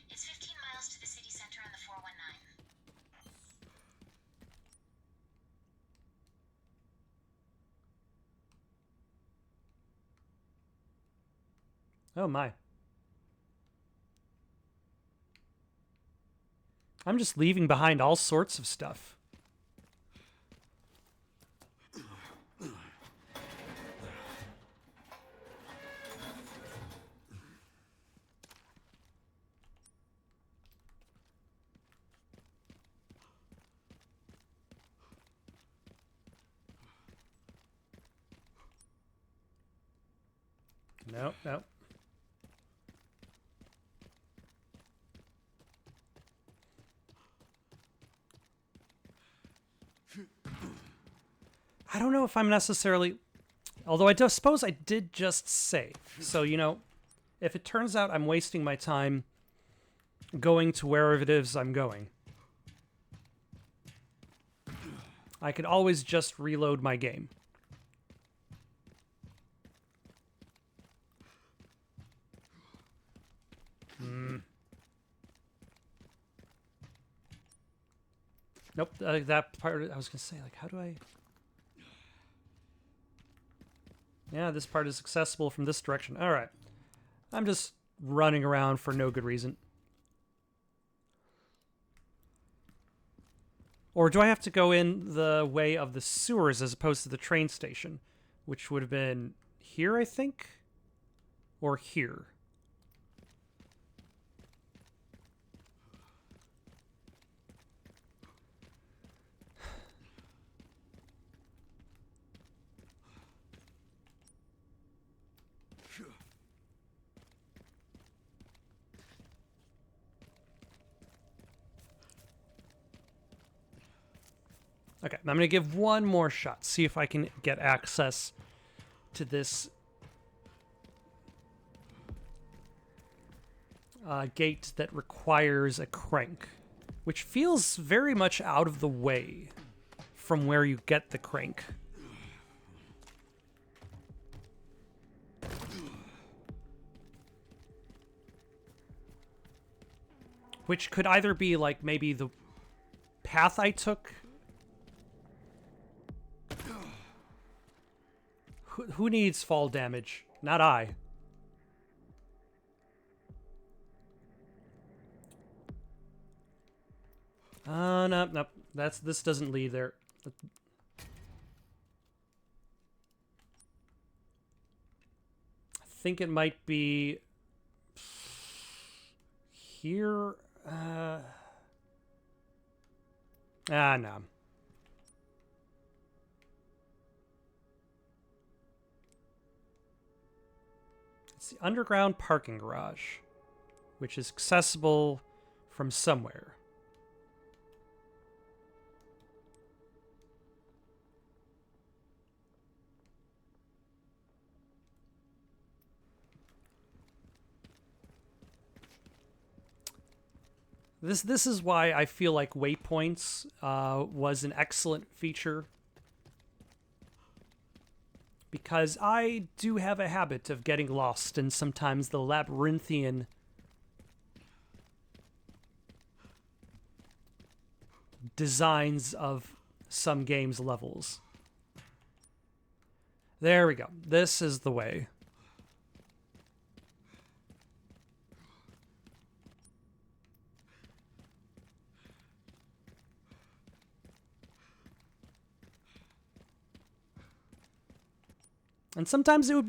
S3: It's 15 miles to the city center on the 419.
S1: Oh, my. I'm just leaving behind all sorts of stuff. No, no. I don't know if I'm necessarily... Although I suppose I did just save. So, you know, if it turns out I'm wasting my time going to wherever it is I'm going, I could always just reload my game. Nope, that part, I was going to say, like, how do I... Yeah, this part is accessible from this direction. All right. I'm just running around for no good reason. Or do I have to go in the way of the sewers as opposed to the train station? Which would have been here, I think? Or here? Okay, I'm going to give one more shot. See if I can get access to this gate that requires a crank, which feels very much out of the way from where you get the crank. Which could either be like maybe the path I took. Who needs fall damage? Not I. No. This doesn't lead there. I think it might be here. No. It's the underground parking garage, which is accessible from somewhere. This is why I feel like waypoints was an excellent feature, because I do have a habit of getting lost in sometimes the labyrinthian designs of some games' levels. There we go. This is the way. And sometimes it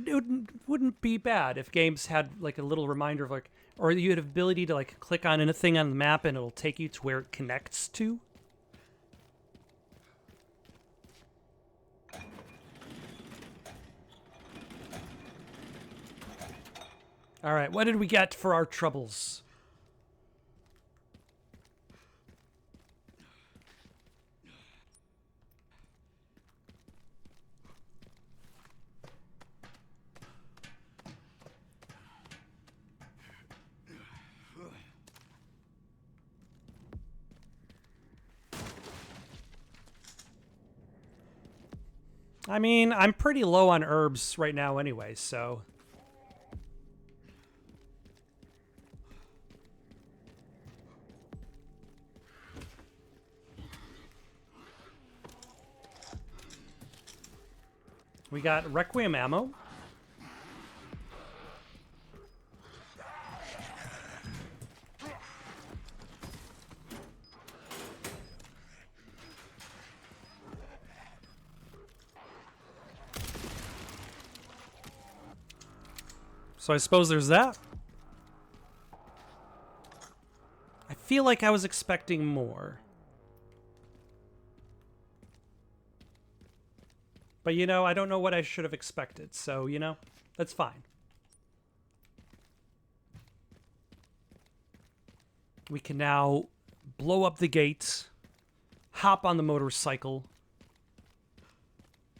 S1: wouldn't be bad if games had like a little reminder of like, or you had ability to like click on anything on the map and it'll take you to where it connects to. All right, what did we get for our troubles? I mean, I'm pretty low on herbs right now anyway, so... We got Requiem ammo. So I suppose there's that. I feel like I was expecting more. But, you know, I don't know what I should have expected, so, you know, that's fine. We can now blow up the gate, hop on the motorcycle,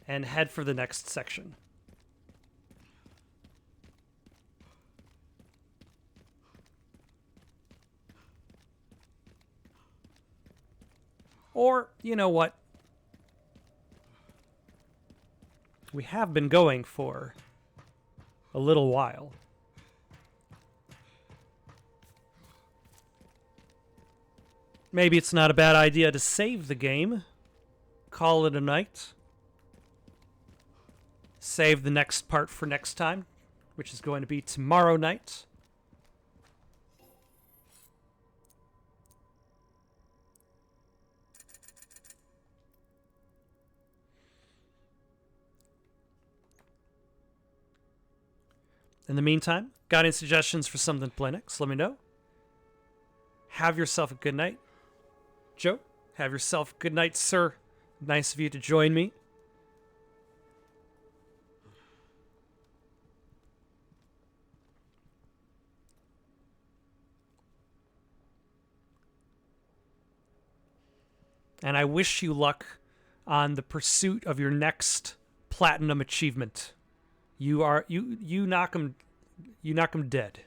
S1: and head for the next section. Or, you know what? We have been going for a little while. Maybe it's not a bad idea to save the game. Call it a night. Save the next part for next time, which is going to be tomorrow night. In the meantime, got any suggestions for something to play next? Let me know. Have yourself a good night. Joe, have yourself a good night, sir. Nice of you to join me. And I wish you luck on the pursuit of your next platinum achievement. You knock him dead.